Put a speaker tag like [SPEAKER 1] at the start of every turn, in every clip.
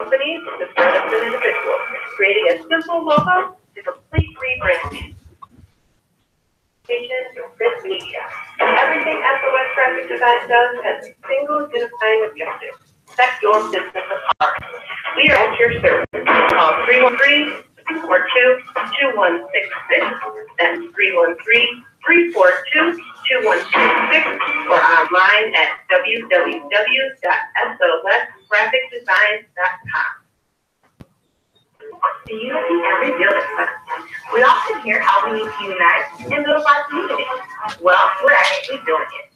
[SPEAKER 1] companies to startups and individuals, creating a simple logo to complete rebranding. Your print media. Everything SOS Graphic Design does has a single unifying objective. Set your business apart. We are at your service. Call 313-242-2166. That's 313-342-2166 or online at www.sosgraphicdesigns.com. The unity and rebuilding fund. We often hear how we need to unite and build our community. Well, we're actually doing it.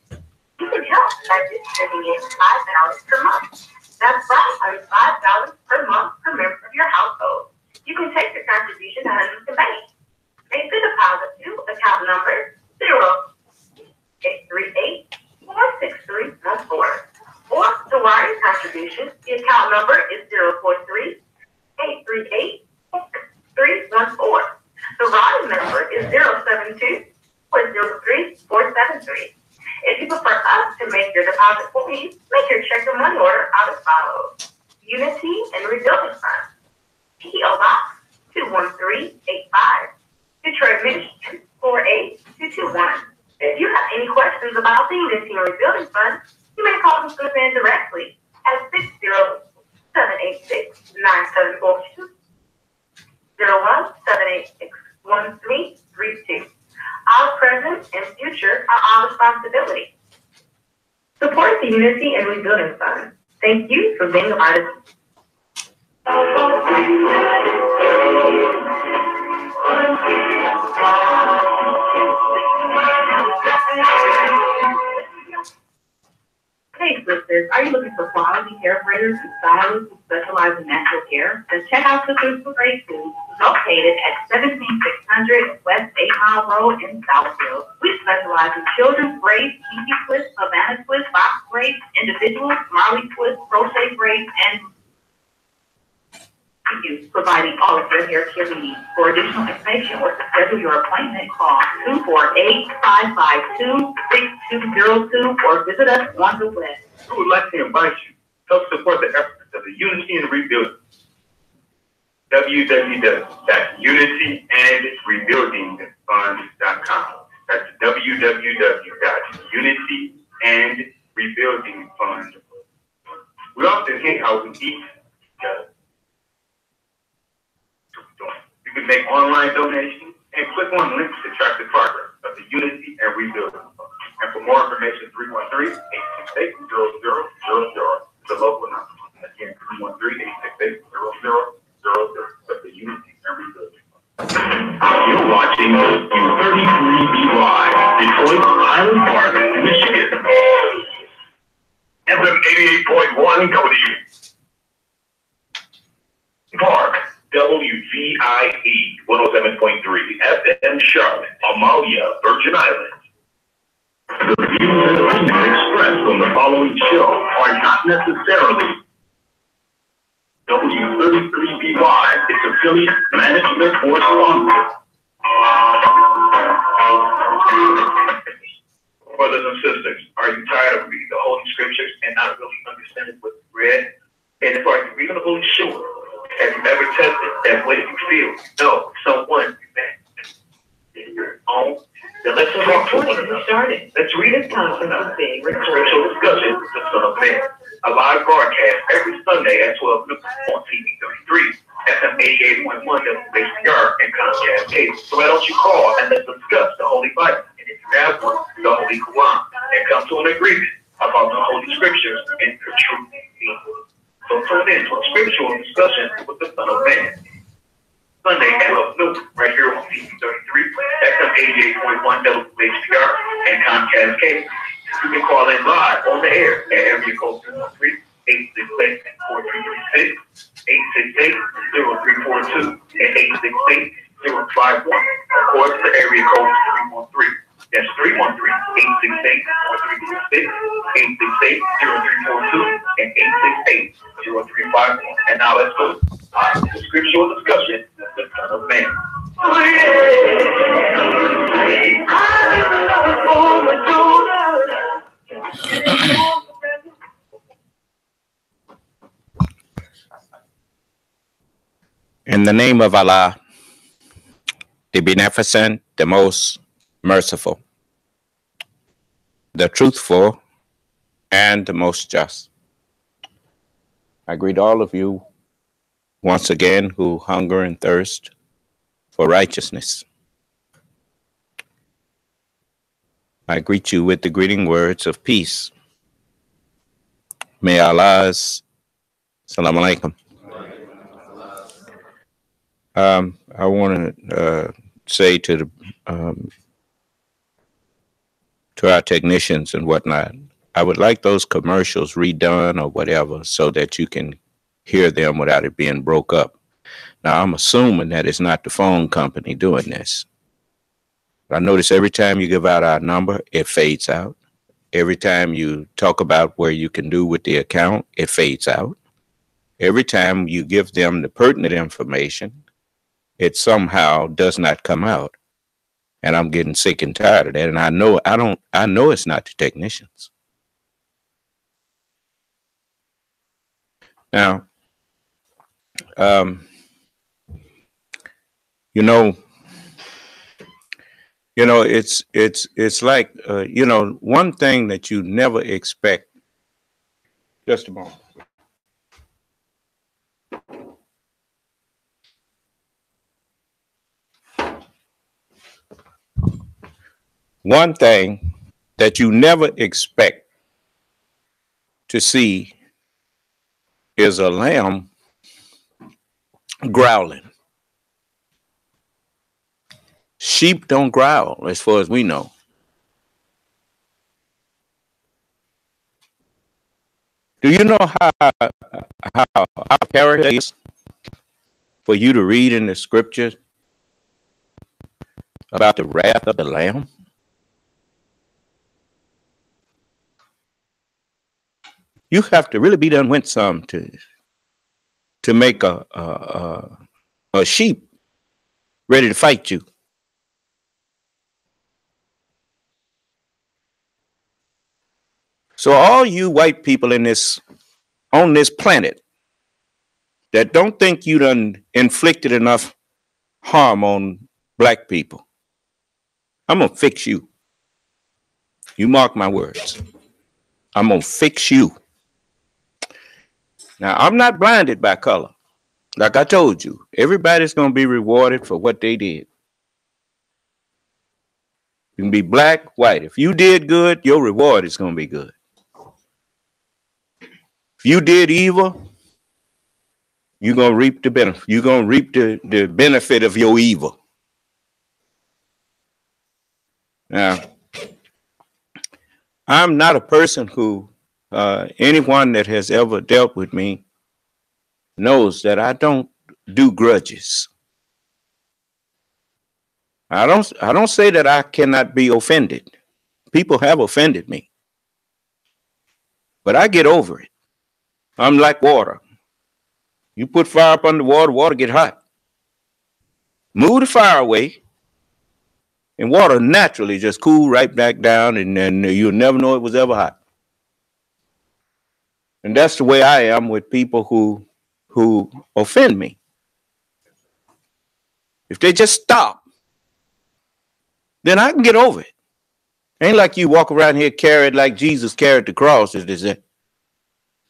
[SPEAKER 1] You can help by distributing $5 per month. That's right, $5 per month per member of your household. You can take your contribution and use the bank. Make the deposit to account number 0838-46314. Or to wire your contribution, the account number is 043-838-314. The routing number is 072-403-473. If you prefer us to make your deposit for you, make your check and money order out as follows. Unity and Rebuilding Fund. P.O. Box 21385. Detroit, Michigan 48221. If you have any questions about the Unity and Rebuilding Fund, you may call the Smithman directly at 60786-9742. 01-786-1332. Our present and future are our responsibility. Support the Unity and Rebuilding Fund. Thank you for being a part of it. Hey, sisters, are you looking for quality hair braiders and stylists who specialize in natural hair? Then check out Sisters for Braids, located at 17600 West 8 Mile Road in Southfield. We specialize in children's braids, easy twists, Havana twists, box braids, individual, Marley twists, crochet braids, and you, providing all of your hair care needs. For additional information or to schedule your appointment, call 248-552-6202 or visit us on the web.
[SPEAKER 2] We would like to invite you to help support the efforts of the Unity and Rebuilding. www.unityandrebuildingfund.com. That's www.unityandrebuildingfund. We often hang out and eat together. You can make online donations and click on links to track the progress of the Unity and Rebuilding Fund. And for more information, 313-868-0000, the local number. Again, 313-868-0000, of the Unity and Rebuilding Fund. You're watching U33BY, Detroit, Highland Park, Michigan. FM 88.1 W. Park. WVIE 107.3 FM Charlotte, Amalia, Virgin Islands. The views and opinions expressed on the following show are not necessarily W33BY, its affiliate, management, or sponsor. Brothers and sisters, are you tired of reading the Holy Scriptures and not really understanding what's read? And if are you reasonably sure? Have you ever tested that way you feel? No, someone in your own. Then let's talk to one another. Let's read this concept of being Scriptural Discussion with the Son of Man. A live broadcast every Sunday at 12 noon on TV 33, FM 88.1 WHPR, and Comcast Cable. So why don't you call and let's discuss the Holy Bible, and if you have one, the Holy Quran, and come to an agreement about the Holy Scriptures and the truth. So tune in to a Scriptural Discussion with the Son of Man. Sunday at 12 noon, right here on TV 33, FM 88.1 WHPR, and Comcast Cable. You can call in live on the air at area code 313-868-4336, 868-0342, and 868-051. Of course, the area code is 313. That's 313-868-4336, 868-0342, and 868-0351. And now let's go to the Scriptural Discussion with the Son of Man.
[SPEAKER 3] In the name of Allah, the Beneficent, the Most Merciful, the Truthful, and the Most Just. I greet all of you once again who hunger and thirst for righteousness. I greet you with the greeting words of peace. May Allah's Assalamu alaikum. I want to say to our technicians and whatnot, I would like those commercials redone or whatever so that you can hear them without it being broke up. Now, I'm assuming that it's not the phone company doing this. I notice every time you give out our number, it fades out. Every time you talk about where you can do with the account, it fades out. Every time you give them the pertinent information, it somehow does not come out. And I'm getting sick and tired of that. And I know it's not the technicians. Now, it's like, one thing that you never expect. Just a moment. One thing that you never expect to see is a lamb growling. Sheep don't growl, as far as we know. Do you know how imperative it is for you to read in the scriptures about the wrath of the lamb? You have to really be done with some to make a sheep ready to fight you. So all you white people on this planet that don't think you done inflicted enough harm on black people, I'm gonna fix you. You mark my words. I'm gonna fix you. Now, I'm not blinded by color. Like I told you, everybody's going to be rewarded for what they did. You can be black, white. If you did good, your reward is going to be good. If you did evil, you're going to reap the benefit. You're going to reap the benefit of your evil. Now, I'm not a person who, anyone that has ever dealt with me knows that I don't do grudges. I don't say that I cannot be offended. People have offended me. But I get over it. I'm like water. You put fire up under water, water get hot. Move the fire away, and water naturally just cool right back down, and then you'll never know it was ever hot. And that's the way I am with people who offend me. If they just stop, then I can get over it. Ain't like you walk around here carried like Jesus carried the cross, as they say.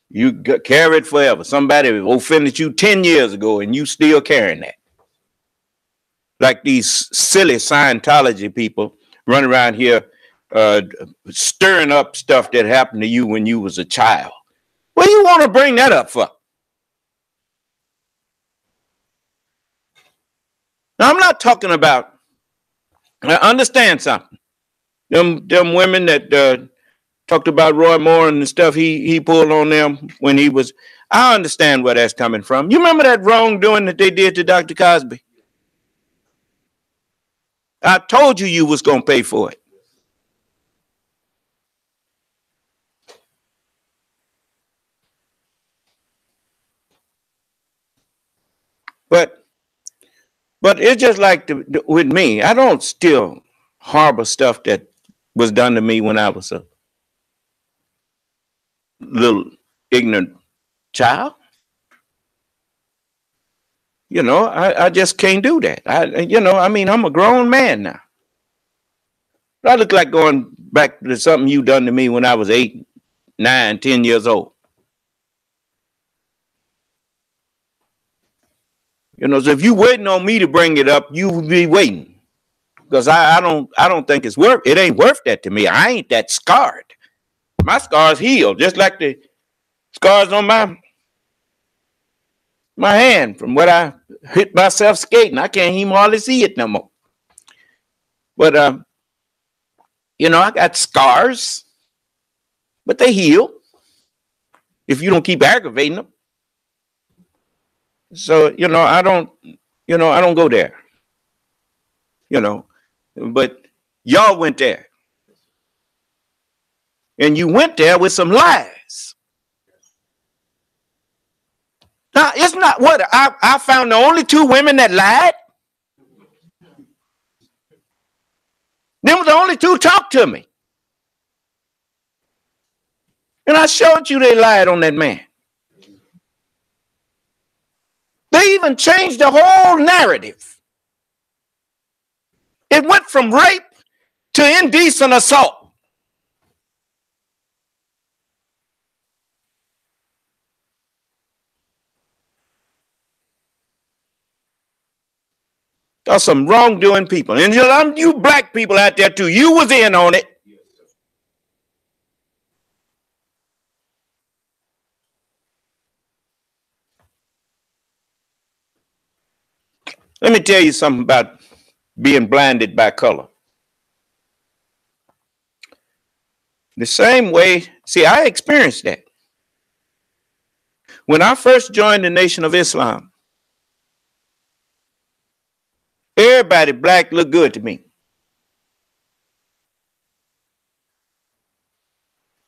[SPEAKER 3] You carry it forever. Somebody offended you 10 years ago and you still carrying that. Like these silly Scientology people run around here stirring up stuff that happened to you when you was a child. What do you want to bring that up for? Now, I'm not talking about, understand something. Them women that talked about Roy Moore and the stuff he pulled on them when he was, I understand where that's coming from. You remember that wrongdoing that they did to Dr. Cosby? I told you was going to pay for it. But it's just like with me. I don't still harbor stuff that was done to me when I was a little ignorant child. You know, I just can't do that. I mean, I'm a grown man now. I look like going back to something you done to me when I was 8, 9, 10 years old. You know, so if you waiting on me to bring it up, you will be waiting. Because I don't think it ain't worth that to me. I ain't that scarred. My scars healed, just like the scars on my hand from what I hit myself skating. I can't even hardly see it no more. But I got scars, but they heal if you don't keep aggravating them. So, I don't go there. But y'all went there. And you went there with some lies. Now, it's not what I found the only 2 women that lied. Them were the only 2 talked to me. And I showed you they lied on that man. They even changed the whole narrative. It went from rape to indecent assault. There's some wrongdoing people. And you black people out there too. You was in on it. Let me tell you something about being blinded by color. The same way, see, I experienced that. When I first joined the Nation of Islam, everybody black looked good to me.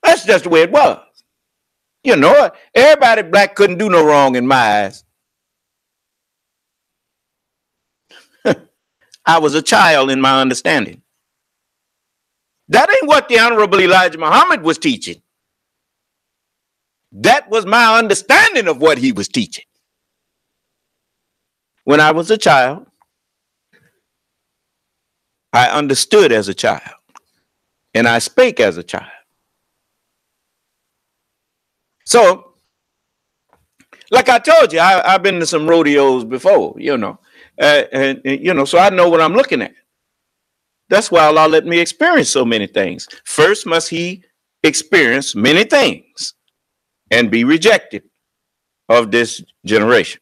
[SPEAKER 3] That's just the way it was. You know, everybody black couldn't do no wrong in my eyes. I was a child in my understanding. That ain't what the Honorable Elijah Muhammad was teaching. That was my understanding of what he was teaching. When I was a child, I understood as a child, and I spake as a child. So, like I told you, I've been to some rodeos before, so I know what I'm looking at. That's why Allah let me experience so many things. First must he experience many things and be rejected of this generation.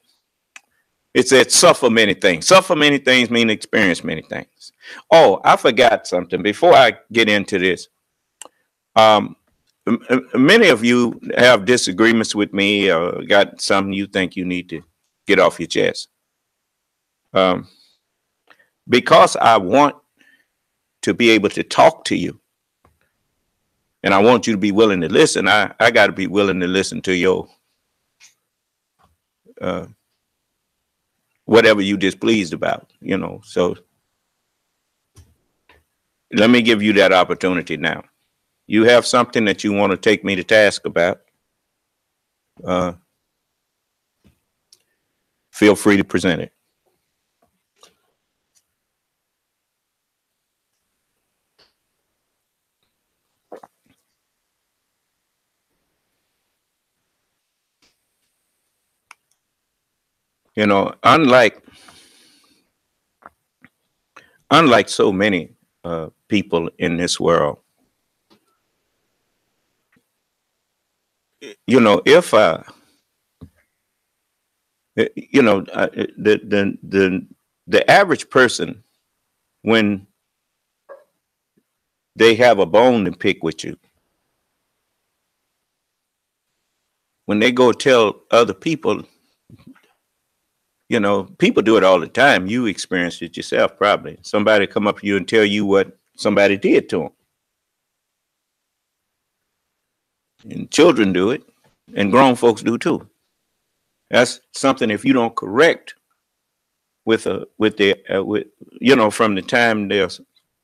[SPEAKER 3] It said suffer many things. Suffer many things mean experience many things. Oh, I forgot something before I get into this. Many of you have disagreements with me or got something you think you need to get off your chest. Because I want to be able to talk to you, and I want you to be willing to listen, I got to be willing to listen to your whatever you displeased about, So let me give you that opportunity now. You have something that you want to take me to task about, feel free to present it. Unlike so many people in this world, if the average person, when they have a bone to pick with you, when they go tell other people, people do it all the time. You experienced it yourself, probably. Somebody come up to you and tell you what somebody did to them. And children do it, and grown folks do too. That's something, if you don't correct from the time they're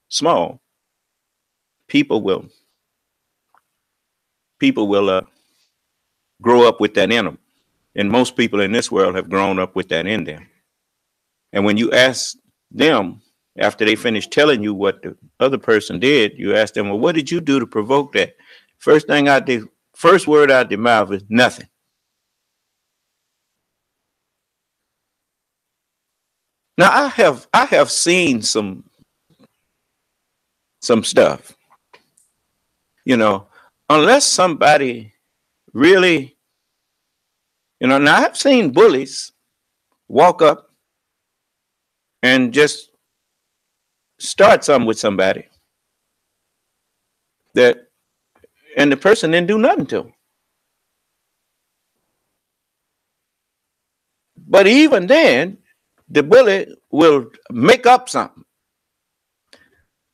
[SPEAKER 3] small, people will grow up with that in them. And most people in this world have grown up with that in them. And when you ask them, after they finish telling you what the other person did, you ask them, well, what did you do to provoke that? First thing out the first word out their mouth is nothing. Now I have seen some stuff, you know, unless somebody really, you know, now I've seen bullies walk up and just start something with somebody that, and the person didn't do nothing to them. But even then, the bully will make up something.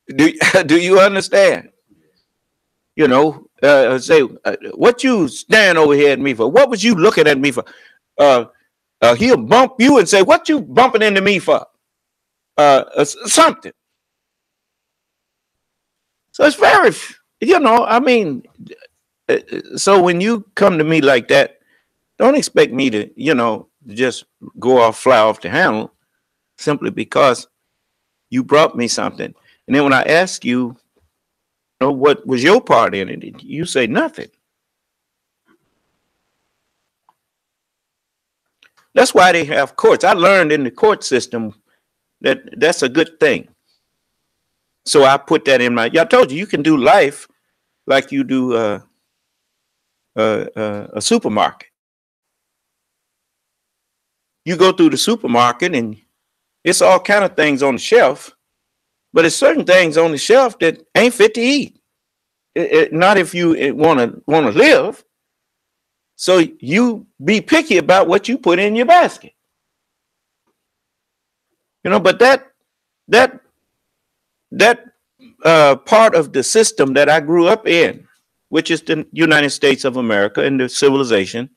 [SPEAKER 3] Do you understand? You know, say, what you stand over here at me for? What was you looking at me for? He'll bump you and say, what you bumping into me for? Something. So it's very, you know, I mean, so when you come to me like that, don't expect me to, you know, just go off, fly off the handle simply because you brought me something. And then when I ask you, you know, what was your part in it? You say nothing. That's why they have courts. I learned in the court system that that's a good thing. So I put that in my, I told you can do life like you do a supermarket. You go through the supermarket and it's all kind of things on the shelf, but there's certain things on the shelf that ain't fit to eat. Not if you want to live. So you be picky about what you put in your basket. You know, but that part of the system that I grew up in, which is the United States of America and the civilization,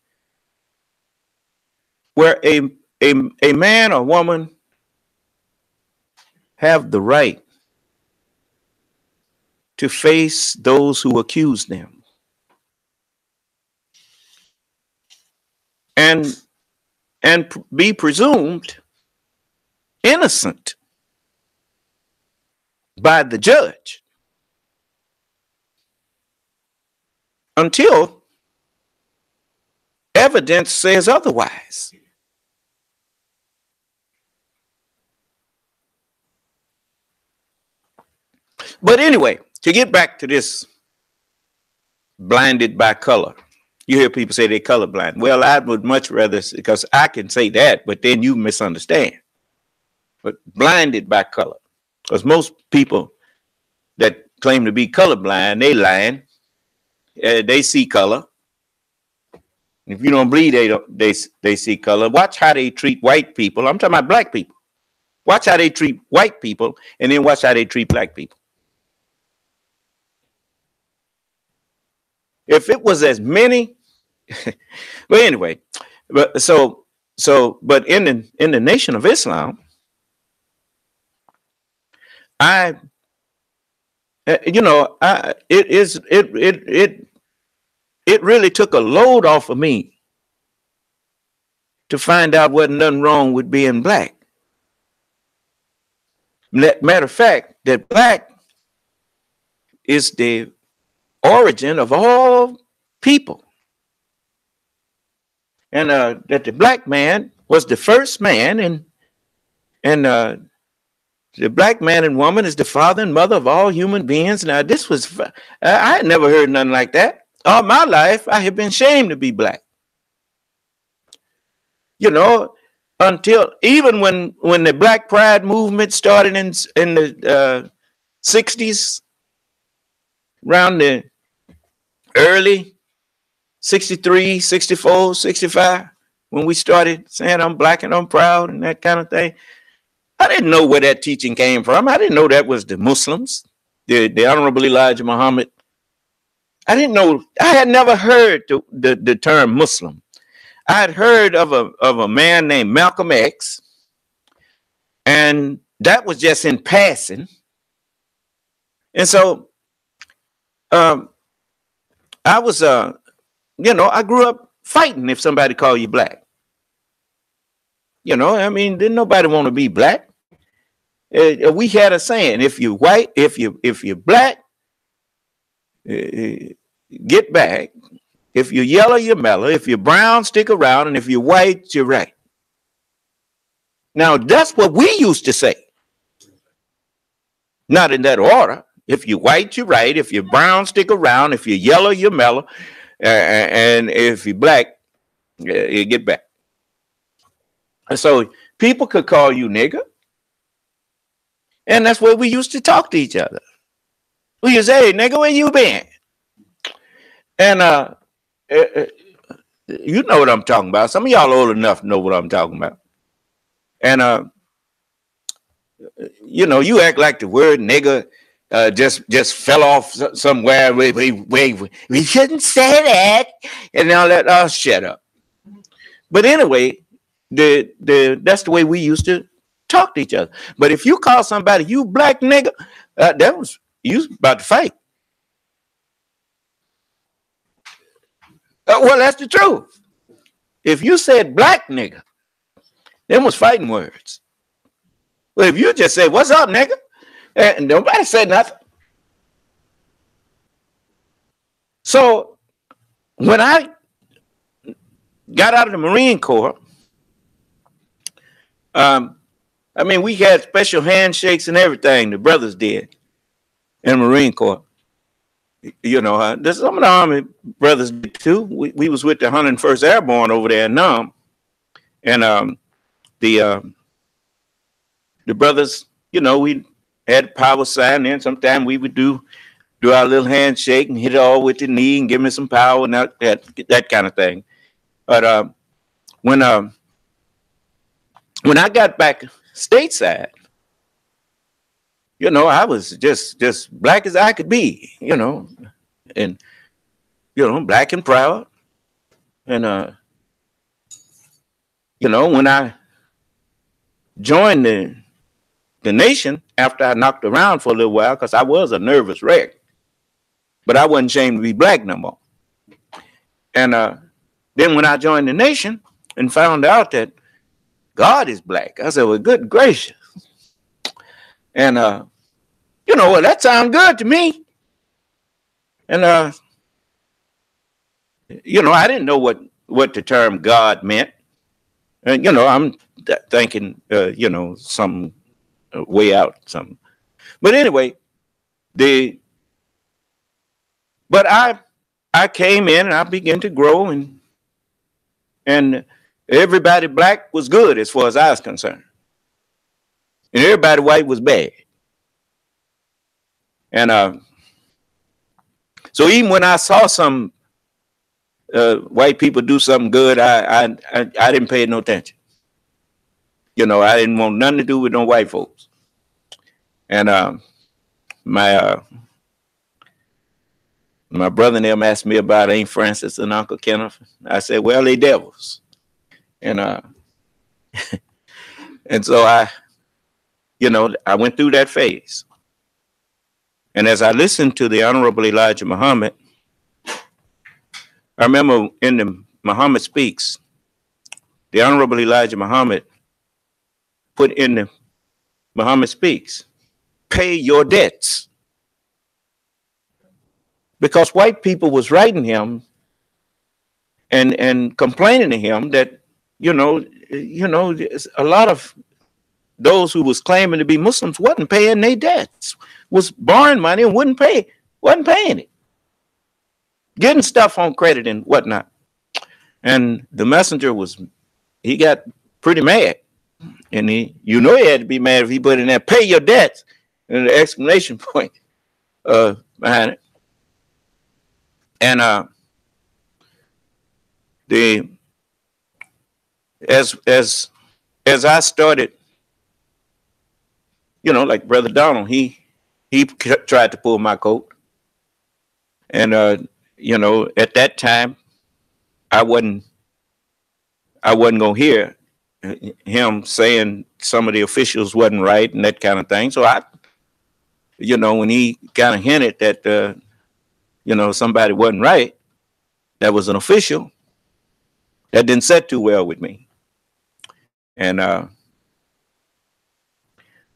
[SPEAKER 3] where a man or woman have the right to face those who accuse them. And be presumed innocent by the judge until evidence says otherwise. But anyway, to get back to this blinded by color, you hear people say they're colorblind. Well, I would much rather, because I can say that, but then you misunderstand. But blinded by color, because most people that claim to be colorblind, they lying. They see color. If you don't believe they see color, watch how they treat white people. I'm talking about black people. Watch how they treat white people, and then watch how they treat black people. If it was as many, but anyway, but but in the Nation of Islam, it really took a load off of me to find out wasn't nothing wrong with being black. Matter of fact, that black is the origin of all people. And that the black man was the first man, and the black man and woman is the father and mother of all human beings. Now, this was, I had never heard nothing like that. All my life, I have been ashamed to be black. You know, until even when the Black Pride movement started in the 60s, around the early 63, 64, 65, when we started saying I'm black and I'm proud and that kind of thing. I didn't know where that teaching came from. I didn't know that was the Muslims, the Honorable Elijah Muhammad. I didn't know. I had never heard the term Muslim. I had heard of a man named Malcolm X, and that was just in passing. And so I was, I grew up fighting if somebody called you black. You know, I mean, didn't nobody want to be black? We had a saying: if you're white, if you're black, uh, get back. If you're yellow, you're mellow. If you're brown, stick around. And if you're white, you're right. Now, that's what we used to say. Not in that order. If you're white, you're right. If you're brown, stick around. If you're yellow, you're mellow. And if you're black, you get back. And so people could call you nigger. And that's where we used to talk to each other. We used to say, hey, nigga, where you been? And you know what I'm talking about. Some of y'all old enough to know what I'm talking about. And you know, you act like the word nigger just fell off somewhere. We shouldn't say that, and now let us shut up. But anyway, that's the way we used to talk to each other. But if you call somebody you black nigger, that was you about to fight. Well, that's the truth. If you said black nigger, them was fighting words. Well, if you just say, what's up, nigga? And nobody said nothing. So when I got out of the Marine Corps, I mean, we had special handshakes and everything. The brothers did in the Marine Corps. You know, some of the Army brothers did too. We was with the 101st Airborne over there in Nam. And the brothers, you know, we had power sign in. Sometimes we would do our little handshake and hit it all with the knee and give me some power and that kind of thing. But when I got back stateside, you know, I was just black as I could be, you know, and you know, black and proud. And you know, when I joined the nation after I knocked around for a little while, because I was a nervous wreck, but I wasn't ashamed to be black no more. And then when I joined the nation and found out that God is black, I said, well, good gracious. And you know, well, that sounds good to me. And you know, I didn't know what the term God meant. And you know, I'm thinking, you know, some way out, something. But anyway, but I came in and I began to grow, and everybody black was good as far as I was concerned, and everybody white was bad. And so even when I saw some white people do something good, I didn't pay no attention. You know, I didn't want nothing to do with no white folks. And my brother and them asked me about Aunt Francis and Uncle Kenneth. I said, well, they devils. And and so I went through that phase. And as I listened to the Honorable Elijah Muhammad, I remember in the Muhammad Speaks, the Honorable Elijah Muhammad put in the Muhammad Speaks, pay your debts. Because white people was writing him and complaining to him that, you know, a lot of those who was claiming to be Muslims wasn't paying their debts, was borrowing money and wasn't paying it, getting stuff on credit and whatnot. And the messenger he got pretty mad. And he had to be mad if he put in there, pay your debts, and the exclamation point behind it. And as I started, you know, like Brother Donald, he tried to pull my coat. And you know, at that time, I wasn't gonna hear him saying some of the officials wasn't right and that kind of thing. So you know, when he kind of hinted that you know, somebody wasn't right, that was an official, that didn't set too well with me. And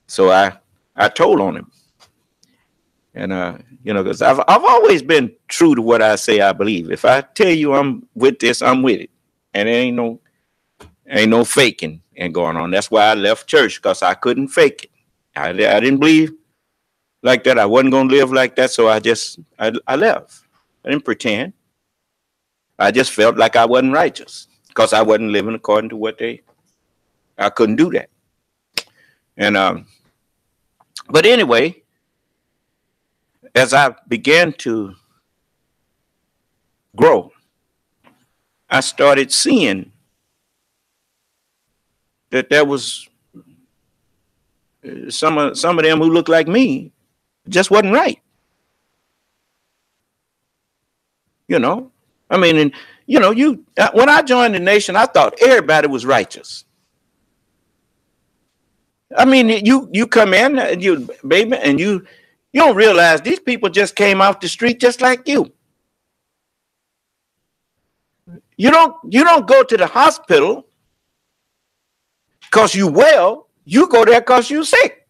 [SPEAKER 3] so I told on him. And because I've always been true to what I say I believe. If I tell you I'm with this, I'm with it. And there ain't no faking and going on. That's why I left church, because I couldn't fake it. I didn't believe like that. I wasn't going to live like that. So I left. I didn't pretend. I just felt like I wasn't righteous because I wasn't living according to what I couldn't do that. And, but anyway, as I began to grow, I started seeing that there was some of them who looked like me just wasn't right. I mean, and when I joined the nation, I thought everybody was righteous. I mean, you come in, and you don't realize these people just came off the street just like you. You don't go to the hospital because you well. You go there because you sick.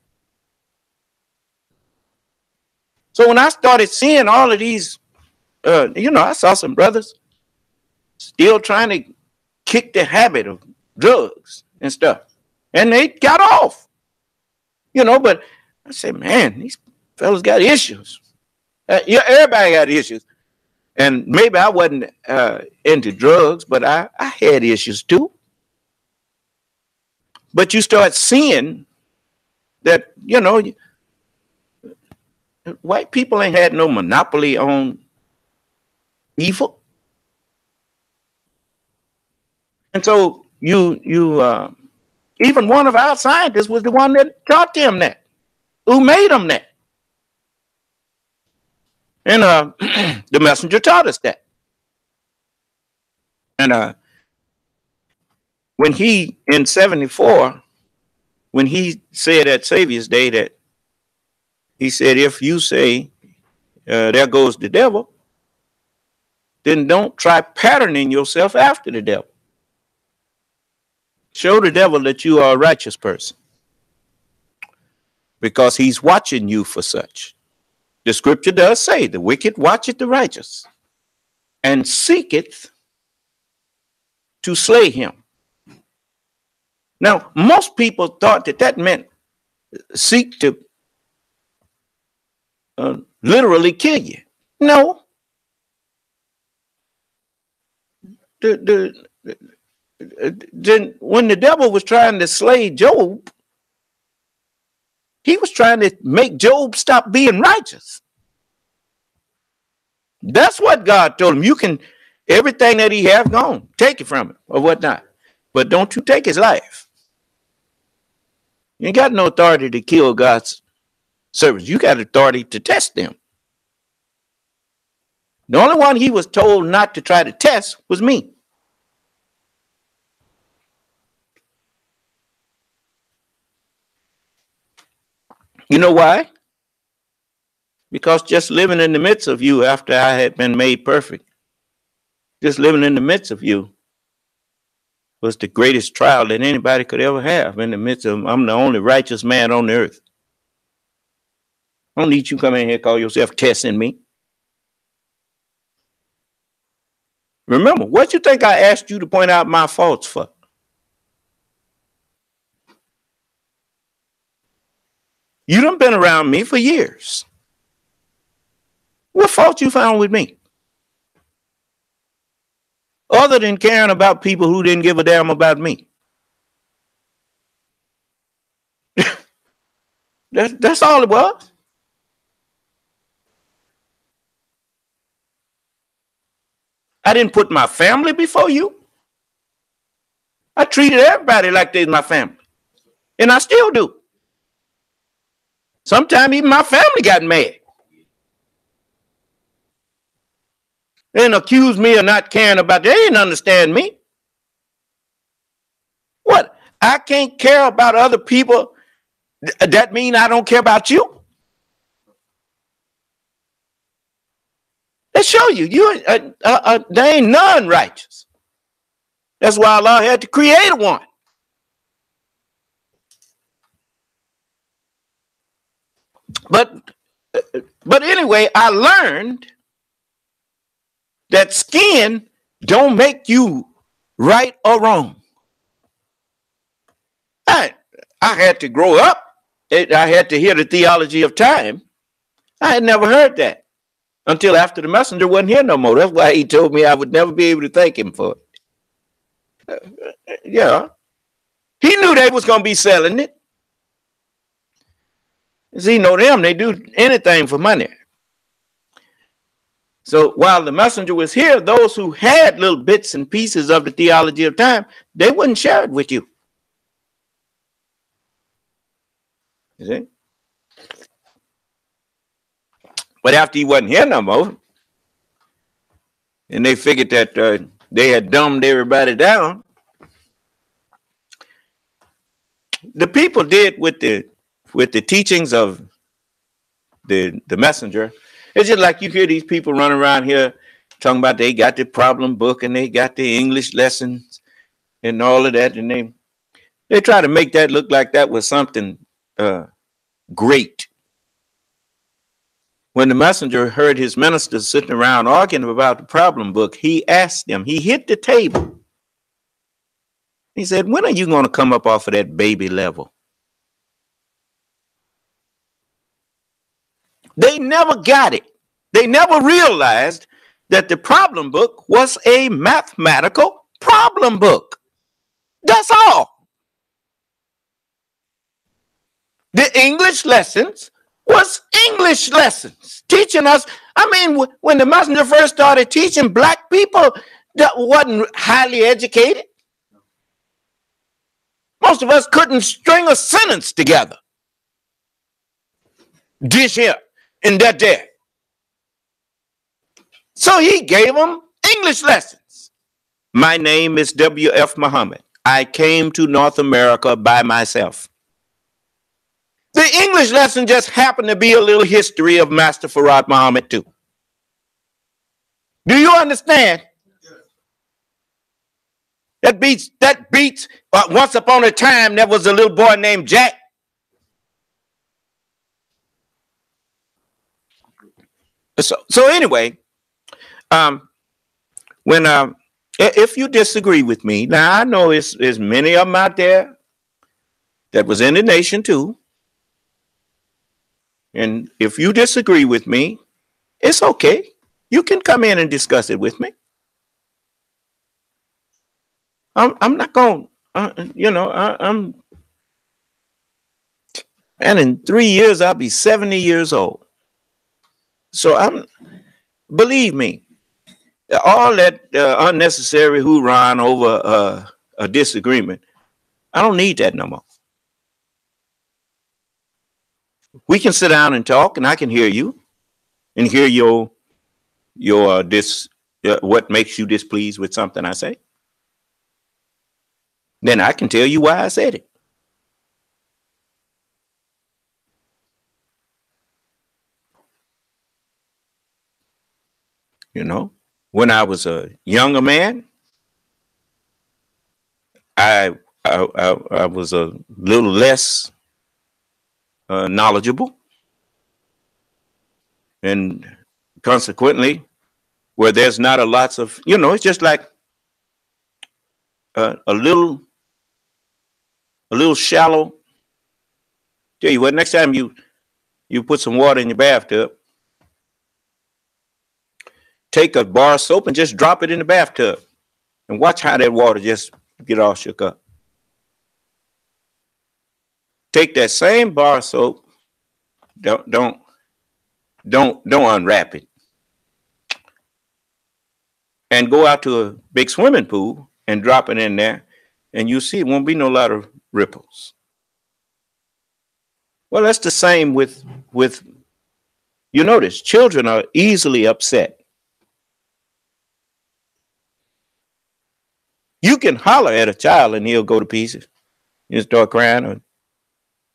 [SPEAKER 3] So when I started seeing all of these, I saw some brothers still trying to kick the habit of drugs and stuff, and they got off. But I said, man, these fellas got issues. Everybody got issues. And maybe I wasn't into drugs, but I had issues too. But you start seeing that, white people ain't had no monopoly on evil. And so you even one of our scientists was the one that taught them that, who made them that. And the messenger taught us that. And when he, in 74, when he said at Savior's Day that he said, if you say, there goes the devil, then don't try patterning yourself after the devil. Show the devil that you are a righteous person, because he's watching you for such. The scripture does say, the wicked watcheth the righteous and seeketh to slay him. Now, most people thought that meant seek to literally kill you. No. Then when the devil was trying to slay Job, he was trying to make Job stop being righteous. That's what God told him. You can, everything that he have gone, take it from him or whatnot. But don't you take his life. You ain't got no authority to kill God's servants. You got authority to test them. The only one he was told not to try to test was me. You know why? Because just living in the midst of you after I had been made perfect, just living in the midst of you was the greatest trial that anybody could ever have. In the midst of, I'm the only righteous man on the earth. I don't need you come in here and call yourself testing me. Remember, what you think I asked you to point out my faults for? You done been around me for years. What fault you found with me? Other than caring about people who didn't give a damn about me. That's all it was. I didn't put my family before you. I treated everybody like they're my family. And I still do. Sometimes even my family got mad. And accused me of not caring about them. They didn't understand me. What? I can't care about other people. That mean I don't care about you? Let's show you. There ain't none righteous. That's why Allah had to create one. But anyway, I learned that skin don't make you right or wrong. I had to grow up. I had to hear the theology of time. I had never heard that until after the messenger wasn't here no more. That's why he told me I would never be able to thank him for it. Yeah. He knew they was going to be selling it. See, you know them, they do anything for money. So while the messenger was here, those who had little bits and pieces of the theology of time, they wouldn't share it with you. You see? But after he wasn't here no more, and they figured that they had dumbed everybody down, the people did with the teachings of the messenger. It's just like you hear these people running around here talking about they got the problem book and they got the English lessons and all of that, and they try to make that look like that was something great. When the messenger heard his ministers sitting around arguing about the problem book, he asked them, he hit the table. He said, when are you going to come up off of that baby level? They never got it. They never realized that the problem book was a mathematical problem book. That's all. The English lessons was English lessons, teaching us. I mean, when the messenger first started teaching, black people that wasn't highly educated. Most of us couldn't string a sentence together. This here and that there. So he gave them English lessons. My name is W.F. Muhammad. I came to North America by myself. The English lesson just happened to be a little history of Master Farad Muhammad too. Do you understand? That beats, once upon a time, there was a little boy named Jack. So anyway, if you disagree with me, now I know there's many of them out there that was in the nation too. And if you disagree with me, it's okay. You can come in and discuss it with me. I'm not going, and in 3 years, I'll be 70 years old. So believe me, all that unnecessary hoorah over a disagreement, I don't need that no more. We can sit down and talk, and I can hear you and hear your what makes you displeased with something I say. Then I can tell you why I said it. You know, when I was a younger man, I was a little less knowledgeable, and consequently, where there's not a lots of, it's just like a little shallow. Tell you what, next time you put some water in your bathtub, take a bar of soap and just drop it in the bathtub and watch how that water just get all shook up. Take that same bar of soap, don't unwrap it, and go out to a big swimming pool and drop it in there, and you see it won't be no lot of ripples. Well, that's the same with you notice children are easily upset. You can holler at a child and he'll go to pieces. You start crying, or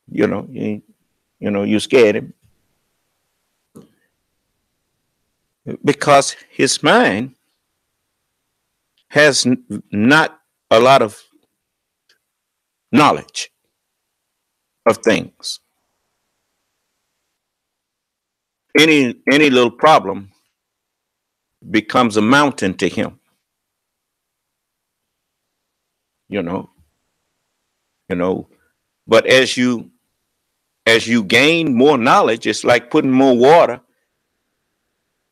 [SPEAKER 3] you scared him because his mind has not a lot of knowledge of things. any little problem becomes a mountain to him. You know, you know. But as you gain more knowledge, it's like putting more water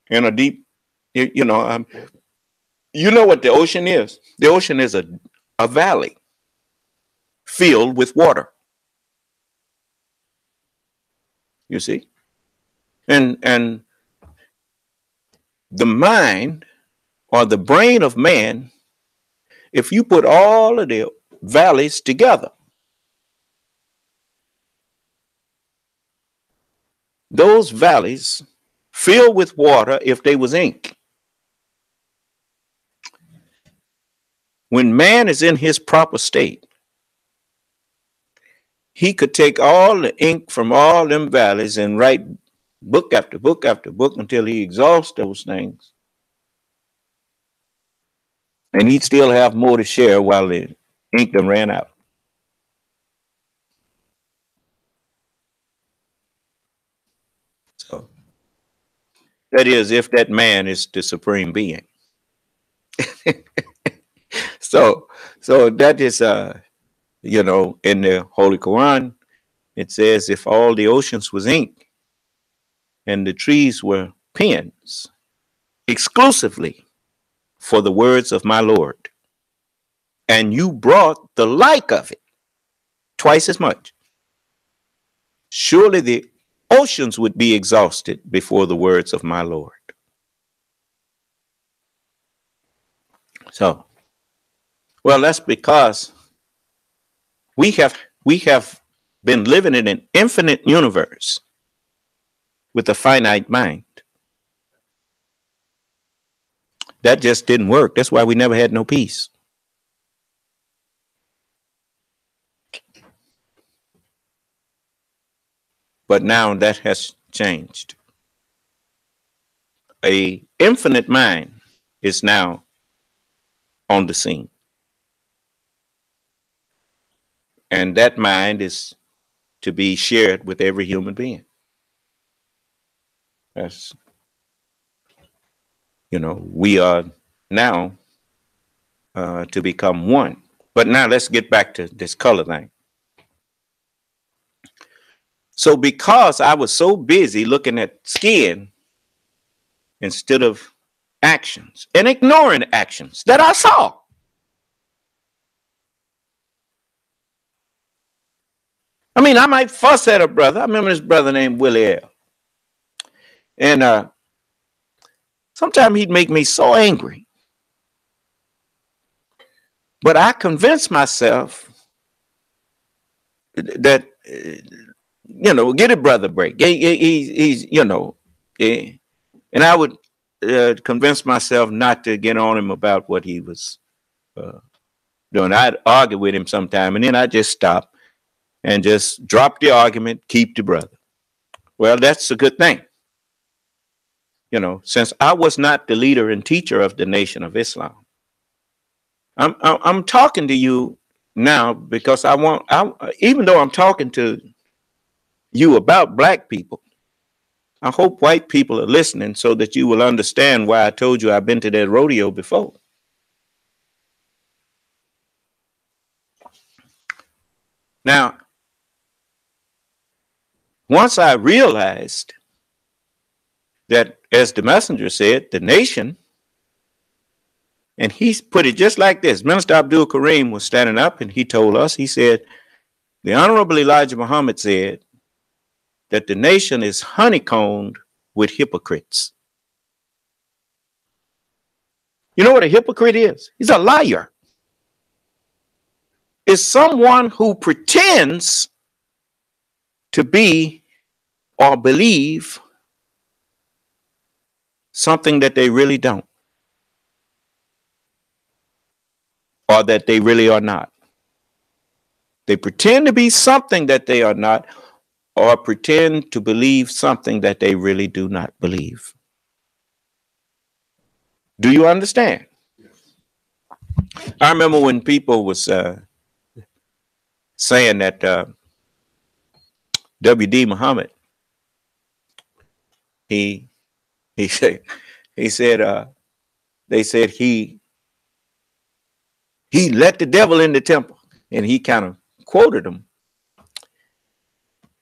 [SPEAKER 3] in a deep. You know, you know what the ocean is. The ocean is a valley filled with water. You see, and the mind or the brain of man, if you put all of the valleys together, those valleys filled with water, if they was ink, when man is in his proper state, he could take all the ink from all them valleys and write book after book after book until he exhausts those things. And he'd still have more to share while the ink done ran out. So that is, if that man is the supreme being. so that is you know, in the Holy Quran, it says if all the oceans was ink and the trees were pens exclusively for the words of my Lord, and you brought the like of it, twice as much, surely the oceans would be exhausted before the words of my Lord. So, well, that's because we have been living in an infinite universe with a finite mind. That just didn't work. That's why we never had no peace. But now that has changed. A infinite mind is now on the scene. And that mind is to be shared with every human being. That's, you know, we are now to become one. But now let's get back to this color thing. So because I was so busy looking at skin instead of actions and ignoring actions that I saw, I mean, I might fuss at a brother. I remember this brother named Willie L. And sometimes he'd make me so angry. But I convinced myself that, you know, get a brother break. He's you know, and I would convince myself not to get on him about what he was doing. I'd argue with him sometime, and then I'd just stop and just drop the argument, keep the brother. Well, that's a good thing. You know, since I was not the leader and teacher of the Nation of Islam, I'm talking to you now because even though I'm talking to you about black people, I hope white people are listening so that you will understand why I told you I've been to that rodeo before. Now, once I realized that, as the messenger said, the nation, and he put it just like this. Minister Abdul Kareem was standing up and he told us, he said, the Honorable Elijah Muhammad said that the nation is honeycombed with hypocrites. You know what a hypocrite is? He's a liar. It's someone who pretends to be or believe something that they really don't, or that they really are not. They pretend to be something that they are not, or pretend to believe something that they really do not believe. Do you understand? Yes. I remember when people was saying that W.D. Muhammad he said they said he let the devil in the temple, and he kind of quoted him.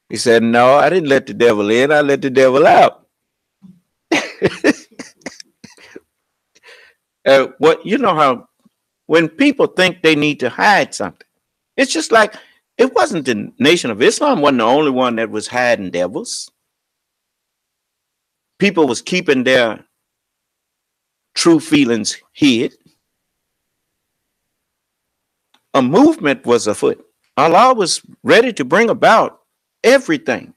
[SPEAKER 3] He said, "No, I didn't let the devil in. I let the devil out." What you know how when people think they need to hide something, it's just like it wasn't the Nation of Islam wasn't the only one that was hiding devils. People was keeping their true feelings hid. A movement was afoot. Allah was ready to bring about everything.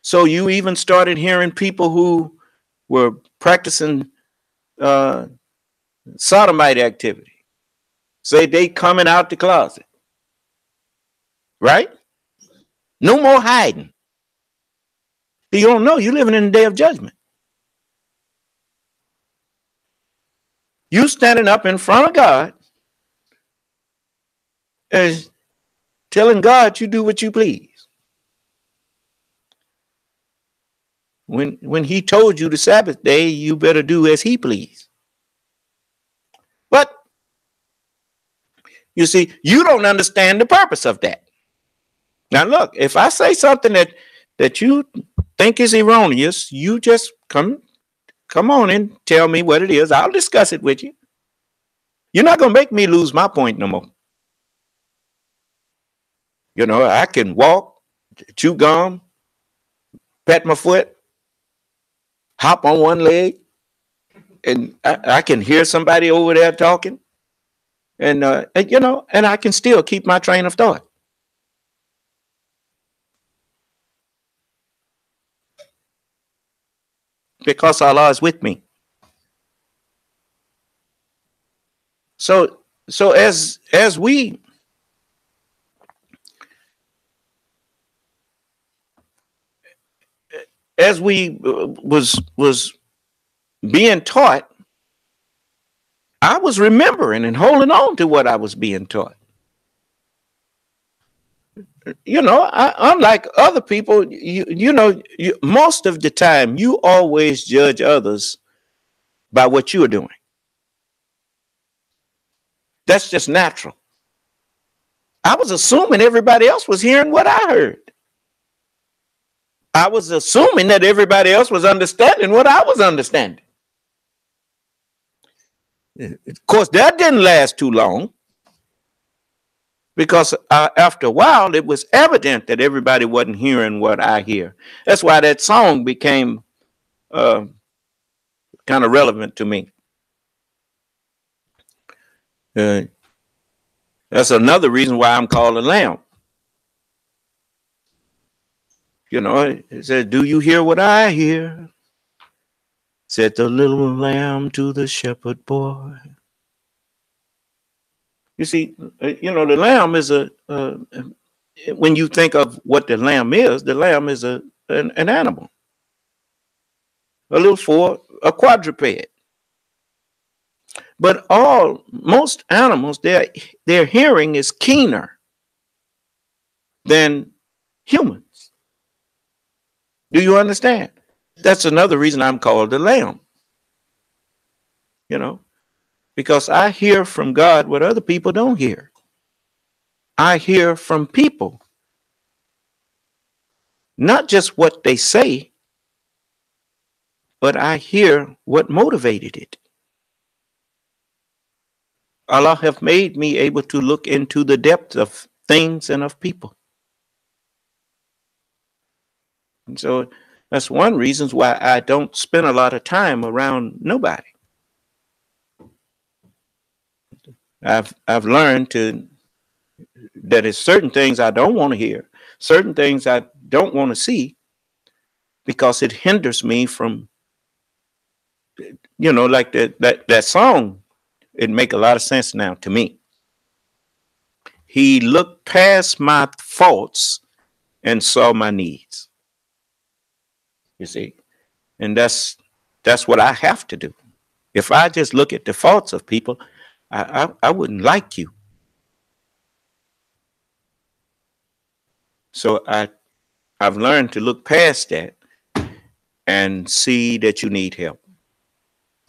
[SPEAKER 3] So you even started hearing people who were practicing sodomite activity say they coming out the closet, right? No more hiding. You don't know. You're living in the day of judgment. You standing up in front of God and telling God you do what you please. When he told you the Sabbath day, you better do as he please. But you see, you don't understand the purpose of that. Now look, if I say something that you think is erroneous, you just come on and tell me what it is. I'll discuss it with you. You're not going to make me lose my point no more. You know, I can walk, chew gum, pat my foot, hop on one leg, and I can hear somebody over there talking, and you know, and I can still keep my train of thought. Because Allah is with me. So as we was being taught, I was remembering and holding on to what I was being taught. You know, unlike other people, most of the time you always judge others by what you are doing. That's just natural. I was assuming everybody else was hearing what I heard. I was assuming that everybody else was understanding what I was understanding. Of course, that didn't last too long, because after a while, it was evident that everybody wasn't hearing what I hear. That's why that song became kind of relevant to me. That's another reason why I'm called a lamb. You know, it said, "Do you hear what I hear?" Said the little lamb to the shepherd boy. You see, you know, the lamb is when you think of what the lamb is an animal, a quadruped. But most animals, their hearing is keener than humans. Do you understand? That's another reason I'm called the lamb. You know, because I hear from God what other people don't hear. I hear from people, not just what they say, but I hear what motivated it. Allah have made me able to look into the depths of things and of people. And so that's one reason why I don't spend a lot of time around nobody. I've learned that it's certain things I don't want to hear, certain things I don't want to see, because it hinders me from, you know, like that song. It make a lot of sense now to me. He looked past my faults and saw my needs. You see, and that's what I have to do. If I just look at the faults of people, I wouldn't like you. So I've learned to look past that and see that you need help,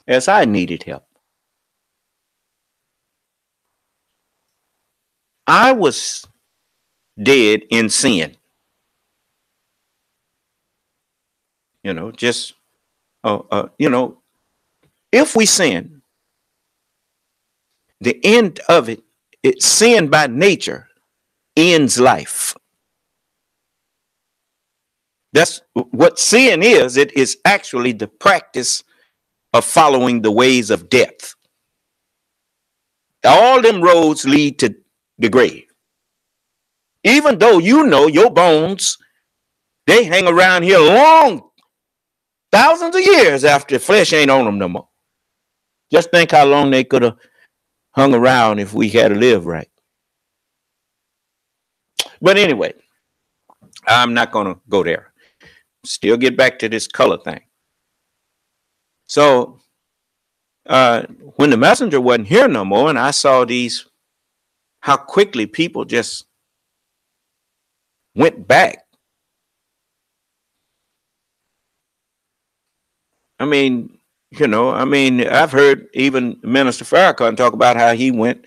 [SPEAKER 3] as I needed help. I was dead in sin. Just, if we sin, the end of it, sin by nature ends life. That's what sin is. It is actually the practice of following the ways of death. All them roads lead to the grave. Even though your bones, they hang around here long, thousands of years after the flesh ain't on them no more. Just think how long they could have hung around if we had to live right. But anyway, I'm not going to go there. Still get back to this color thing. So when the messenger wasn't here no more, and I saw how quickly people just went back. I mean, I've heard even Minister Farrakhan talk about how he went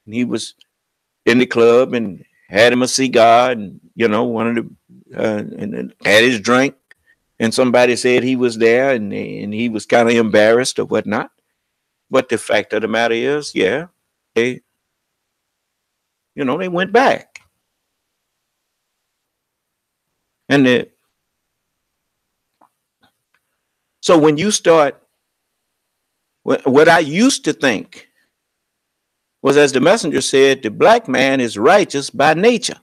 [SPEAKER 3] and he was in the club and had him a cigar and, and had his drink, and somebody said he was there and he was kind of embarrassed or whatnot. But the fact of the matter is, yeah, they went back. And so when you start, what I used to think was, as the messenger said, the black man is righteous by nature.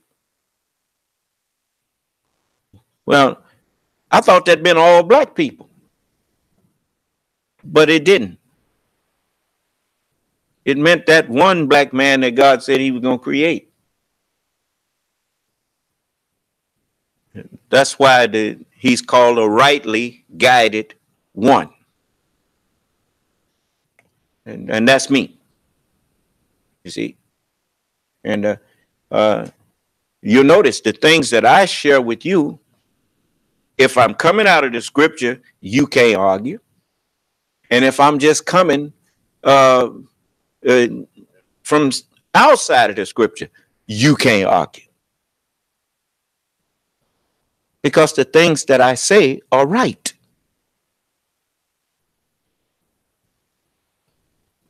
[SPEAKER 3] Well, I thought that meant all black people, but it didn't. It meant that one black man that God said he was going to create. That's why he's called a rightly guided one. And that's me. You see? And you'll notice the things that I share with you, if I'm coming out of the scripture, you can't argue. And if I'm just coming from outside of the scripture, you can't argue. Because the things that I say are right.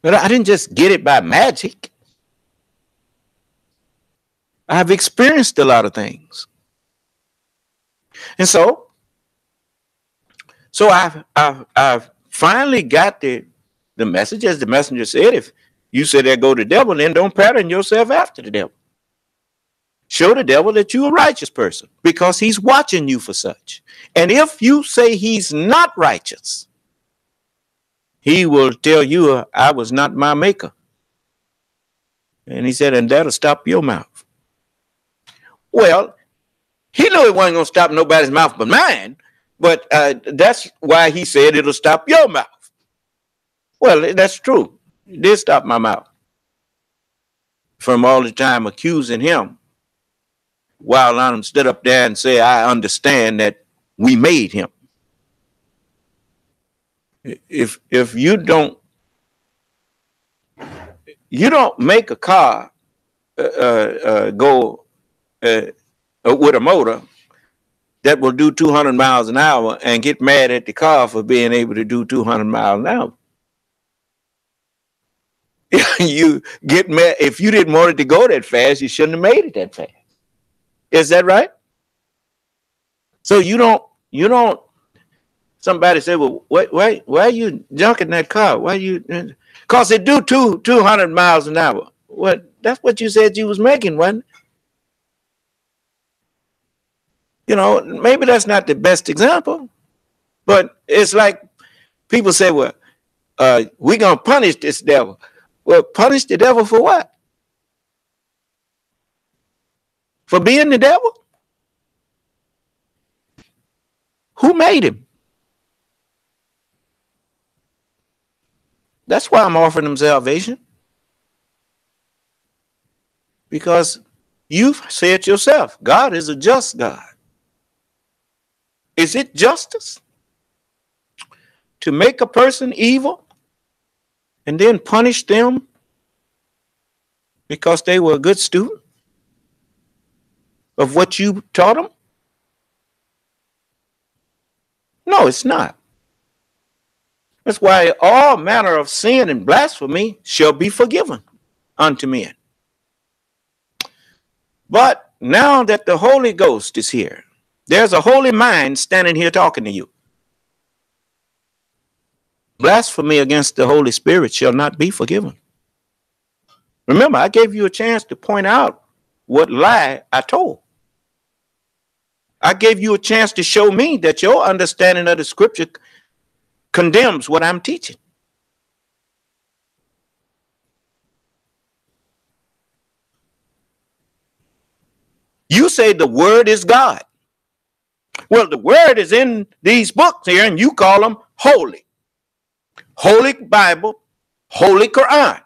[SPEAKER 3] But I didn't just get it by magic. I've experienced a lot of things. And so I've finally got the message, as the messenger said. If you say there go the devil, then don't pattern yourself after the devil. Show the devil that you're a righteous person, because he's watching you for such. And if you say he's not righteous, he will tell you, I was not my maker. And he said, and that'll stop your mouth. Well, he knew it wasn't going to stop nobody's mouth but mine. But that's why he said it'll stop your mouth. Well, that's true. It did stop my mouth from all the time accusing him, while I stood up there and say, I understand that we made him. If you don't make a car go with a motor that will do 200 miles an hour and get mad at the car for being able to do 200 miles an hour. You get mad. If you didn't want it to go that fast, you shouldn't have made it that fast. Is that right? So you don't, somebody said, well, why are you junking that car? Why you, because it do 200 miles an hour. What? That's what you said you was making, wasn't it? Maybe that's not the best example, but it's like people say, well, we're going to punish this devil. Well, punish the devil for what? For being the devil? Who made him? That's why I'm offering him salvation. Because you've said yourself, God is a just God. Is it justice to make a person evil and then punish them because they were a good student of what you taught them? No, it's not. That's why all manner of sin and blasphemy shall be forgiven unto men. But now that the Holy Ghost is here, there's a holy mind standing here talking to you. Blasphemy against the Holy Spirit shall not be forgiven. Remember, I gave you a chance to point out what lie I told. I gave you a chance to show me that your understanding of the scripture condemns what I'm teaching. You say the word is God. Well, the word is in these books here, and you call them holy. Holy Bible, Holy Quran.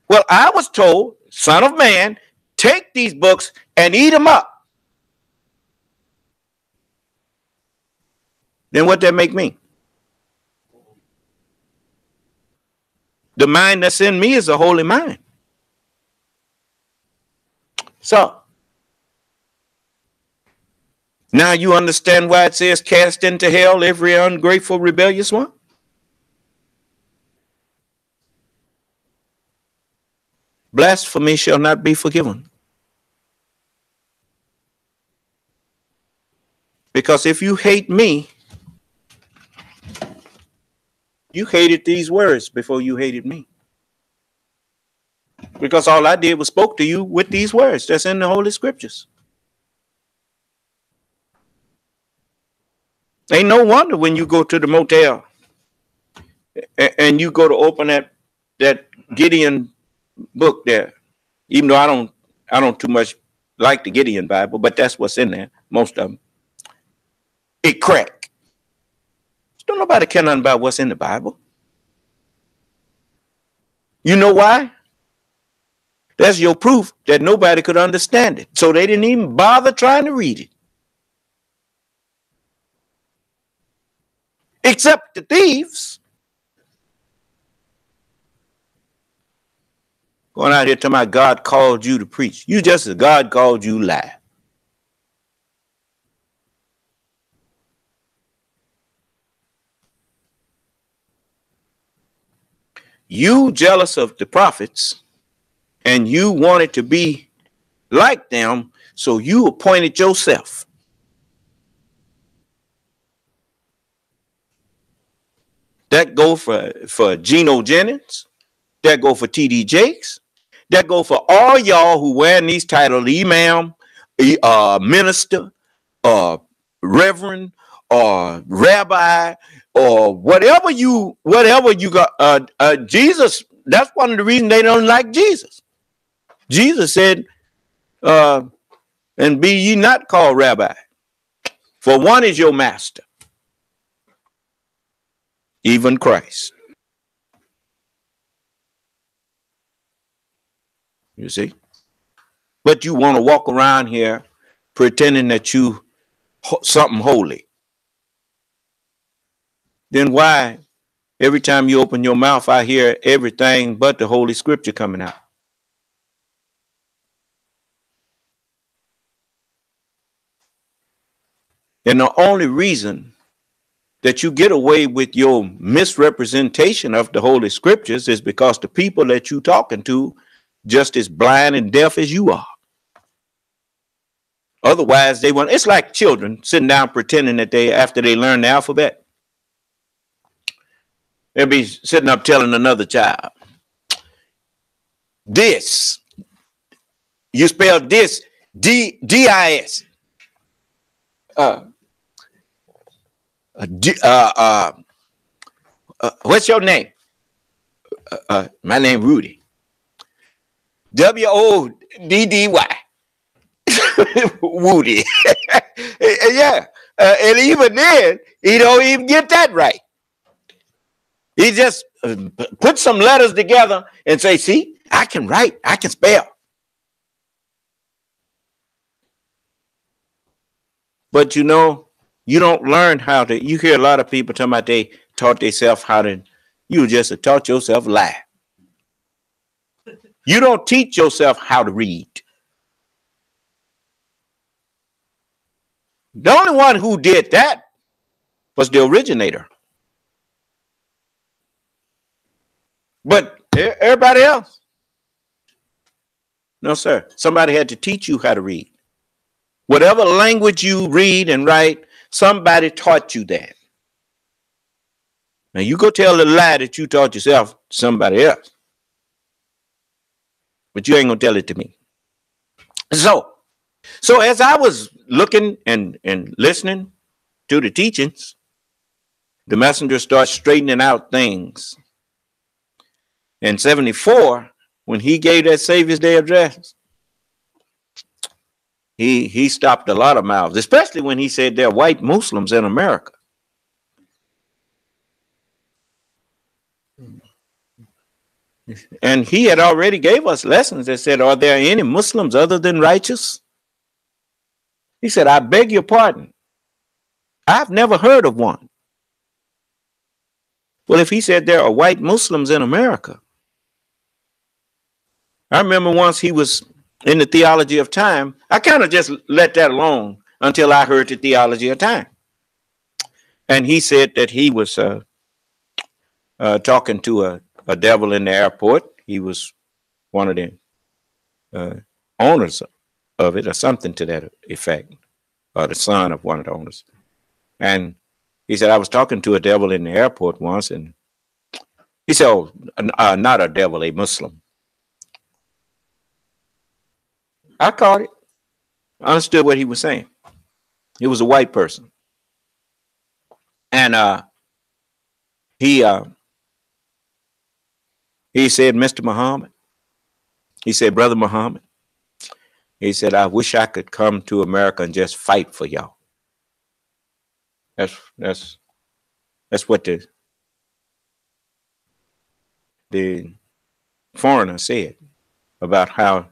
[SPEAKER 3] Well, I was told, Son of Man, take these books and eat them up. Then what that make me? The mind that's in me is a holy mind. So, now you understand why it says cast into hell every ungrateful, rebellious one? Blasphemy shall not be forgiven. Because if you hate me, you hated these words before you hated me. Because all I did was spoke to you with these words that's in the Holy Scriptures. Ain't no wonder when you go to the motel and you go to open that Gideon book there, even though I don't too much like the Gideon Bible, but that's what's in there, most of them. It crack. Don't nobody care nothing about what's in the Bible. You know why? That's your proof that nobody could understand it. So they didn't even bother trying to read it. Except the thieves. Going out here talking about God called you to preach. You just as God called you lie. You jealous of the prophets and you wanted to be like them, so you appointed yourself. That go for Geno Jennings. That go for T.D. Jakes. That go for all y'all who wearing these titles, imam, minister, reverend, or rabbi, or whatever you got. Jesus, that's one of the reasons they don't like Jesus. Jesus said, and be ye not called rabbi, for one is your master, even Christ. You see? But you want to walk around here pretending that you something holy. Then why every time you open your mouth, I hear everything but the Holy Scripture coming out? And the only reason that you get away with your misrepresentation of the Holy Scriptures is because the people that you're talking to just as blind and deaf as you are. Otherwise, they want. It's like children sitting down pretending that after they learn the alphabet, they'll be sitting up telling another child, this, you spell this, D-I-S. What's your name? My name Rudy. W-O-D-D-Y. Woody. Yeah. And even then, he don't even get that right. He just put some letters together and say, see, I can write, I can spell. But you You don't learn how to. You hear a lot of people talking about they taught themselves how to. You just taught yourself lie. You don't teach yourself how to read. The only one who did that was the originator. But everybody else, no, sir. Somebody had to teach you how to read. Whatever language you read and write, somebody taught you that. Now you go tell the lie that you taught yourself to somebody else. But you ain't gonna tell it to me. So as I was looking and listening to the teachings, the messenger starts straightening out things. In 74, when he gave that Savior's Day address, he stopped a lot of mouths, especially when he said there are white Muslims in America. And he had already gave us lessons that said, are there any Muslims other than righteous? He said, I beg your pardon. I've never heard of one. Well, if he said there are white Muslims in America, I remember once he was in the theology of time. I kind of just let that alone until I heard the theology of time. And he said that he was talking to a devil in the airport. He was one of the owners of it or something to that effect, or the son of one of the owners. And he said, I was talking to a devil in the airport once, and he said, oh, not a devil, a Muslim. I caught it. I understood what he was saying. He was a white person. And he said, Mr. Muhammad, he said, Brother Muhammad, he said, I wish I could come to America and just fight for y'all. That's what the foreigner said about how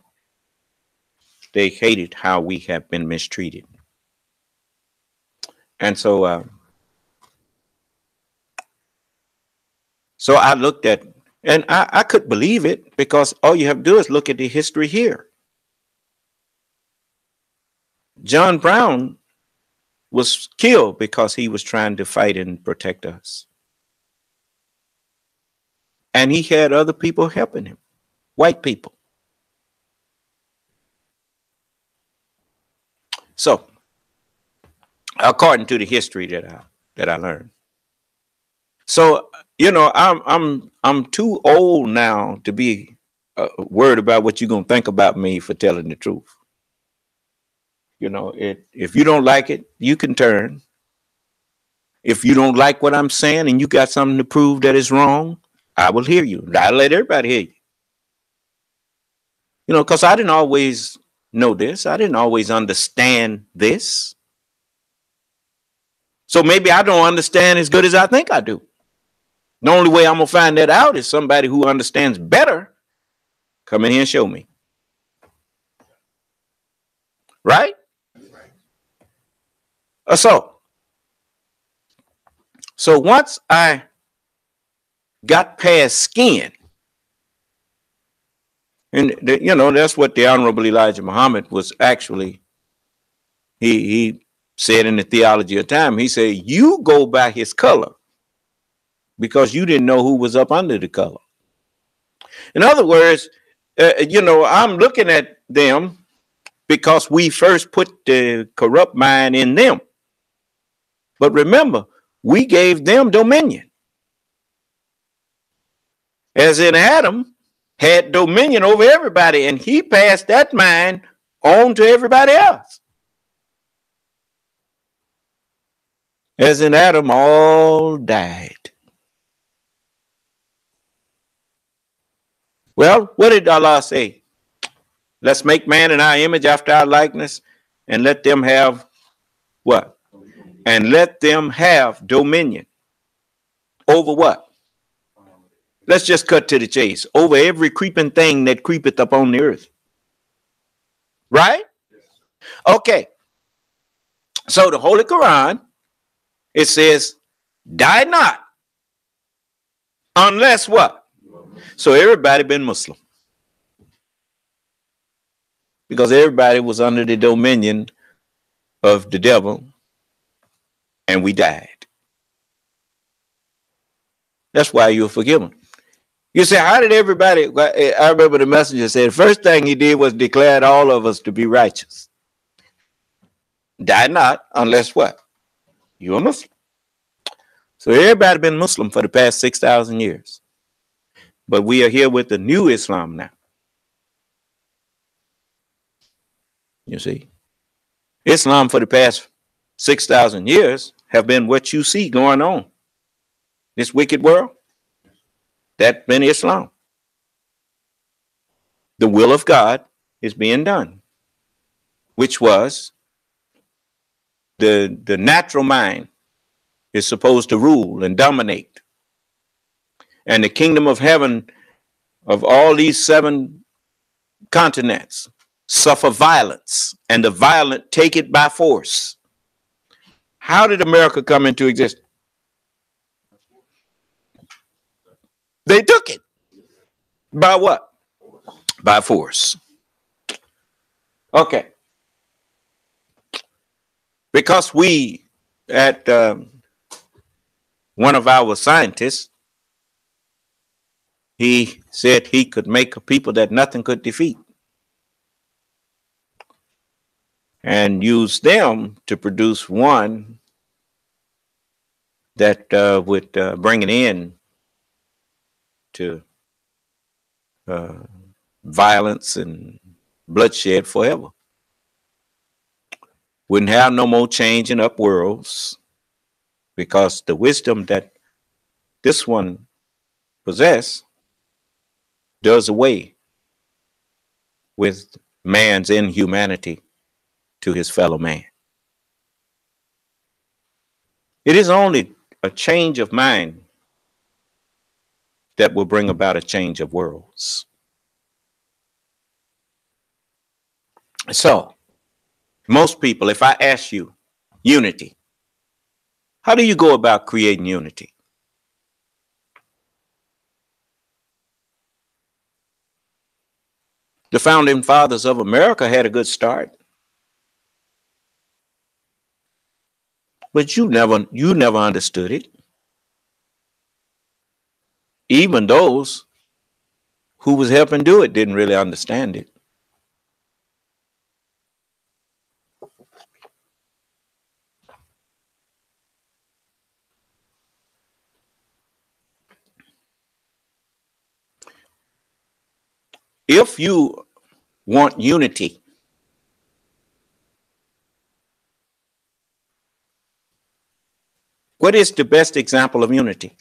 [SPEAKER 3] they hated how we have been mistreated. And so I looked at, and I could believe it, because all you have to do is look at the history here. John Brown was killed because he was trying to fight and protect us. And he had other people helping him, white people. So, according to the history that I learned. So, you know, I'm too old now to be worried about what you're going to think about me for telling the truth. You know, if you don't like it, you can turn. If you don't like what I'm saying and you got something to prove that is wrong, I will hear you. I'll let everybody hear you. You know, because I didn't always know this. I didn't always understand this. So maybe I don't understand as good as I think I do. The only way I'm going to find that out is somebody who understands better come in here and show me. Right? So once I got past skin, and you know, that's what the Honorable Elijah Muhammad was actually, he said in the theology of time, he said, you go by his color because you didn't know who was up under the color. In other words, you know, I'm looking at them because we first put the corrupt mind in them. But remember, we gave them dominion. As in Adam had dominion over everybody, and he passed that mind on to everybody else. As in Adam, all died. Well, what did Allah say? Let's make man in our image after our likeness, and let them have what? And let them have dominion. Over what? Let's just cut to the chase. Over every creeping thing that creepeth upon the earth. Right? Okay. So the Holy Quran It says, die not, unless what? So everybody been Muslim. Because everybody was under the dominion of the devil, and we died. That's why you're forgiven. You say, how did everybody? I remember the messenger said, the first thing he did was declared all of us to be righteous. Die not, unless what? You're a Muslim. So everybody been Muslim for the past 6,000 years. But we are here with the new Islam now. You see? Islam for the past 6,000 years have been what you see going on. This wicked world, that's been Islam. The will of God is being done, which was the natural mind is supposed to rule and dominate. And the kingdom of heaven of all these 7 continents suffer violence, and the violent take it by force. How did America come into existence? They took it. By what? By force. Okay. Because we, at one of our scientists, he said he could make a people that nothing could defeat and use them to produce one that would bring an end to violence and bloodshed forever. Wouldn't have no more change in up worlds, because the wisdom that this one possesses does away with man's inhumanity to his fellow man. It is only a change of mind that will bring about a change of worlds. So, most people, if I ask you unity, how do you go about creating unity? The founding fathers of America had a good start. But you never understood it. Even those who was helping do it didn't really understand it. If you want unity, what is the best example of unity?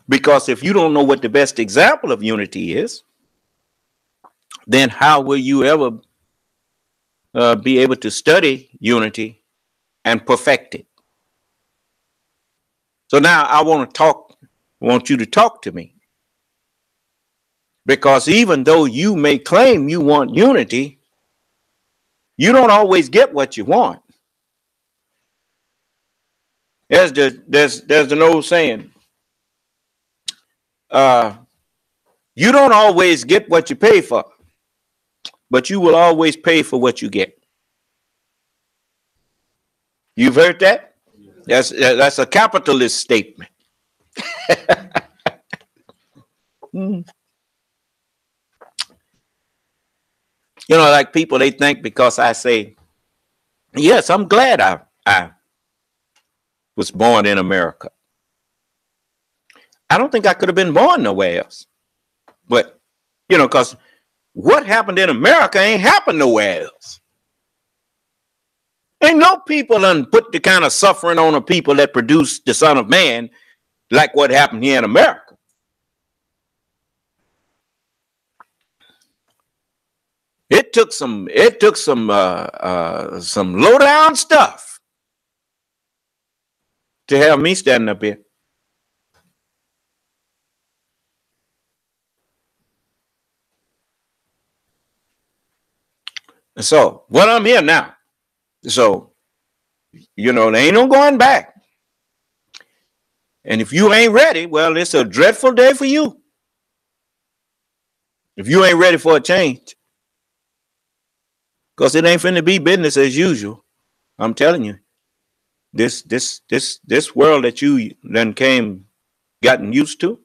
[SPEAKER 3] Because if you don't know what the best example of unity is, then how will you ever be able to study unity and perfect it? So now I want you to talk to me. Because even though you may claim you want unity, you don't always get what you want. There's an old saying. You don't always get what you pay for, but you will always pay for what you get. You've heard that? That's a capitalist statement. You know, like people, they think because I say, yes, I'm glad I was born in America. I don't think I could have been born nowhere else. But, you know, because what happened in America ain't happened nowhere else. Ain't no people done put the kind of suffering on the people that produced the Son of Man like what happened here in America. It took some low down stuff to have me standing up here. And so, what I'm here now, So, there ain't no going back. And if you ain't ready, well, it's a dreadful day for you. If you ain't ready for a change, because it ain't finna be business as usual. I'm telling you, this world that you then gotten used to,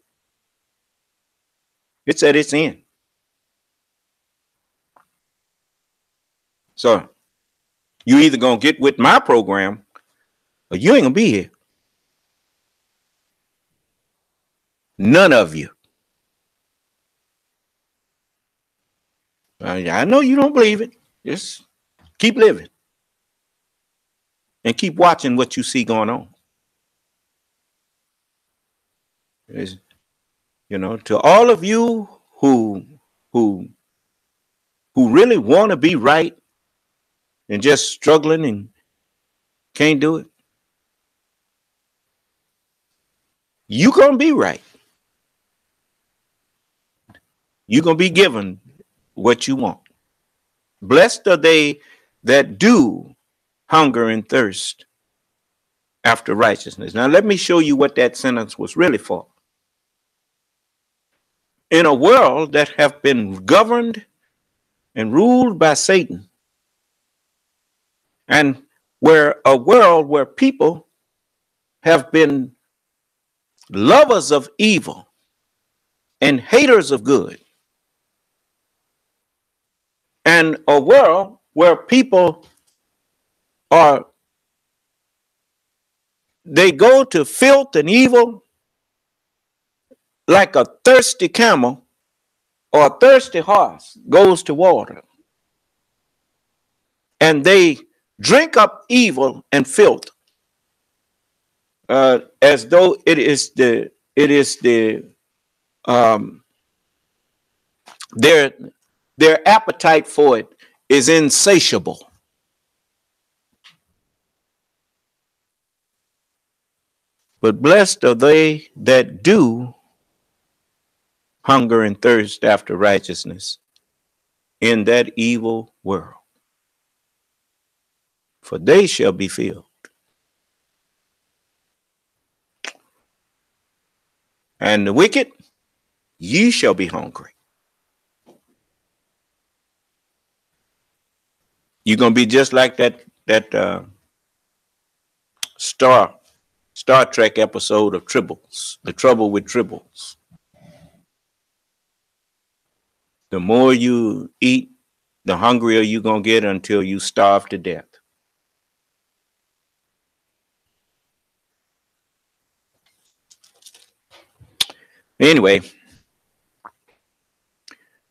[SPEAKER 3] it's at its end. So you either gonna get with my program or you ain't gonna be here. None of you. I know you don't believe it. Just keep living and keep watching what you see going on. It's, to all of you who who really want to be right and just struggling and can't do it, you gonna be right. You gonna be given what you want. Blessed are they that do hunger and thirst after righteousness. Now let me show you what that sentence was really for. In a world that have been governed and ruled by Satan, and a world where people have been lovers of evil and haters of good, and a world where people they go to filth and evil like a thirsty camel or a thirsty horse goes to water, and they drink up evil and filth as though um, their appetite for it is insatiable. But blessed are they that do hunger and thirst after righteousness in that evil world, for they shall be filled. And the wicked, ye shall be hungry. You're gonna be just like that Star Trek episode of Tribbles, The Trouble with Tribbles. The more you eat, the hungrier you're gonna get until you starve to death. Anyway,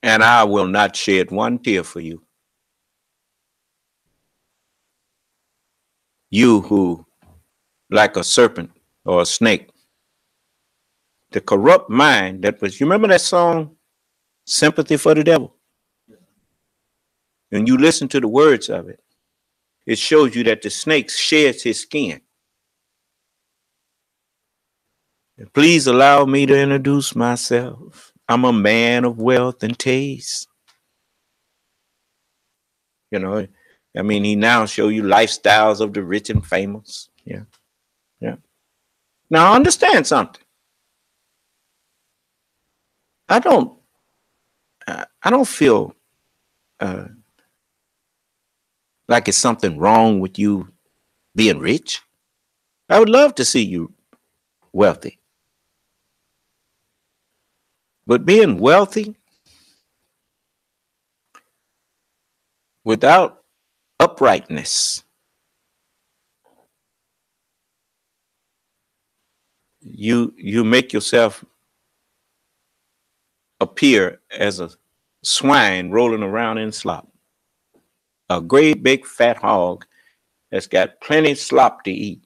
[SPEAKER 3] and I will not shed one tear for you. You who, like a serpent or a snake, the corrupt mind that was, you remember that song, Sympathy for the Devil? And you listen to the words of it, it shows you that the snake sheds his skin. And please allow me to introduce myself. I'm a man of wealth and taste. He now show you lifestyles of the rich and famous. Yeah. Now understand something. I don't feel like it's something wrong with you being rich. I would love to see you wealthy. But being wealthy without uprightness, you make yourself appear as a swine rolling around in slop. A great big fat hog that's got plenty slop to eat,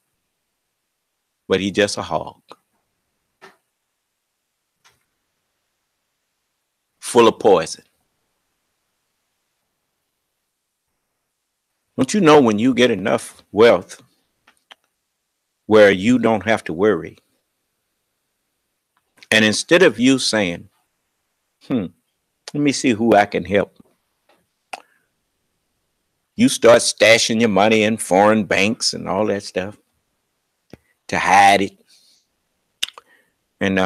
[SPEAKER 3] but he's just a hog. Full of poison. Don't you know when you get enough wealth where you don't have to worry? And instead of you saying, let me see who I can help. You start stashing your money in foreign banks and all that stuff to hide it. And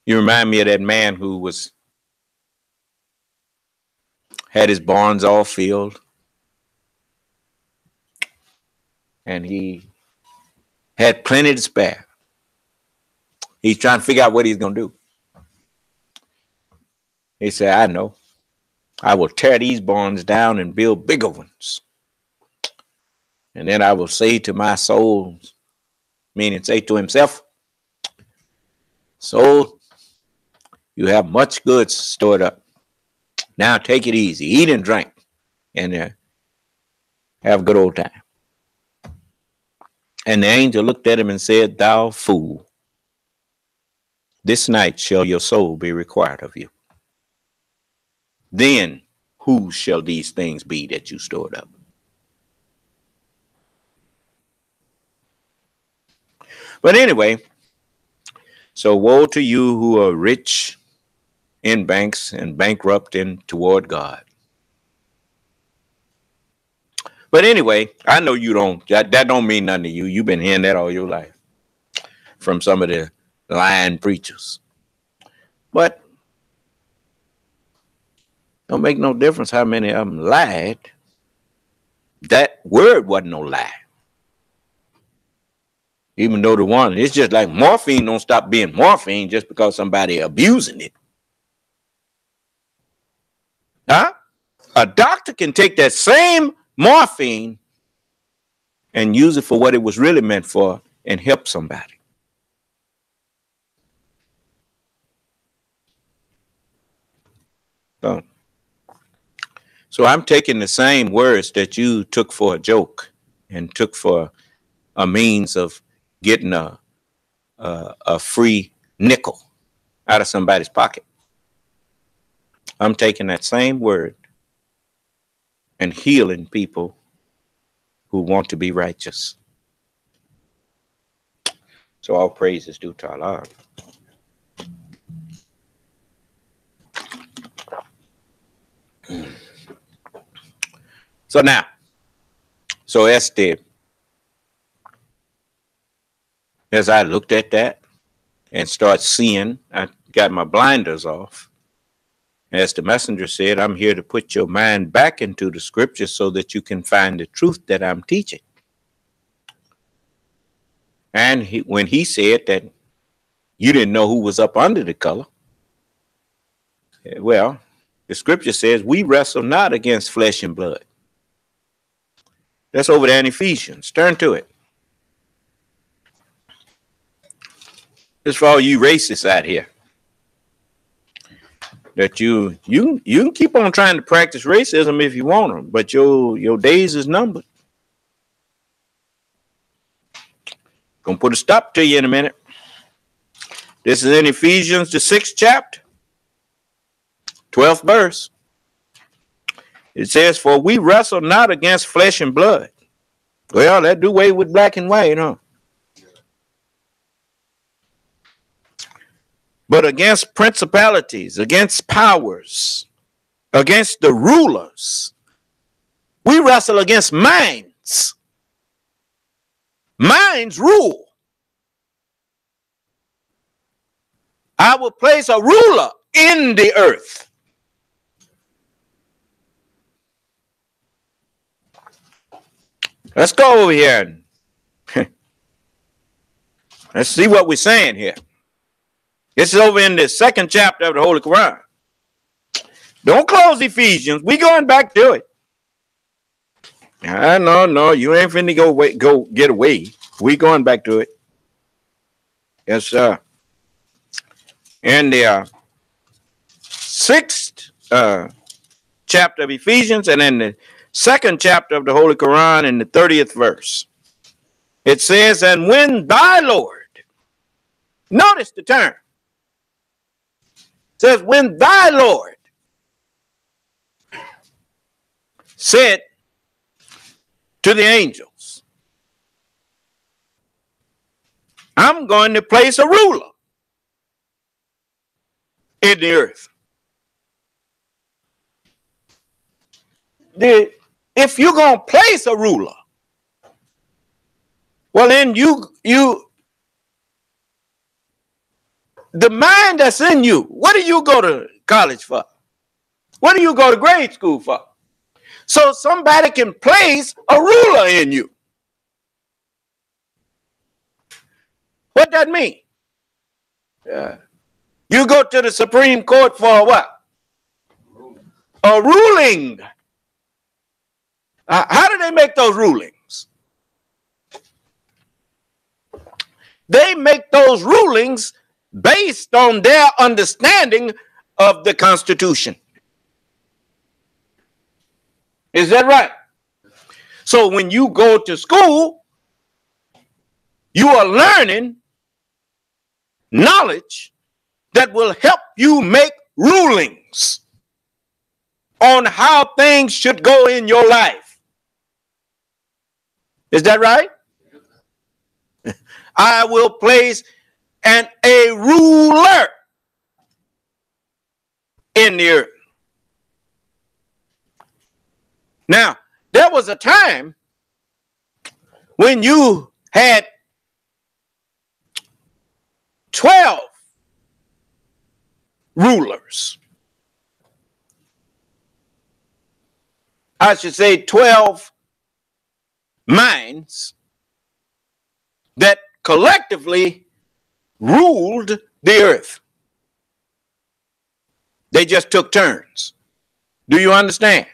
[SPEAKER 3] you remind me of that man who had his barns all filled, and he had plenty to spare. He's trying to figure out what he's going to do. He said, I know. I will tear these barns down and build bigger ones. And then I will say to my soul, meaning say to himself, soul, you have much goods stored up. Now take it easy. Eat and drink. And have a good old time. And the angel looked at him and said, thou fool, this night shall your soul be required of you. Then whose shall these things be that you stored up? But anyway, so woe to you who are rich in banks and bankrupt in toward God. But anyway, I know you don't, that don't mean nothing to you. You've been hearing that all your life from some of the lying preachers. But don't make no difference how many of them lied. That word wasn't no lie. Even though the one, it's just like morphine don't stop being morphine just because somebody abusing it. Huh? A doctor can take that same morphine and use it for what it was really meant for and help somebody. So I'm taking the same words that you took for a joke and took for a means of getting a free nickel out of somebody's pocket. I'm taking that same word and healing people who want to be righteous. So all praise is due to Allah. So now, so Esther, as I looked at that and start seeing, I got my blinders off. As the messenger said, I'm here to put your mind back into the scripture so that you can find the truth that I'm teaching. And when he said that you didn't know who was up under the color, well, the scripture says we wrestle not against flesh and blood. That's over there in Ephesians. Turn to it. It's for all you racists out here. That you can keep on trying to practice racism if you want them, but your days is numbered. Gonna put a stop to you in a minute. This is in Ephesians, the 6th chapter, 12th verse. It says, for we wrestle not against flesh and blood. Well, that do away with black and white, huh? But against principalities, against powers, against the rulers. We wrestle against minds. Minds rule. I will place a ruler in the earth. Let's go over here and let's see what we're saying here. This is over in the 2nd chapter of the Holy Quran. Don't close Ephesians. We going back to it. No, you ain't finna go get away. We going back to it. Yes, sir. In the 6th chapter of Ephesians and in the 2nd chapter of the Holy Quran in the 30th verse, it says, and when thy Lord, notice the term, it says, when thy Lord said to the angels, I'm going to place a ruler in the earth. if you're going to place a ruler, well, then the mind that's in you, what do you go to college for? What do you go to grade school for? So somebody can place a ruler in you. What that mean? You go to the Supreme Court for what? A ruling. How do they make those rulings? They make those rulings based on their understanding of the Constitution. Is that right? So when you go to school, you are learning knowledge that will help you make rulings on how things should go in your life. Is that right? I will place a ruler in the earth. Now, there was a time when you had 12 rulers. I should say 12 minds that collectively ruled the earth. They just took turns. Do you understand?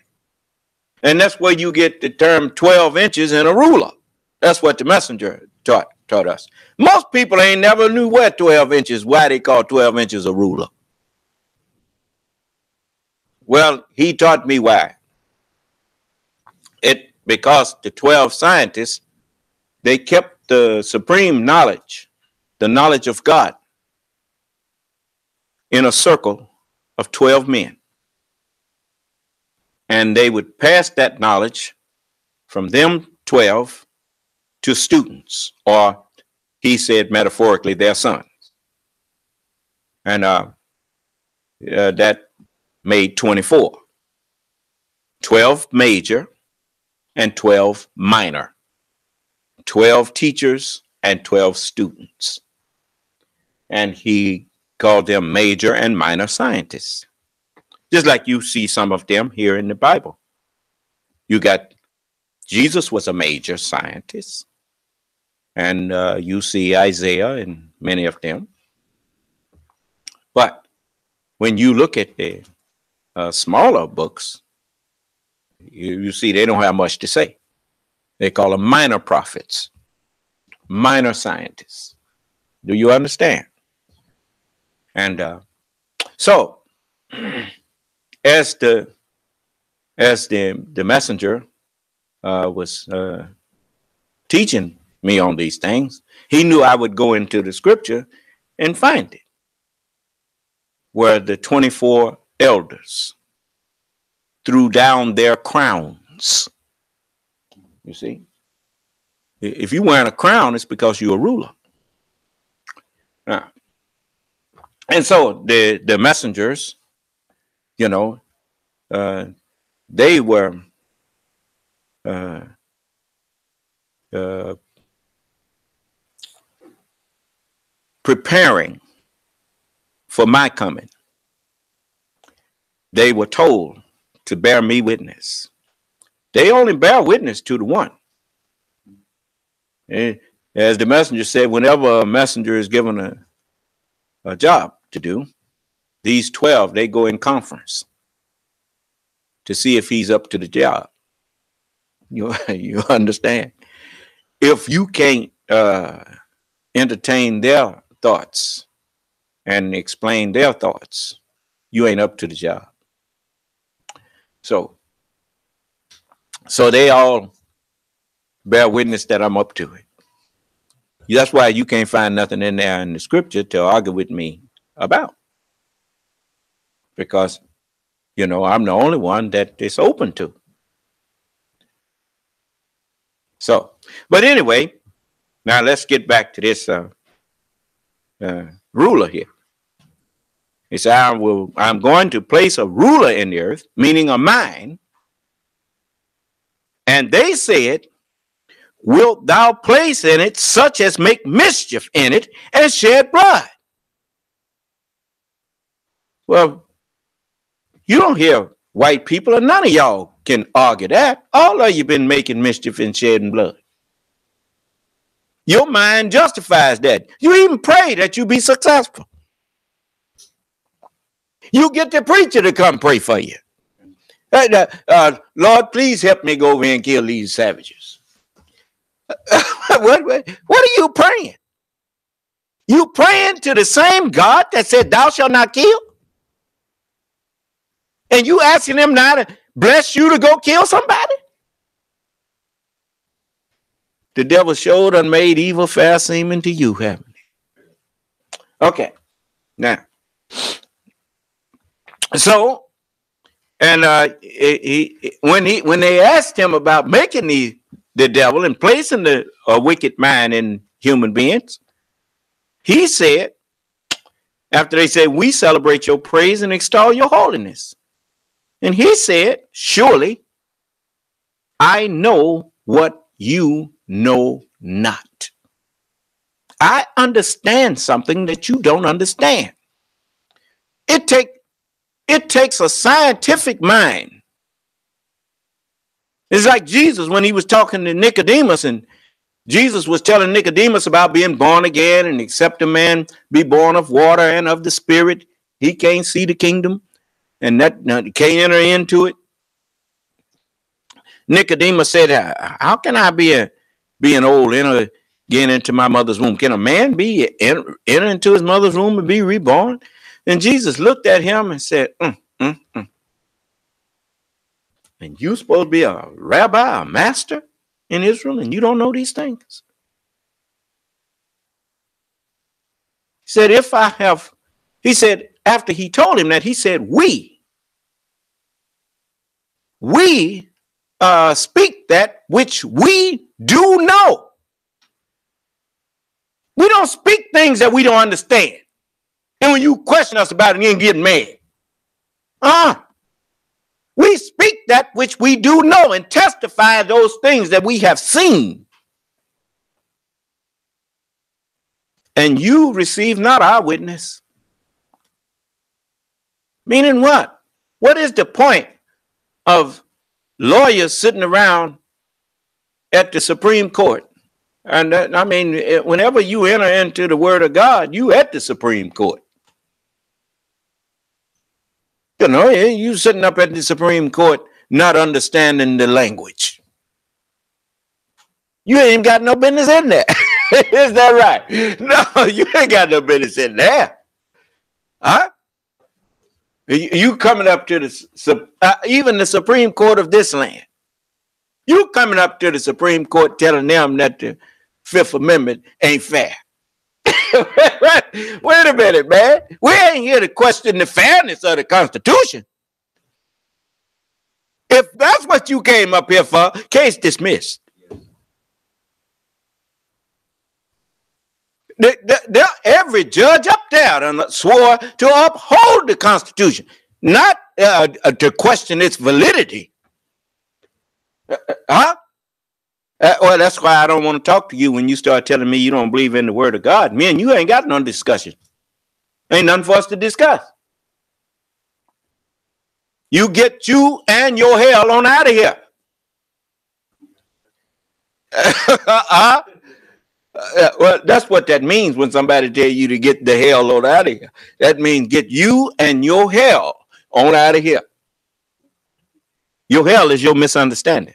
[SPEAKER 3] And that's where you get the term 12 inches in a ruler. That's what the messenger taught us. Most people ain't never knew what 12 inches, why they call 12 inches a ruler. Well, he taught me why. Because the 12 scientists, they kept the supreme knowledge, the knowledge of God, in a circle of 12 men. And they would pass that knowledge from them 12 to students, or he said metaphorically, their sons. And that made 24. 12 major and 12 minor. 12 teachers and 12 students. And he called them major and minor scientists. Just like you see some of them here in the Bible. You got Jesus was a major scientist. And you see Isaiah and many of them. But when you look at the smaller books, you see they don't have much to say. They call them minor prophets, minor scientists. Do you understand? And so, as the messenger was teaching me on these things, he knew I would go into the scripture and find it, where the 24 elders threw down their crowns. You see, if you're wearing a crown, it's because you're a ruler. And so the messengers, you know, they were preparing for my coming. They were told to bear me witness. They only bear witness to the one. And as the messenger said, whenever a messenger is given a job to do, these 12, they go in conference to see if he's up to the job. You understand? If you can't entertain their thoughts and explain their thoughts, you ain't up to the job. So they all bear witness that I'm up to it. That's why you can't find nothing in there in the scripture to argue with me about. Because, you know, I'm the only one that it's open to. So, but anyway, now let's get back to this ruler here. He said, I'm going to place a ruler in the earth, meaning a mind, And they said, wilt thou place in it such as make mischief in it and shed blood? Well, you don't hear white people, and none of y'all can argue that. All of you been making mischief and shedding blood. Your mind justifies that. You even pray that you be successful. You get the preacher to come pray for you. Lord, please help me go over here and kill these savages. What are you praying? You praying to the same God that said, thou shalt not kill? And you asking him now to bless you to go kill somebody? The devil showed and made evil fair seeming to you, haven't he? Okay. Now, so, and when they asked him about making the devil and placing the wicked mind in human beings, he said, after they said, we celebrate your praise and extol your holiness. And he said, surely I know what you know not. I understand something that you don't understand. It takes a scientific mind. It's like Jesus when he was talking to Nicodemus, and Jesus was telling Nicodemus about being born again, and except a man be born of water and of the Spirit, he can't see the kingdom, and that can't enter into it. Nicodemus said, how can I being old enter again into my mother's womb? Can a man enter into his mother's womb and be reborn? And Jesus looked at him and said, And you supposed to be a rabbi, a master in Israel, and you don't know these things? He said, after he told him that, he said, we speak that which we do know. We don't speak things that we don't understand. And when you question us about it, you ain't getting mad. We speak that which we do know and testify those things that we have seen. And you receive not our witness. Meaning what? What is the point of lawyers sitting around at the Supreme Court? And whenever you enter into the Word of God, you at the Supreme Court. You know, you sitting up at the Supreme Court not understanding the language. You ain't got no business in there. Is that right? No, you ain't got no business in there. Huh? You coming up to even the Supreme Court of this land. You coming up to the Supreme Court telling them that the Fifth Amendment ain't fair. Wait a minute, man. We ain't here to question the fairness of the Constitution. If that's what you came up here for, case dismissed. Every judge up there swore to uphold the Constitution, not to question its validity. Well, that's why I don't want to talk to you when you start telling me you don't believe in the Word of God. Me and you ain't got no discussion. Ain't nothing for us to discuss. You get you and your hell on out of here. Well, that's what that means when somebody tell you to get the hell on out of here. That means get you and your hell on out of here. Your hell is your misunderstanding.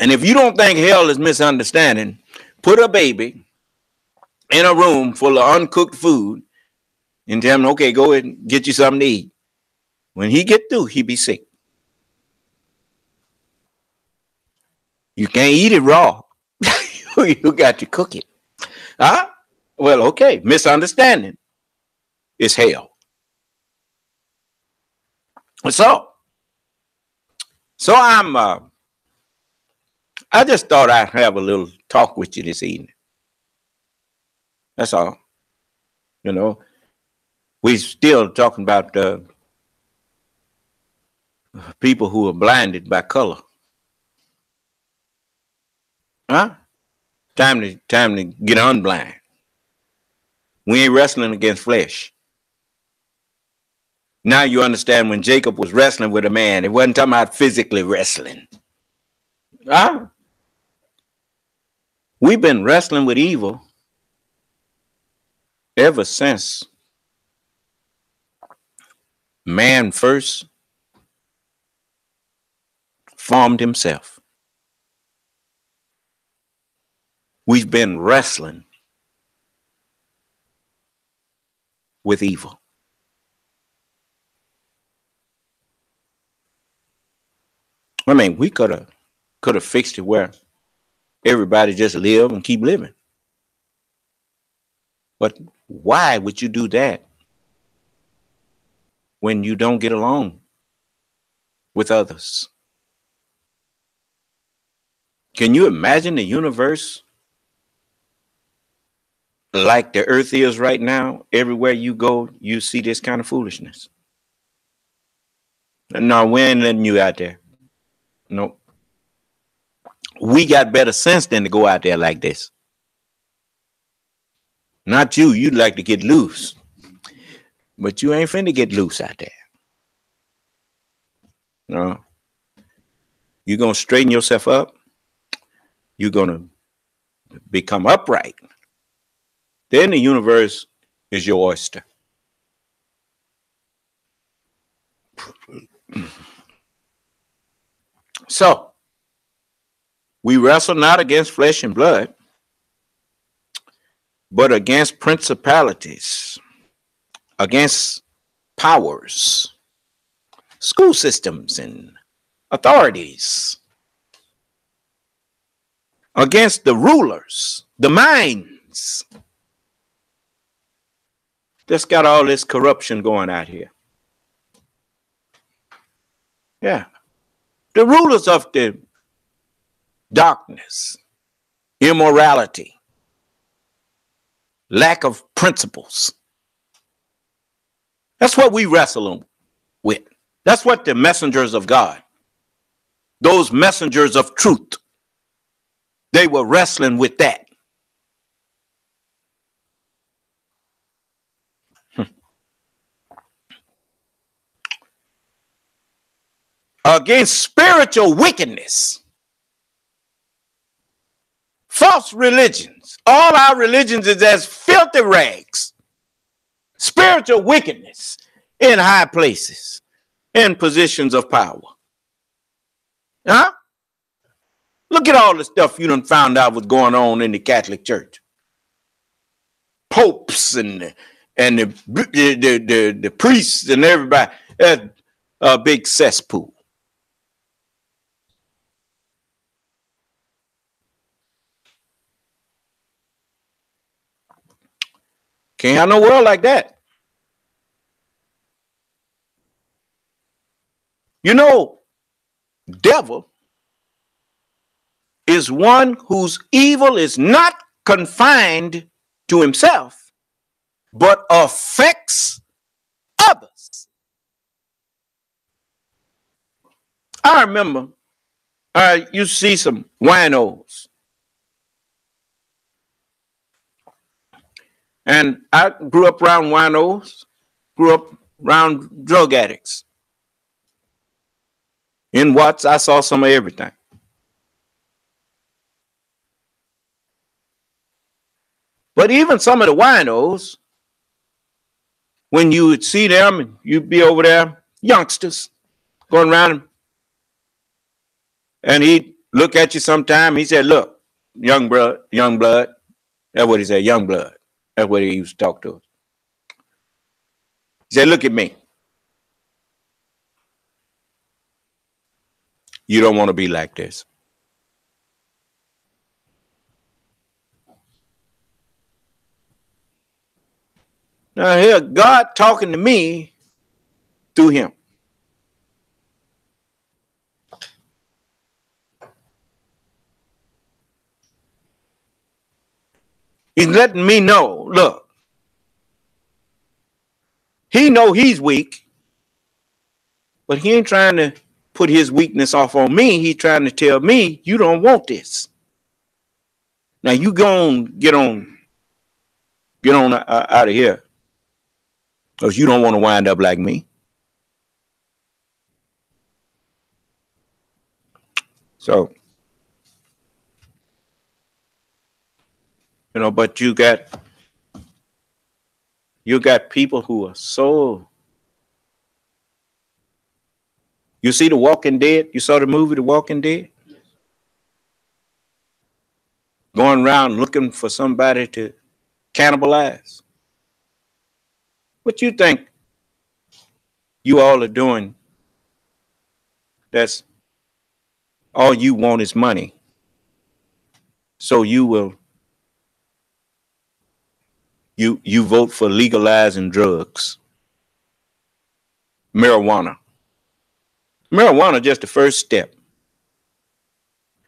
[SPEAKER 3] And if you don't think hell is misunderstanding, put a baby in a room full of uncooked food and tell him, okay, go ahead and get you something to eat. When he get through, he be sick. You can't eat it raw. You got to cook it. Well, okay, misunderstanding is hell. So I just thought I'd have a little talk with you this evening. That's all. You know, we still talking about People who are blinded by color. Huh? Time to get unblind. We ain't wrestling against flesh. Now you understand when Jacob was wrestling with a man, it wasn't talking about physically wrestling. Huh? We've been wrestling with evil ever since man first formed himself. We've been wrestling with evil. I mean, we could have fixed it where everybody just live and keep living. But why would you do that when you don't get along with others? Can you imagine the universe like the earth is right now? Everywhere you go, you see this kind of foolishness. No, we ain't letting you out there. Nope. We got better sense than to go out there like this. Not you. You'd like to get loose. But you ain't finna get loose out there. No. You're going to straighten yourself up. You're going to become upright. Then the universe is your oyster. So, we wrestle not against flesh and blood, but against principalities, against powers, school systems, and authorities, against the rulers, the minds. That's got all this corruption going out here. Yeah. The rulers of the darkness, immorality, lack of principles. That's what we wrestle with. That's what the messengers of God, those messengers of truth, they were wrestling with that. Against spiritual wickedness, false religions. All our religions is as filthy rags. Spiritual wickedness in high places, in positions of power. Huh? Look at all the stuff you done found out was going on in the Catholic Church. Popes and the priests and everybody. A big cesspool. Can't have no world like that. You know, devil is one whose evil is not confined to himself, but affects others. I remember you see some winos. And I grew up around winos, grew up around drug addicts. In Watts, I saw some of everything. But even some of the winos, when you would see them and you'd be over there, youngsters going around them, and he'd look at you sometime. He said, "Look, young blood." That's what he said, young blood. That's what he used to talk to us. He said, "Look at me. You don't want to be like this." Now here, God talking to me through him. He's letting me know, look, he know he's weak, but he ain't trying to put his weakness off on me. He's trying to tell me you don't want this. Now you go on, get on out of here, because you don't want to wind up like me. So, but you got people who are so. You see The Walking Dead? You saw the movie The Walking Dead? Going around looking for somebody to cannibalize. What you think you all are doing? That's all you want is money. So you will you vote for legalizing drugs. Marijuana. Marijuana just the first step.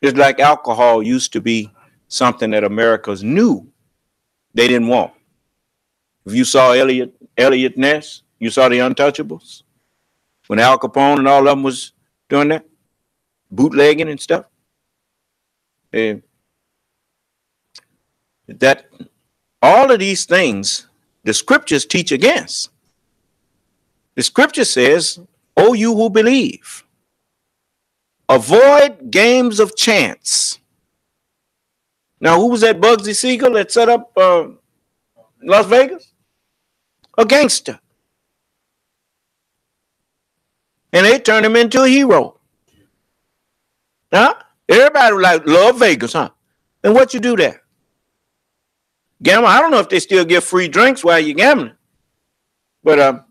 [SPEAKER 3] Just like alcohol used to be something that Americans knew they didn't want. If you saw Elliot Ness, you saw the Untouchables, when Al Capone and all of them was doing that, bootlegging and stuff. And that all of these things the scriptures teach against. The scripture says, "O you who believe, avoid games of chance." Now, who was that Bugsy Siegel that set up Las Vegas? A gangster. And they turned him into a hero. Huh? Everybody love Vegas, huh? And what you do there? Gamble. I don't know if they still give free drinks while you're gambling. But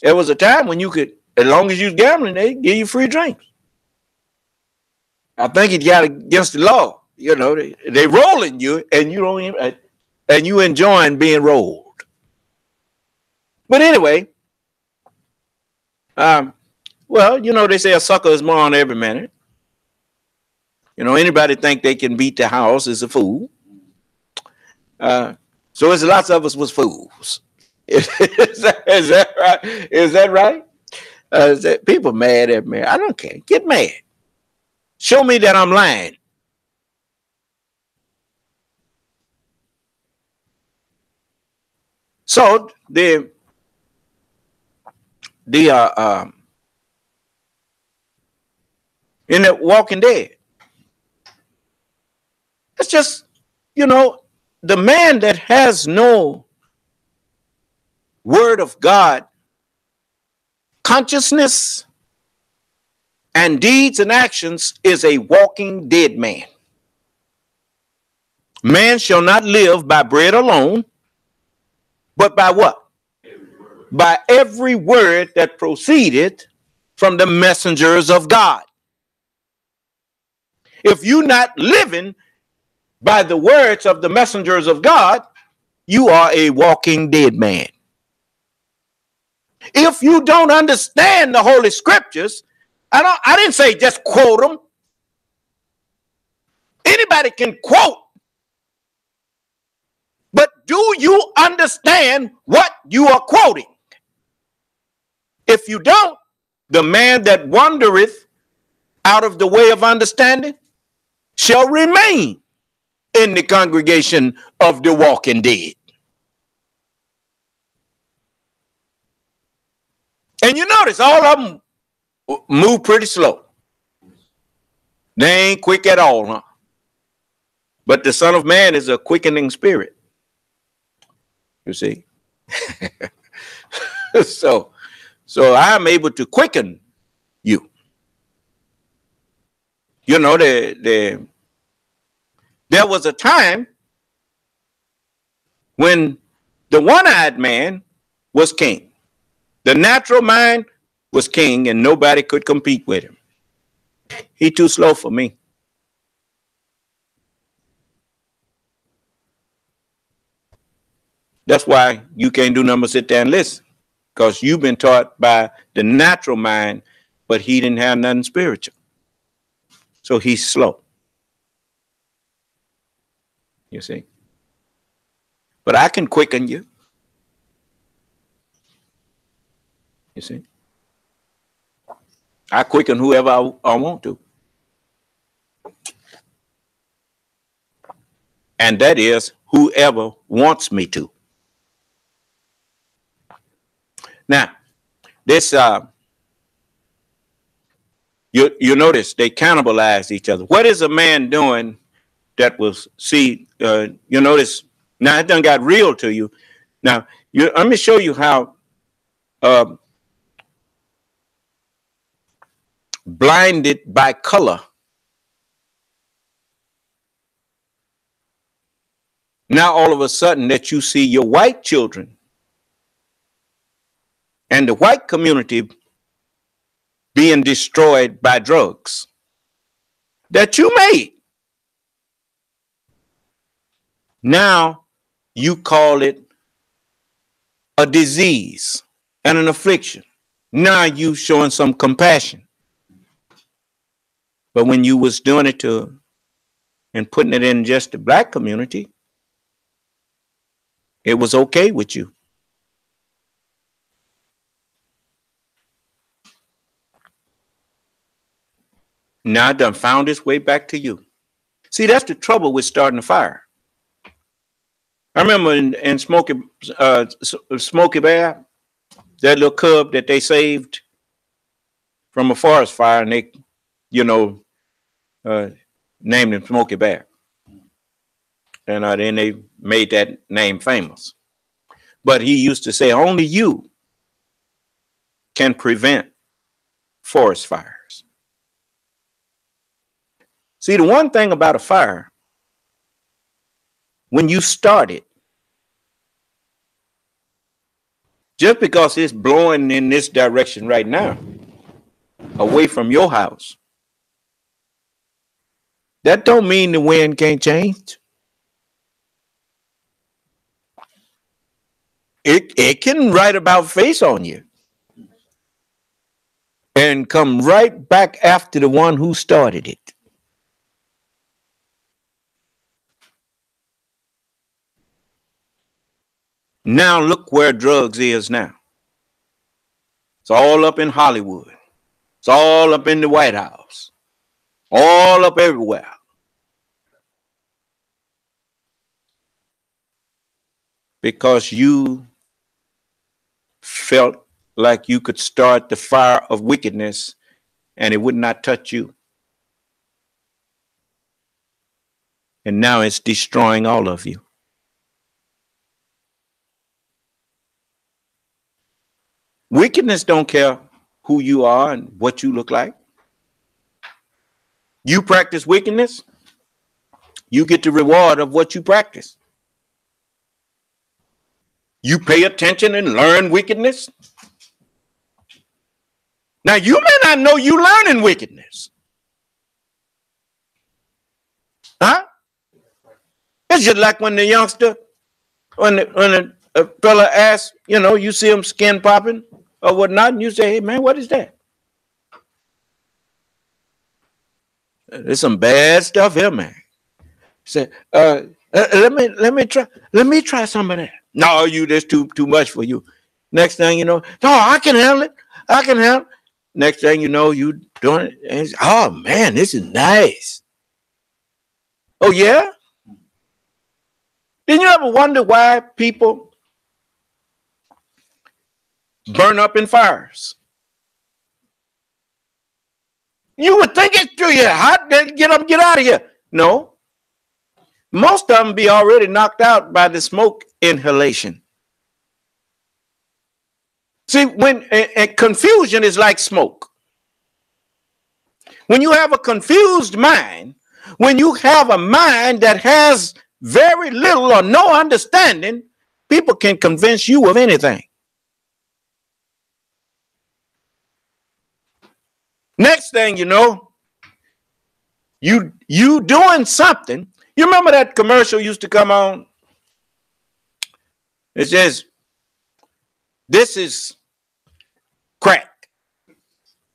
[SPEAKER 3] there was a time when you could, as long as you was gambling, they give you free drinks. I think it got against the law. They rolling you, and you don't even, and you enjoying being rolled. But anyway, well, they say a sucker is more on every minute. Anybody think they can beat the house is a fool. So there's lots of us was fools. Is that right? Is that right? People mad at me. I don't care. Get mad. Show me that I'm lying. So in the Walking Dead, it's just, the man that has no word of God consciousness and deeds and actions is a walking dead man. Man shall not live by bread alone, but by what? By every word that proceeded from the messengers of God. If you're not living by the words of the messengers of God, you are a walking dead man. If you don't understand the Holy Scriptures, I didn't say just quote them. Anybody can quote. But do you understand what you are quoting? If you don't, the man that wandereth out of the way of understanding shall remain in the congregation of the walking dead. And you notice all of them move pretty slow. They ain't quick at all, huh? But the Son of Man is a quickening spirit. You see? So I'm able to quicken you. There was a time when the one-eyed man was king. The natural mind was king, and nobody could compete with him. He too slow for me. That's why you can't do nothing but sit there and listen, because you've been taught by the natural mind, but he didn't have nothing spiritual. So he's slow. You see? But I can quicken you. You see? I quicken whoever I want to. And that is whoever wants me to. Now, this you notice they cannibalize each other. What is a man doing that was you notice now it done got real to you. Now let me show you how blinded by color. Now all of a sudden that you see your white children and the white community being destroyed by drugs that you made. Now you call it a disease and an affliction. Now you showing some compassion. But when you was doing it and putting it in just the black community, it was okay with you. Now it done found its way back to you. See, that's the trouble with starting a fire. I remember in Smokey Bear, that little cub that they saved from a forest fire, and they, named him Smokey Bear. And then they made that name famous. But he used to say, only you can prevent forest fires. See, the one thing about a fire, when you start it, just because it's blowing in this direction right now, away from your house, that don't mean the wind can't change. It can right about face on you and come right back after the one who started it. Now look where drugs is now. It's all up in Hollywood. It's all up in the White House. All up everywhere. Because you felt like you could start the fire of wickedness and it would not touch you. And now it's destroying all of you. Wickedness don't care who you are and what you look like. You practice wickedness, you get the reward of what you practice. You pay attention and learn wickedness. Now, you may not know you learning wickedness. Huh? It's just like when the youngster, when a fella asks, you see him skin popping or whatnot, and you say, hey, man, what is that? There's some bad stuff here, man. Say, let me try some of that. No, that's too much for you. Next thing you know, no, I can handle it. I can handle it. Next thing you know, you doing it. And oh man, this is nice. Oh yeah? Didn't you ever wonder why people burn up in fires? You would think it's too hot, then get up, get out of here. No. Most of them be already knocked out by the smoke inhalation. See, when confusion is like smoke. When you have a confused mind, when you have a mind that has very little or no understanding, people can convince you of anything. Next thing you know, you doing something. You remember that commercial used to come on? It says, this is crack.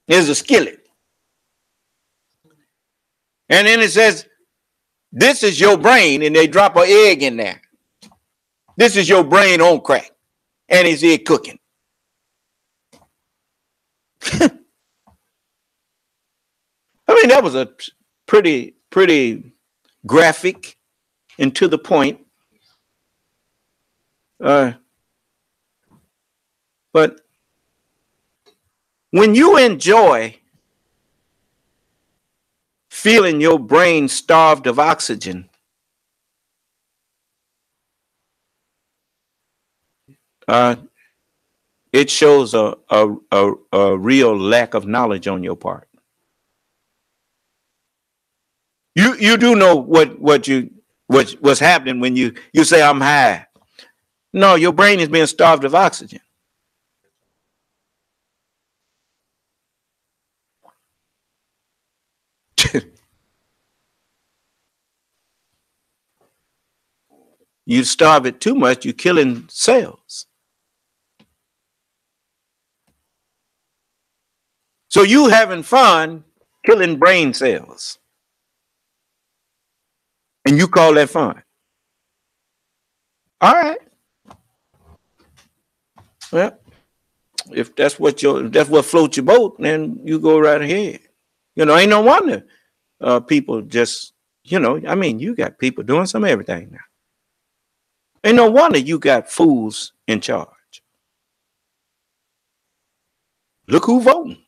[SPEAKER 3] Here's a skillet. And then it says, this is your brain, and they drop an egg in there. This is your brain on crack. And it's egg cooking. I mean, that was a pretty graphic and to the point. But when you enjoy feeling your brain starved of oxygen, it shows a real lack of knowledge on your part. You do know what's happening when you say I'm high. No, your brain is being starved of oxygen. You starve it too much, you're killing cells. So you having fun killing brain cells. And you call that fun. All right. Well, if that's what floats your boat, then you go right ahead. Ain't no wonder people just, I mean, you got people doing some everything now. Ain't no wonder you got fools in charge. Look who voting.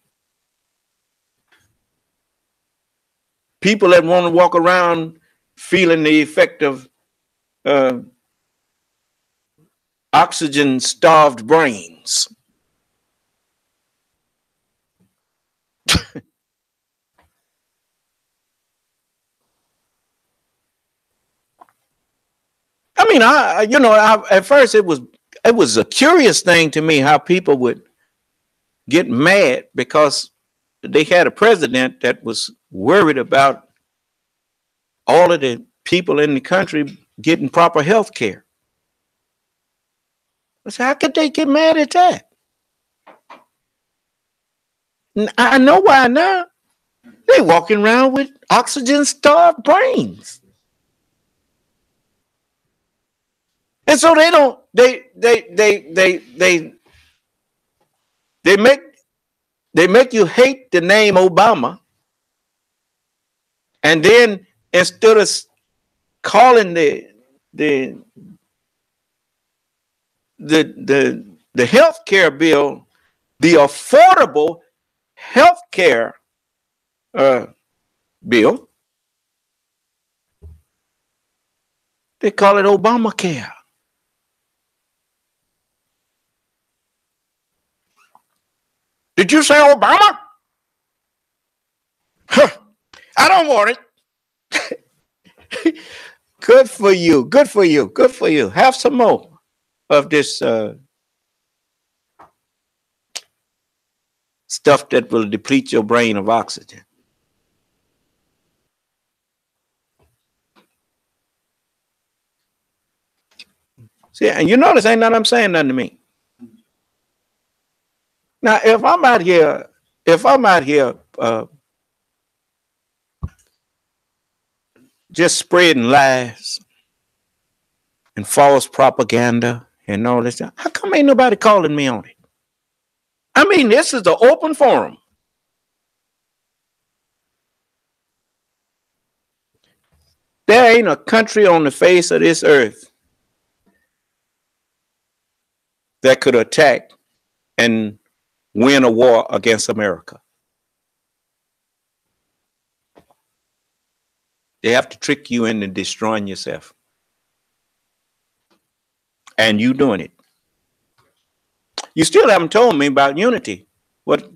[SPEAKER 3] People that want to walk around feeling the effect of oxygen-starved brains. I mean, at first it was a curious thing to me how people would get mad because they had a president that was worried about all of the people in the country getting proper health care. I said, how could they get mad at that? I know why now. They walking around with oxygen-starved brains. And so they make you hate the name Obama. And then instead of calling the health care bill the affordable health care bill, they call it Obamacare. Did you say Obama? Huh. I don't want it. Good for you. Good for you. Good for you. Have some more of this stuff that will deplete your brain of oxygen. See, and you notice ain't nothing I'm saying nothing to me. Now, if I'm out here just spreading lies and false propaganda and all this, how come ain't nobody calling me on it? I mean, this is the open forum. There ain't a country on the face of this earth that could attack and win a war against America. They have to trick you into destroying yourself. And you doing it. You still haven't told me about unity. What?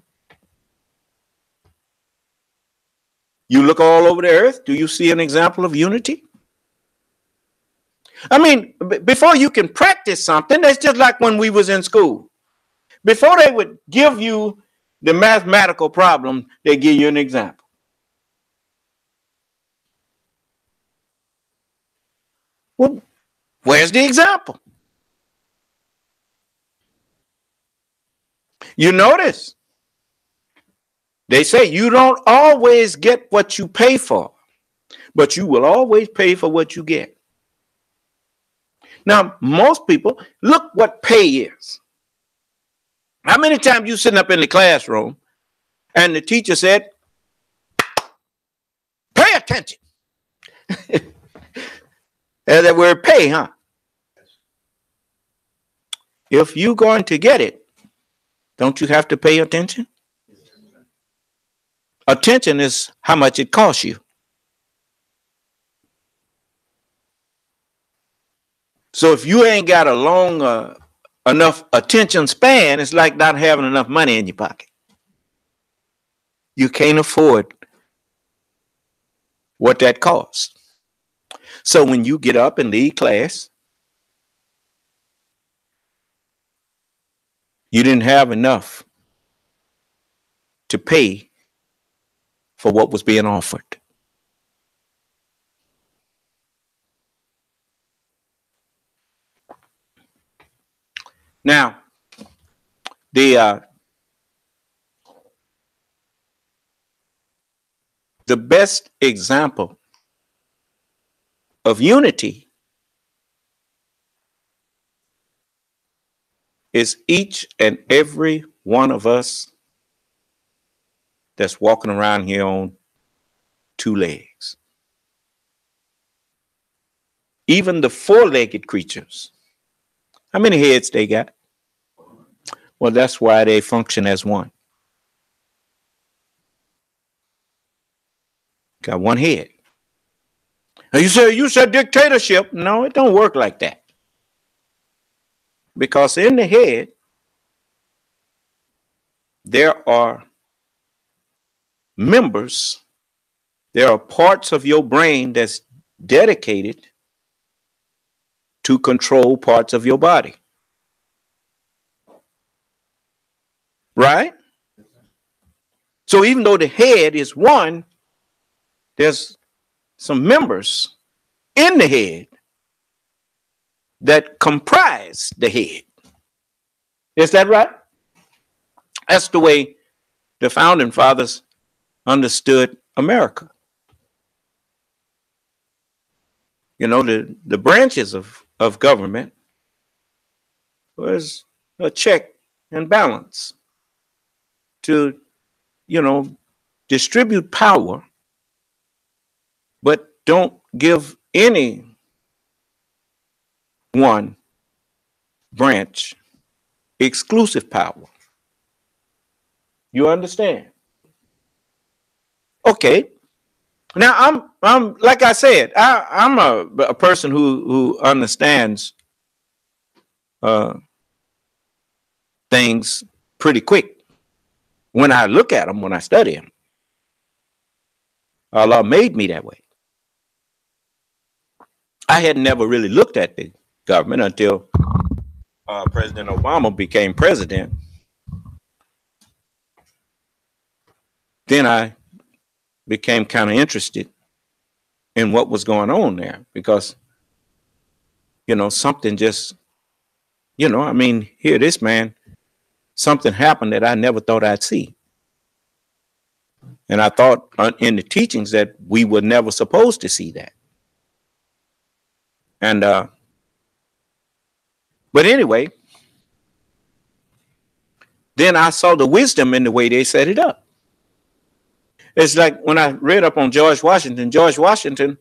[SPEAKER 3] You look all over the earth. Do you see an example of unity? I mean, before you can practice something, that's just like when we was in school. Before they would give you the mathematical problem, they give you an example. Well, where's the example? You notice they say you don't always get what you pay for, but you will always pay for what you get. Now, most people, look what pay is. How many times you sitting up in the classroom and the teacher said, attention. There's that word pay, huh? If you're going to get it, don't you have to pay attention? Attention is how much it costs you. So if you ain't got a long enough attention span, it's like not having enough money in your pocket. You can't afford what that costs. So when you get up and leave class, you didn't have enough to pay for what was being offered. Now, the best example of unity is each and every one of us that's walking around here on two legs. Even the four-legged creatures. How many heads they got? Well, that's why they function as one. Got one head. Now you said dictatorship. No, it don't work like that. Because in the head, there are members, there are parts of your brain that's dedicated to control parts of your body. Right? So even though the head is one, there's some members in the head that comprise the head. Is that right? That's the way the founding fathers understood America. You know, the branches of government was a check and balance to, you know, distribute power, but don't give any one branch exclusive power. You understand? Okay. Now I'm like I said, I'm a person who understands things pretty quick when I look at them, when I study them. Allah made me that way. I had never really looked at the government until President Obama became president. Then I became kind of interested in what was going on there because, you know, something just, you know, I mean, here, this man, something happened that I never thought I'd see. And I thought in the teachings that we were never supposed to see that. And, but anyway, then I saw the wisdom in the way they set it up. It's like when I read up on George Washington,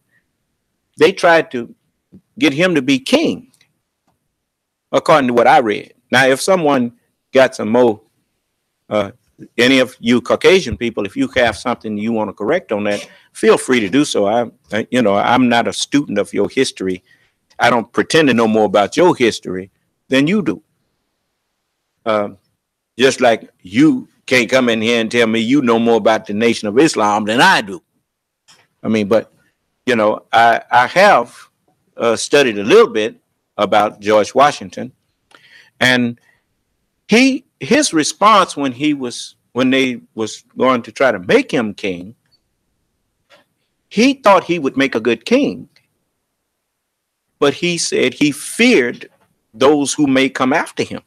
[SPEAKER 3] they tried to get him to be king, according to what I read. Now, if someone got some more, any of you Caucasian people, if you have something you want to correct on that, feel free to do so. I'm not a student of your history. I don't pretend to know more about your history than you do. Just like you can't come in here and tell me you know more about the Nation of Islam than I do. I mean, but, you know, I have studied a little bit about George Washington, and his response when they was going to try to make him king, he thought he would make a good king, but he said he feared those who may come after him.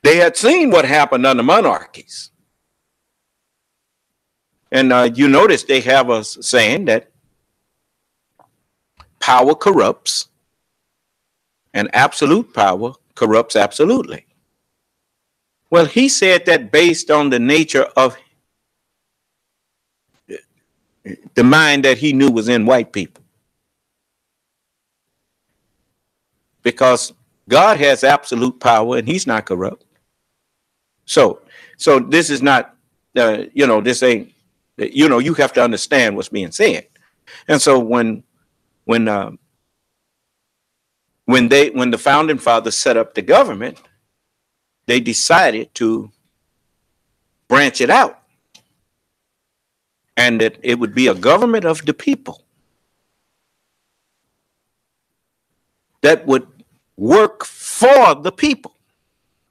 [SPEAKER 3] They had seen what happened under monarchies. And you notice they have a saying that power corrupts and absolute power corrupts absolutely. Well, he said that based on the nature of the mind that he knew was in white people. Because God has absolute power and he's not corrupt. So this is not, this ain't, you have to understand what's being said. And so when the founding fathers set up the government, they decided to branch it out, and that it would be a government of the people that would work for the people,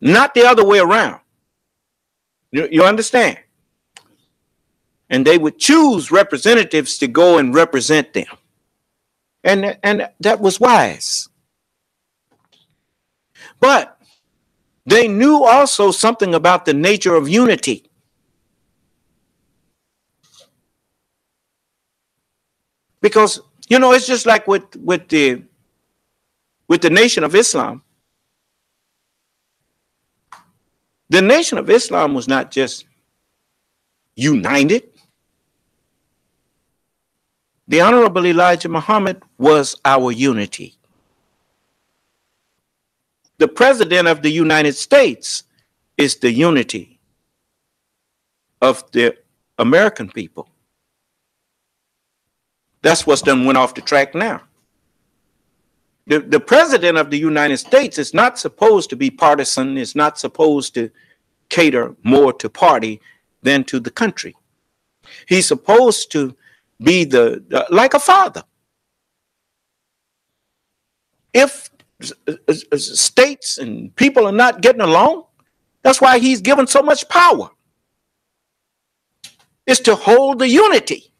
[SPEAKER 3] not the other way around. You understand? And they would choose representatives to go and represent them. And that was wise. But they knew also something about the nature of unity. Because, it's just like with the Nation of Islam. The Nation of Islam was not just united. The Honorable Elijah Muhammad was our unity. The President of the United States is the unity of the American people. That's what's done went off the track now. The President of the United States is not supposed to be partisan, is not supposed to cater more to party than to the country. He's supposed to be like a father. If states and people are not getting along, that's why he's given so much power. It's to hold the unity.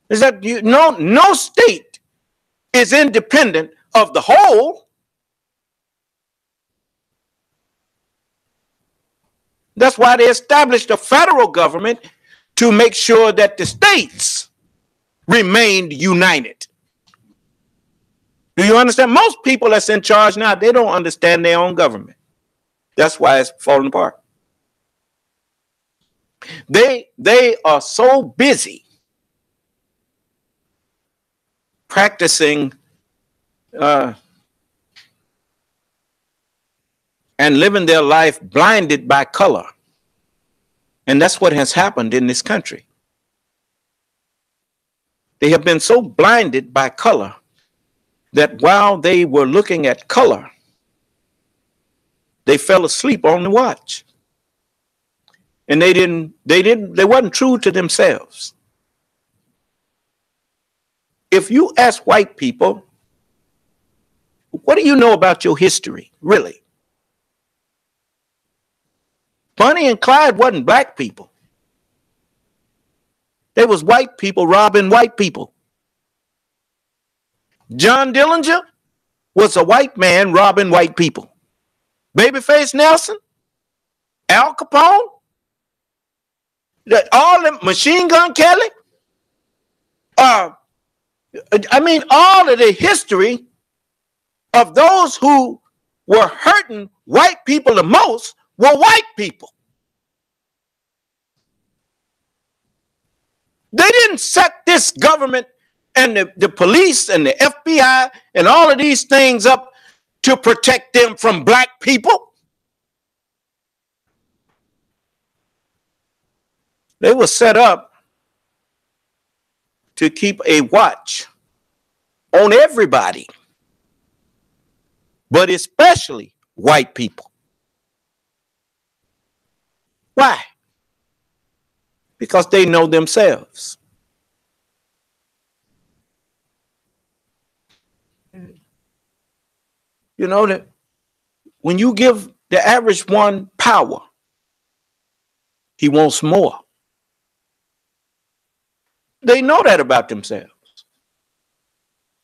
[SPEAKER 3] Is that no state is independent of the whole. That's why they established a federal government, to make sure that the states remained united. Do you understand? Most people that's in charge now, they don't understand their own government. That's why it's falling apart. They are so busy practicing and living their life blinded by color. And that's what has happened in this country. They have been so blinded by color that while they were looking at color, they fell asleep on the watch. And they wasn't true to themselves. If you ask white people, what do you know about your history, really? Bonnie and Clyde wasn't black people. They was white people robbing white people. John Dillinger was a white man robbing white people. Babyface Nelson, Al Capone, all them, Machine Gun Kelly. All of the history of those who were hurting white people the most were white people. They didn't set this government and the police and the FBI and all of these things up to protect them from black people. They were set up to keep a watch on everybody, but especially white people. Why? Because they know themselves. You know that when you give the average one power, he wants more. They know that about themselves.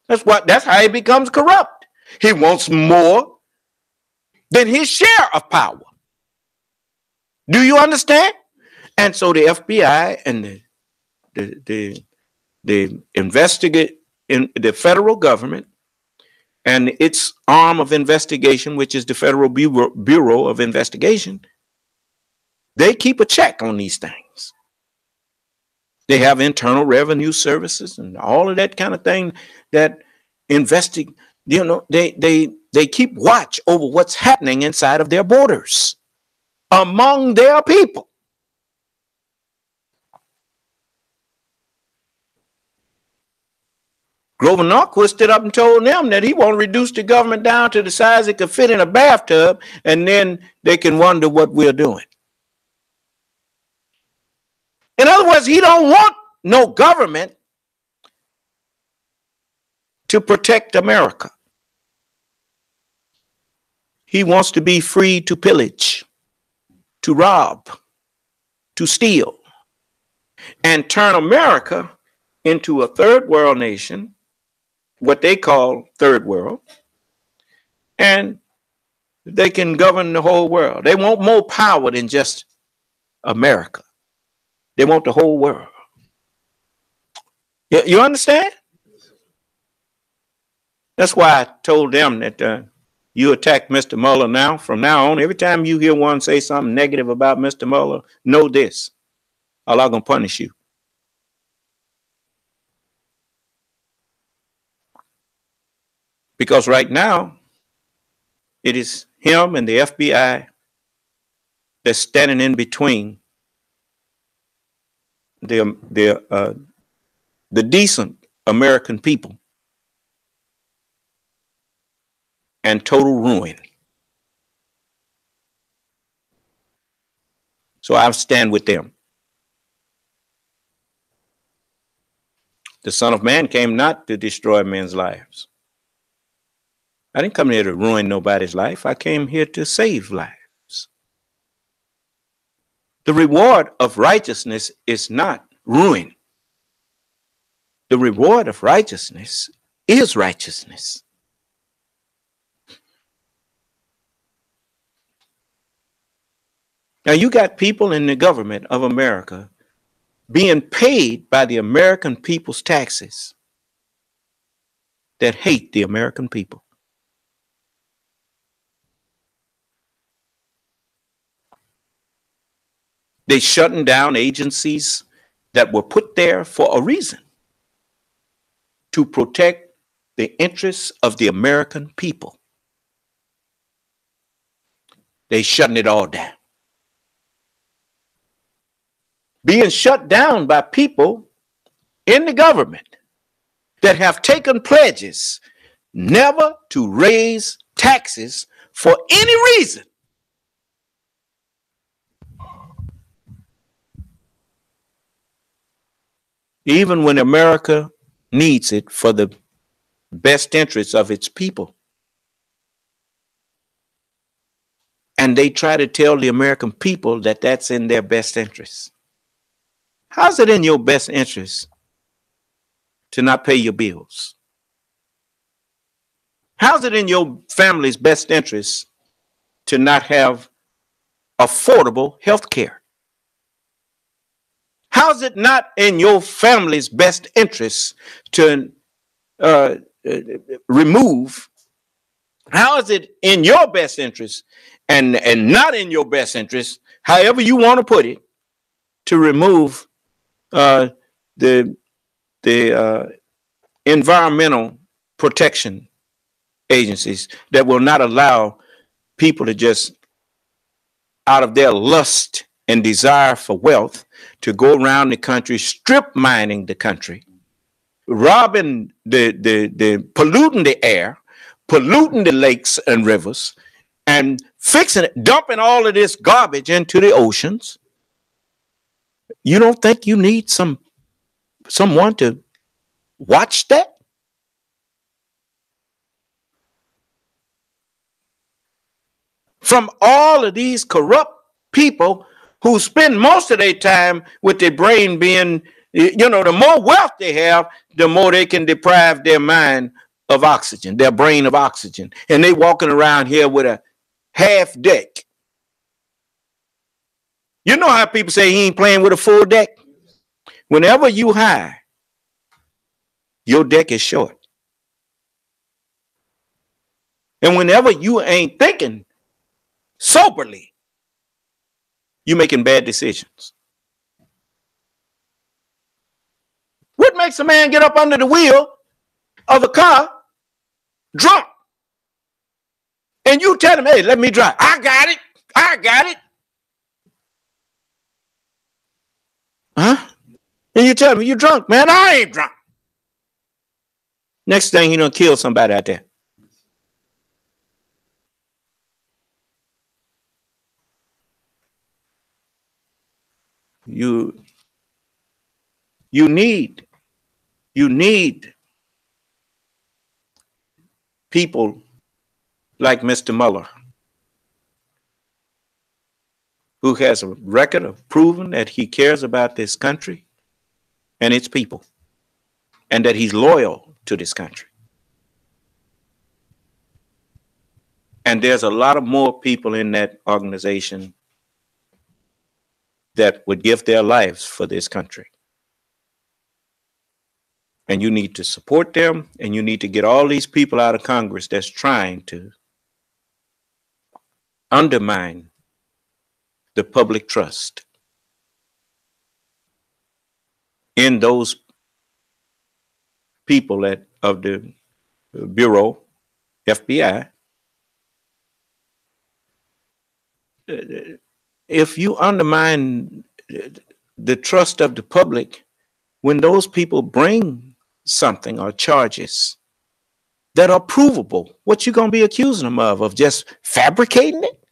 [SPEAKER 3] That's how he becomes corrupt. He wants more than his share of power. Do you understand? And so the FBI and the investigate in the federal government and its arm of investigation, which is the Federal Bureau of Investigation, they keep a check on these things. They have internal revenue services and all of that kind of thing that investing, they keep watch over what's happening inside of their borders among their people. Grover Norquist stood up and told them that he won't reduce the government down to the size it could fit in a bathtub, and then they can wonder what we're doing. In other words, he don't want no government to protect America. He wants to be free to pillage, to rob, to steal, and turn America into a third world nation, what they call third world, and they can govern the whole world. They want more power than just America. They want the whole world. You understand? That's why I told them that you attack Mr. Mueller now. From now on, every time you hear one say something negative about Mr. Mueller, know this: Allah gonna punish you. Because right now, it is him and the FBI that's standing in between the decent American people and total ruin. So I stand with them. The Son of Man came not to destroy men's lives. I didn't come here to ruin nobody's life. I came here to save lives. The reward of righteousness is not ruin. The reward of righteousness is righteousness. Now you got people in the government of America being paid by the American people's taxes that hate the American people. They shutting down agencies that were put there for a reason, to protect the interests of the American people. They shutting it all down. Being shut down by people in the government that have taken pledges never to raise taxes for any reason. Even when America needs it for the best interests of its people. And they try to tell the American people that that's in their best interests. How's it in your best interest to not pay your bills? How's it in your family's best interest to not have affordable health care? How's it not in your family's best interest to remove? How is it in your best interest and not in your best interest, however you want to put it, to remove the environmental protection agencies that will not allow people to just, out of their lust and desire for wealth, to go around the country strip mining the country, robbing the polluting the air, polluting the lakes and rivers, and fixing it, dumping all of this garbage into the oceans. You don't think you need someone to watch that? From all of these corrupt people who spend most of their time with their brain being, the more wealth they have, the more they can deprive their mind of oxygen, their brain of oxygen. And they walking around here with a half deck. You know how people say he ain't playing with a full deck? Whenever you high, your deck is short. And whenever you ain't thinking soberly, you're making bad decisions. What makes a man get up under the wheel of a car drunk? And you tell him, hey, let me drive. I got it. I got it. Huh? And you tell him, you drunk, man. I ain't drunk. Next thing, you done kill somebody out there. You need people like Mr. Mueller, who has a record of proving that he cares about this country and its people, and that he's loyal to this country. And there's a lot of more people in that organization that would give their lives for this country. And you need to support them, and you need to get all these people out of Congress that's trying to undermine the public trust in those people of the Bureau, FBI. If you undermine the trust of the public, when those people bring something or charges that are provable, what you gonna be accusing them of just fabricating it?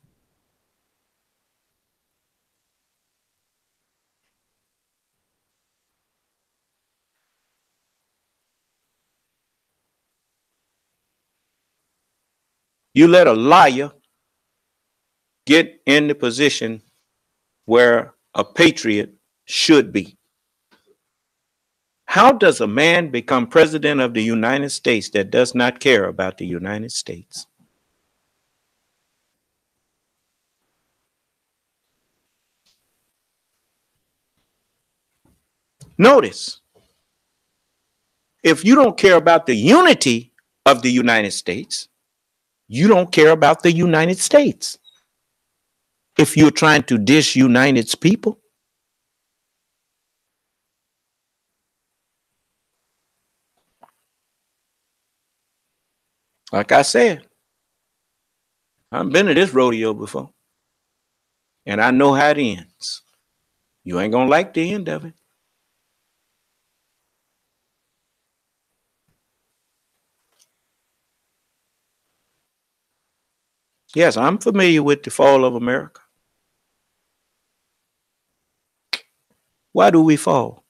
[SPEAKER 3] You let a liar get in the position where a patriot should be. How does a man become president of the United States that does not care about the United States? Notice, if you don't care about the unity of the United States, you don't care about the United States. If you're trying to disunite its people, like I said, I've been to this rodeo before, and I know how it ends. You ain't gonna like the end of it. Yes, I'm familiar with the fall of America. Why do we fall?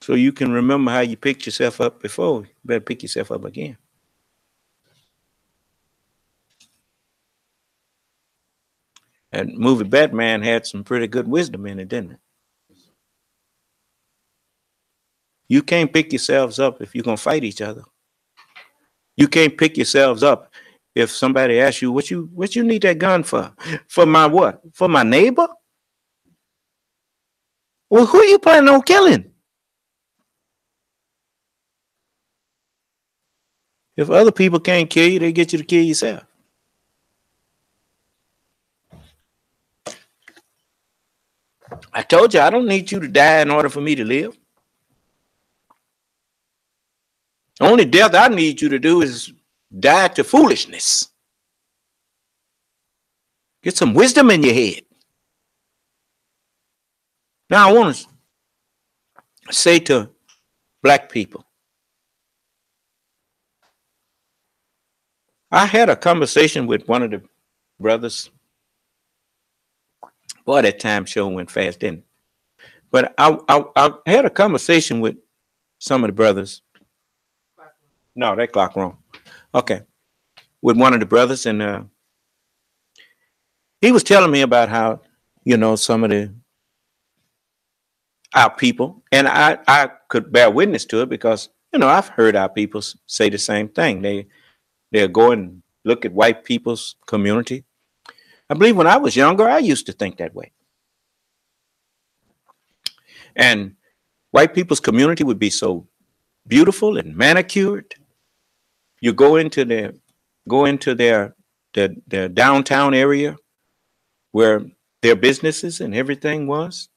[SPEAKER 3] So you can remember how you picked yourself up before. You better pick yourself up again. And movie Batman had some pretty good wisdom in it, didn't it? You can't pick yourselves up if you're going to fight each other. You can't pick yourselves up if somebody asks you, what you need that gun for? For my what? For my neighbor? Well, who are you planning on killing? If other people can't kill you, they get you to kill yourself. I told you I don't need you to die in order for me to live. The only death I need you to do is die to foolishness. Get some wisdom in your head. Now I want to say to black people, I had a conversation with one of the brothers. Boy, that time show went fast, didn't it? But I had a conversation with some of the brothers. No, that clock wrong. Okay. With one of the brothers, and he was telling me about how, some of our people, and I could bear witness to it because, I've heard our people say the same thing. They'll go and look at white people's community. I believe when I was younger, I used to think that way. And white people's community would be so beautiful and manicured. You go into their downtown area where their businesses and everything was.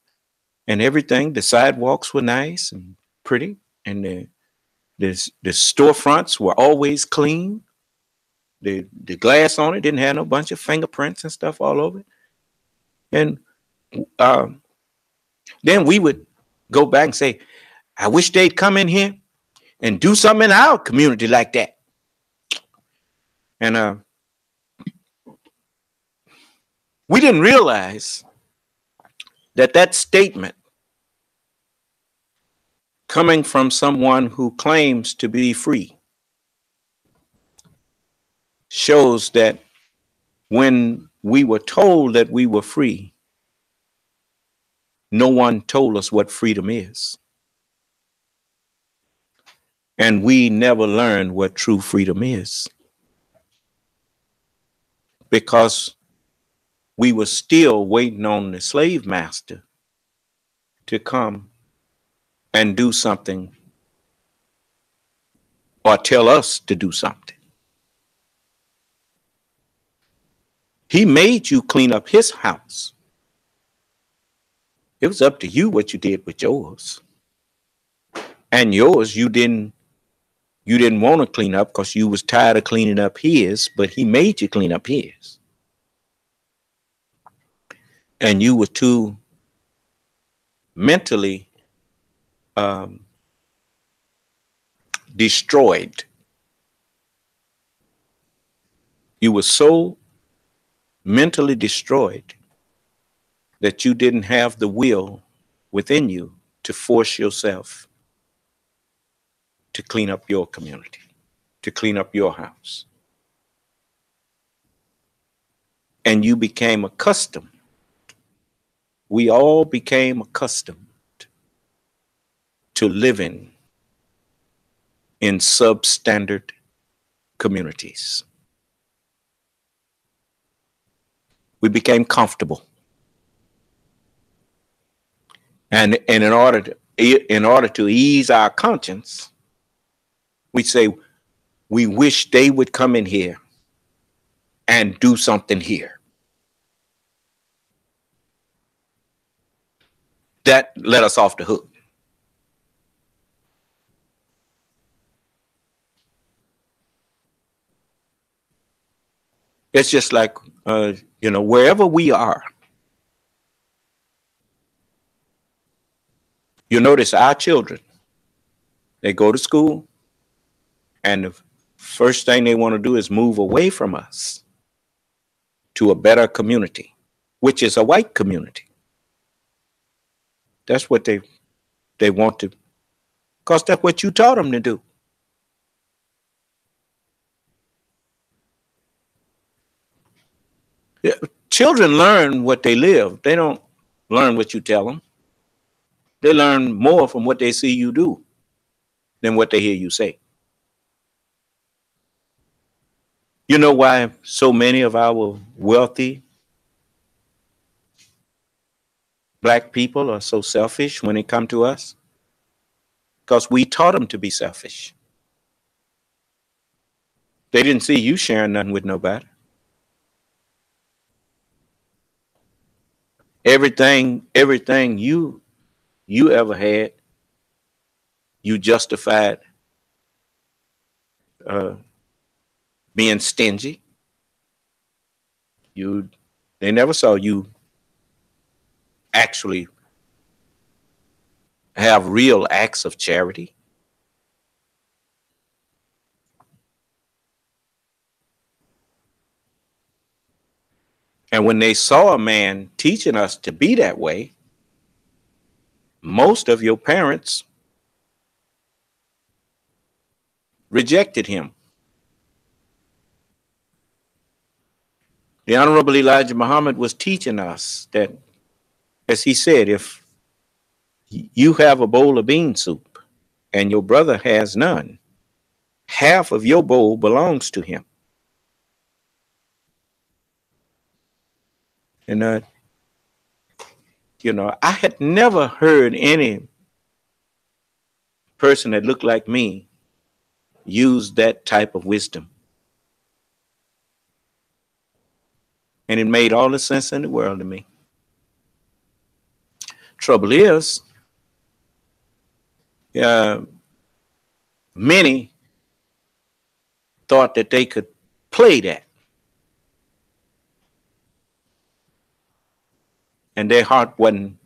[SPEAKER 3] and everything. The sidewalks were nice and pretty, and the storefronts were always clean. The glass on it didn't have no bunch of fingerprints and stuff all over it. And um, then we would go back and say, I wish they'd come in here and do something in our community like that. And we didn't realize that that statement coming from someone who claims to be free shows that when we were told that we were free, no one told us what freedom is. And we never learned what true freedom is, because we were still waiting on the slave master to come and do something or tell us to do something. He made you clean up his house. It was up to you what you did with yours. And yours, you didn't want to clean up because you was tired of cleaning up his, but he made you clean up his. And you were too mentally destroyed. You were so mentally destroyed that you didn't have the will within you to force yourself to clean up your community, to clean up your house. And you became accustomed. We all became accustomed to living in substandard communities. We became comfortable. And in order to ease our conscience, we say, we wish they would come in here and do something here. That let us off the hook. It's just like, wherever we are, you notice our children, they go to school, and the first thing they want to do is move away from us to a better community, which is a white community. That's what they want to, because that's what you taught them to do. Yeah, children learn what they live. They don't learn what you tell them. They learn more from what they see you do than what they hear you say. You know why so many of our wealthy Black people are so selfish when they come to us? Because we taught them to be selfish. They didn't see you sharing nothing with nobody. Everything you ever had, you justified being stingy. They never saw you actually have real acts of charity. And when they saw a man teaching us to be that way, most of your parents rejected him. The Honorable Elijah Muhammad was teaching us that, as he said, if you have a bowl of bean soup and your brother has none, half of your bowl belongs to him. And, I had never heard any person that looked like me use that type of wisdom. And it made all the sense in the world to me. Trouble is, many thought that they could play that, and their heart wasn't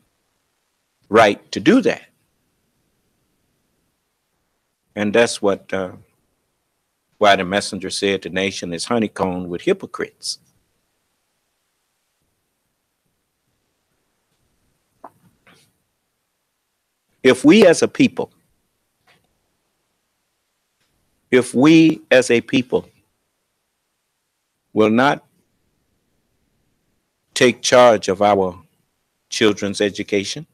[SPEAKER 3] right to do that. And that's what why the messenger said the nation is honeycombed with hypocrites. If we as a people will not take charge of our children's education,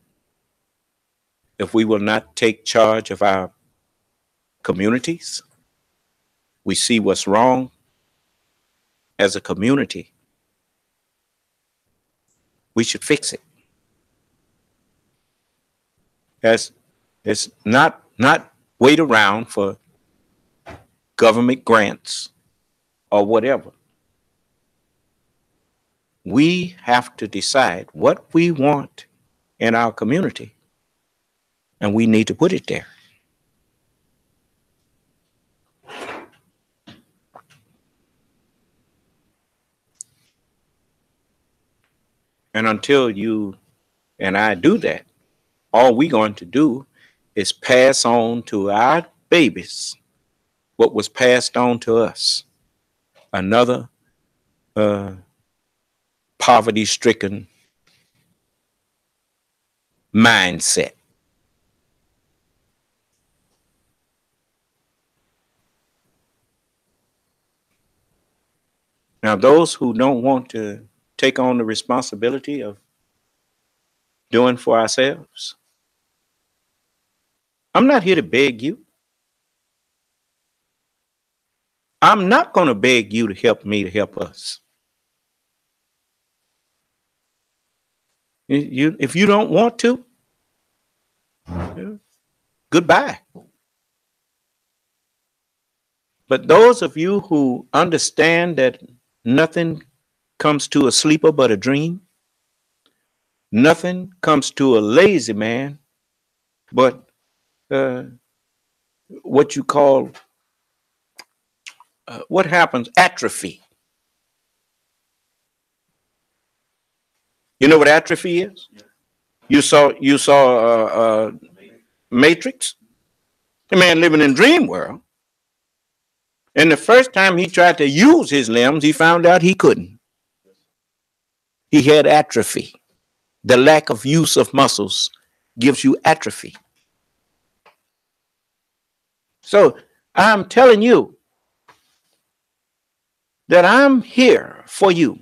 [SPEAKER 3] if we will not take charge of our communities, we see what's wrong as a community, we should fix it. It's not wait around for government grants or whatever. We have to decide what we want in our community, and we need to put it there. And until you and I do that, all we're going to do is pass on to our babies what was passed on to us. Another poverty-stricken mindset. Now, those who don't want to take on the responsibility of doing for ourselves, I'm not here to beg you. I'm not going to beg you to help me to help us. If you don't want to, goodbye. But those of you who understand that nothing comes to a sleeper but a dream, nothing comes to a lazy man but what you call, what happens? Atrophy. You know what atrophy is? You saw Matrix? The man living in dream world. And the first time he tried to use his limbs, he found out he couldn't. He had atrophy. The lack of use of muscles gives you atrophy. So I'm telling you that I'm here for you.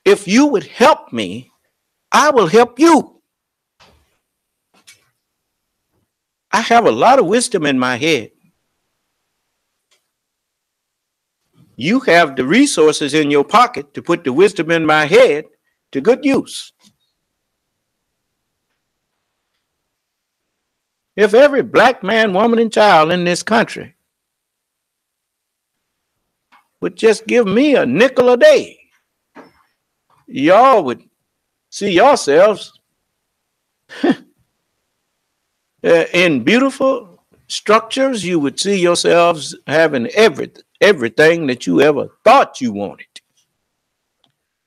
[SPEAKER 3] If you would help me, I will help you. I have a lot of wisdom in my head. You have the resources in your pocket to put the wisdom in my head to good use. If every black man, woman, and child in this country would just give me a nickel a day, y'all would see yourselves in beautiful structures. You would see yourselves having everything that you ever thought you wanted.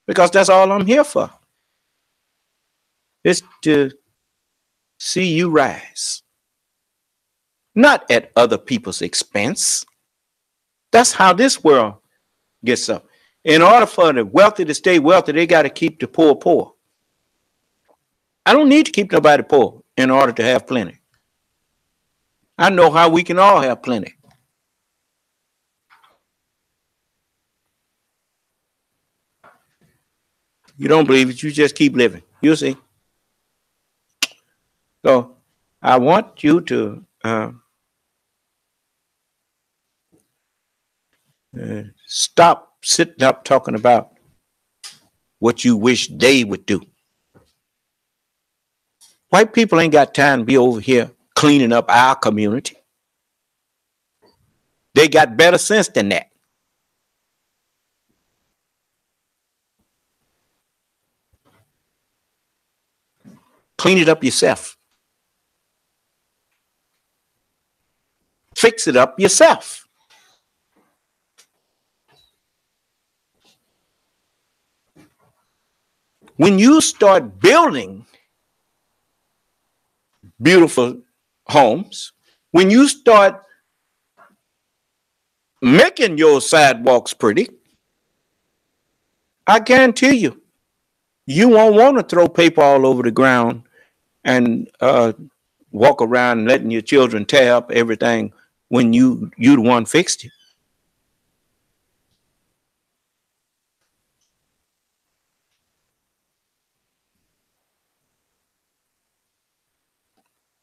[SPEAKER 3] Because that's all I'm here for. It's to see you rise. Not at other people's expense. That's how this world gets up. In order for the wealthy to stay wealthy, they got to keep the poor poor. I don't need to keep nobody poor in order to have plenty. I know how we can all have plenty. You don't believe it, you just keep living. You'll see. So I want you to stop sitting up talking about what you wish they would do. White people ain't got time to be over here cleaning up our community. They got better sense than that. Clean it up yourself. Fix it up yourself. When you start building beautiful homes, when you start making your sidewalks pretty, I guarantee you, you won't want to throw paper all over the ground and walk around letting your children tear up everything when you the one fixed it.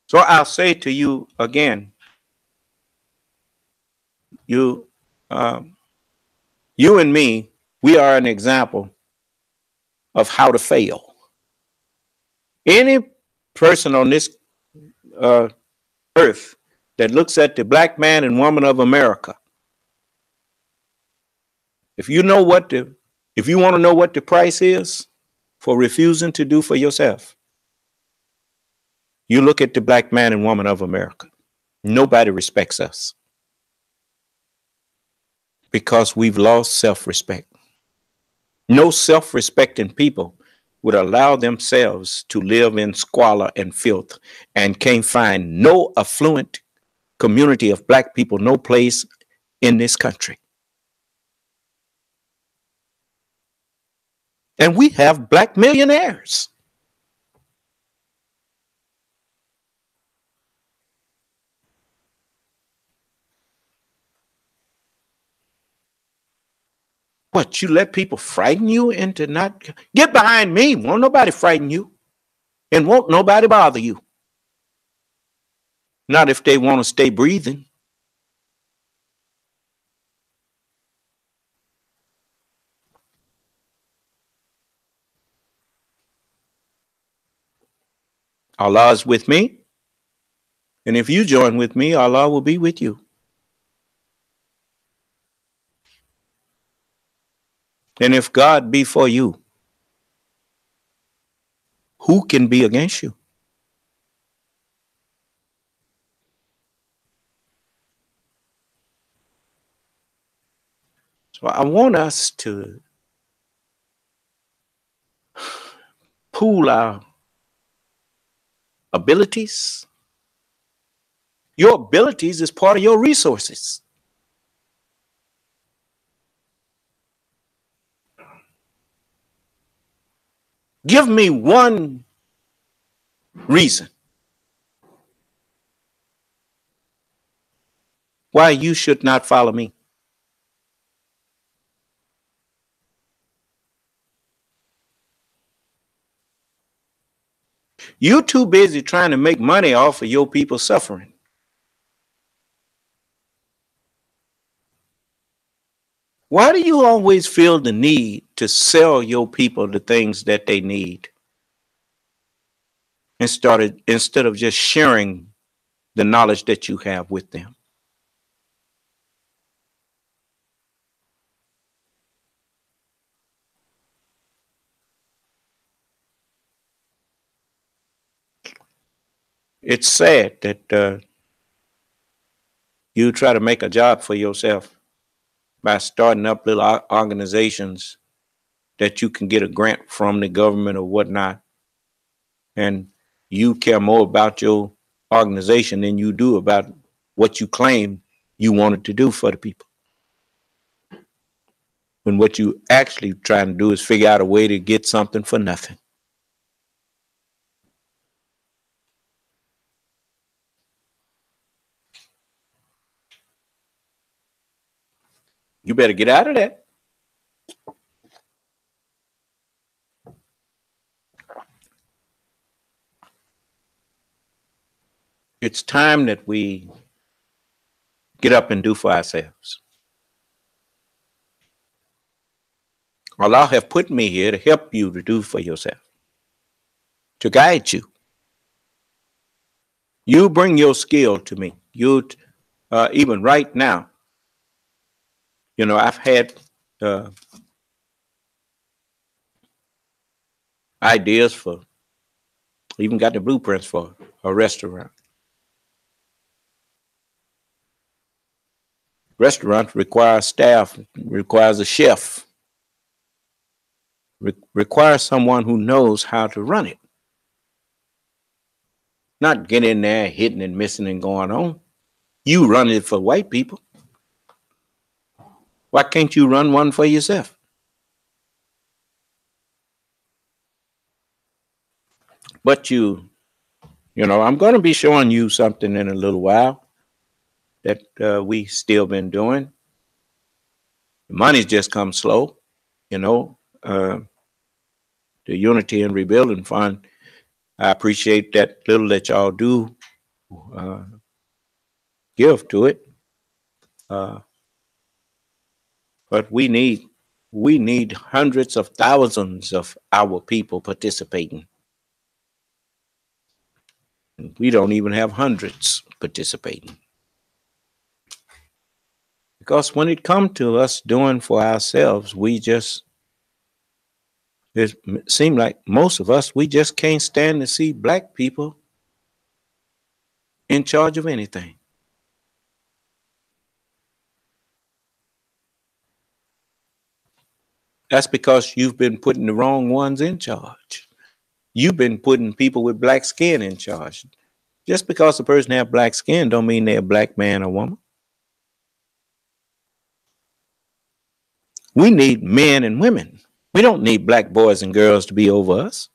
[SPEAKER 3] So I'll say to you again, you you and me, we are an example of how to fail. Any person on this uh, earth that looks at the black man and woman of America, if you want to know what the price is for refusing to do for yourself, you look at the black man and woman of America. Nobody respects us because we've lost self-respect. No self-respecting people would allow themselves to live in squalor and filth and can't find no affluent community of black people, no place in this country. And we have black millionaires. What, you let people frighten you into not get behind me? Won't nobody frighten you, and won't nobody bother you. Not if they want to stay breathing. Allah is with me, and if you join with me, Allah will be with you. And if God be for you, who can be against you? So I want us to pool our abilities. Your abilities is part of your resources. Give me one reason why you should not follow me. You're too busy trying to make money off of your people suffering. Why do you always feel the need to sell your people the things that they need instead of just sharing the knowledge that you have with them? It's sad that you try to make a job for yourself by starting up little organizations that you can get a grant from the government or whatnot. And you care more about your organization than you do about what you claim you wanted to do for the people. When what you actually trying to do is figure out a way to get something for nothing. You better get out of that. It's time that we get up and do for ourselves. Allah have put me here to help you to do for yourself, to guide you. You bring your skill to me. You, even right now, I've had ideas for Even got the blueprints for a restaurant. Restaurant requires staff, requires a chef, requires someone who knows how to run it. Not get in there hitting and missing and going on. You run it for white people. Why can't you run one for yourself? But I'm going to be showing you something in a little while that we still been doing. The money's just come slow, the Unity and Rebuilding Fund. I appreciate that little that y'all do give to it. But we need hundreds of thousands of our people participating. We don't even have hundreds participating. Because when it comes to us doing for ourselves, it seems like most of us, we just can't stand to see black people in charge of anything. That's because you've been putting the wrong ones in charge. You've been putting people with black skin in charge. Just because a person has black skin don't mean they're a black man or woman. We need men and women. We don't need black boys and girls to be over us.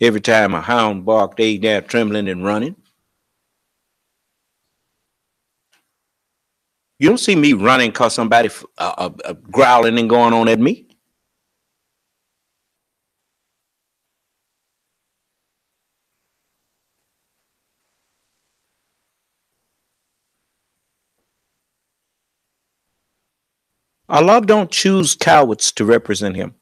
[SPEAKER 3] Every time a hound barked, they there trembling and running. You don't see me running because somebody growling and going on at me. Allah don't choose cowards to represent him.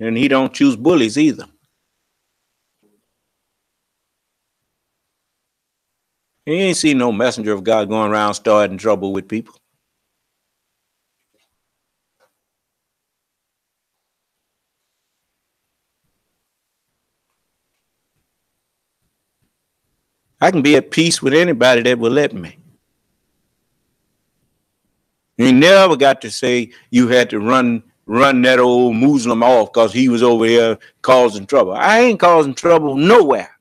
[SPEAKER 3] And he don't choose bullies either. He ain't seen no messenger of God going around starting trouble with people. I can be at peace with anybody that will let me. You never got to say you had to run that old Muslim off because he was over here causing trouble. I ain't causing trouble nowhere.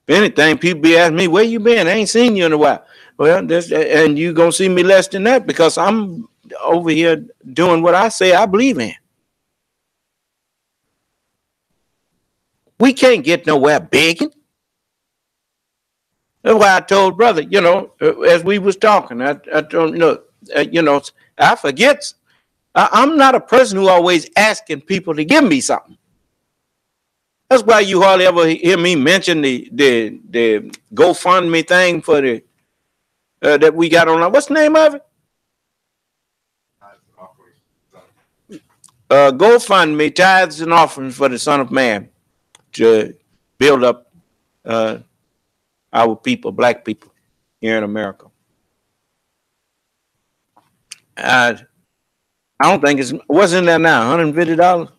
[SPEAKER 3] If anything, people be asking me, where you been? I ain't seen you in a while. Well, and you gonna see me less than that because I'm over here doing what I say I believe in. We can't get nowhere begging. That's why I told brother, as we was talking, I told him, I forget. I'm not a person who always asking people to give me something. That's why you hardly ever hear me mention the GoFundMe thing for the that we got on. What's the name of it? GoFundMe, tithes and offerings for the Son of Man, to build up our people, black people here in America. I don't think what's in there now, $150?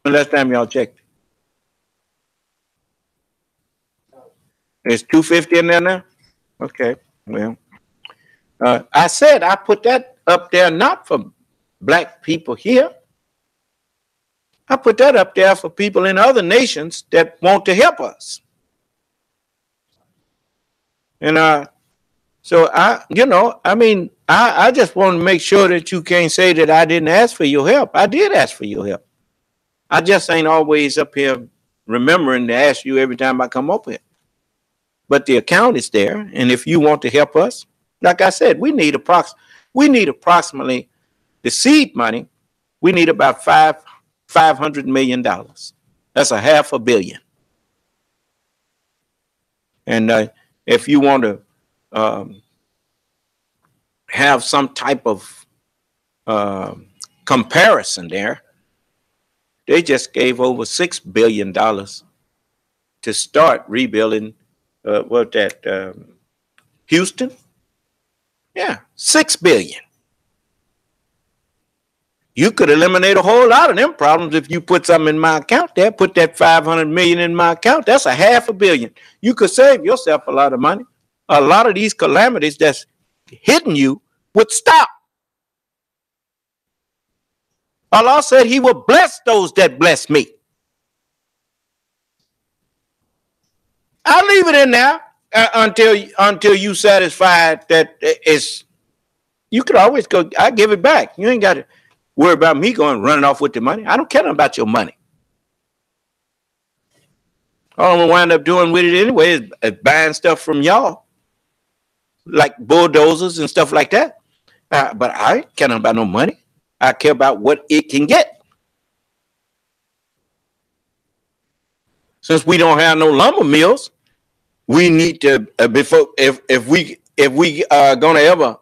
[SPEAKER 3] Last time y'all checked. It's $250 in there now? Okay, well. I said I put that up there not for black people here. I put that up there for people in other nations that want to help us. And so I just want to make sure that you can't say that I didn't ask for your help. I did ask for your help. I just ain't always up here remembering to ask you every time I come up here. But the account is there, and if you want to help us, like I said, we need approximately the seed money. We need about $500 million. That's $500 million. And if you want to have some type of comparison there. They just gave over $6 billion to start rebuilding. Houston? Yeah, $6 billion. You could eliminate a whole lot of them problems if you put something in my account there. Put that $500 million in my account. That's $500 million. You could save yourself a lot of money. A lot of these calamities that's hitting you would stop. Allah said he will bless those that bless me. I'll leave it in there until you satisfied that it's. You could always go. I give it back. You ain't got to worry about me running off with the money. I don't care about your money. All I'm gonna wind up doing with it anyway is buying stuff from y'all, like bulldozers and stuff like that. But I ain't caring about no money. I care about what it can get. Since we don't have no lumber mills, we need to if we are gonna ever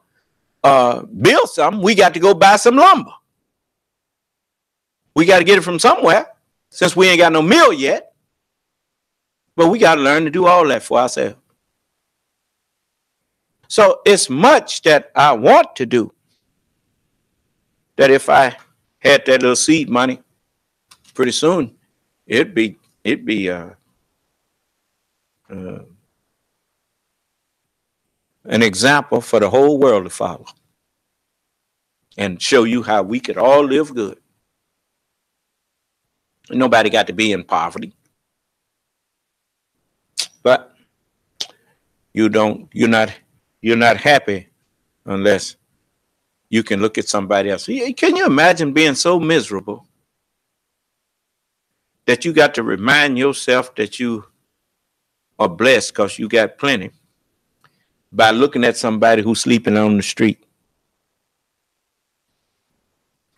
[SPEAKER 3] build something, we got to go buy some lumber. We got to get it from somewhere, since we ain't got no mill yet. But we got to learn to do all that for ourselves. So it's much that I want to do, that if I had that little seed money, pretty soon it'd be an example for the whole world to follow and show you how we could all live good. Nobody got to be in poverty, but you're not happy unless you can look at somebody else. Can you imagine being so miserable that you got to remind yourself that you are blessed because you got plenty by looking at somebody who's sleeping on the street?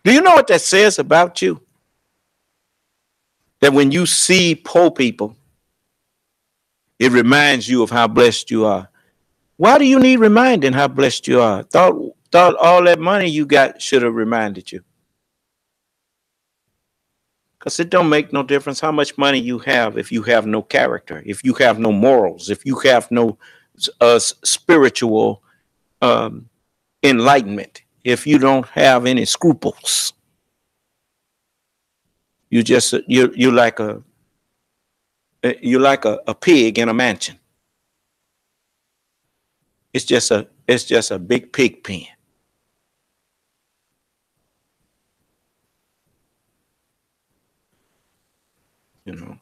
[SPEAKER 3] Do you know what that says about you? That when you see poor people, it reminds you of how blessed you are. Why do you need reminding how blessed you are? Thought all that money you got should have reminded you. Because it don't make no difference how much money you have if you have no character, if you have no morals, if you have no spiritual enlightenment, if you don't have any scruples. You're like a pig in a mansion. It's just a big pig pen. You know,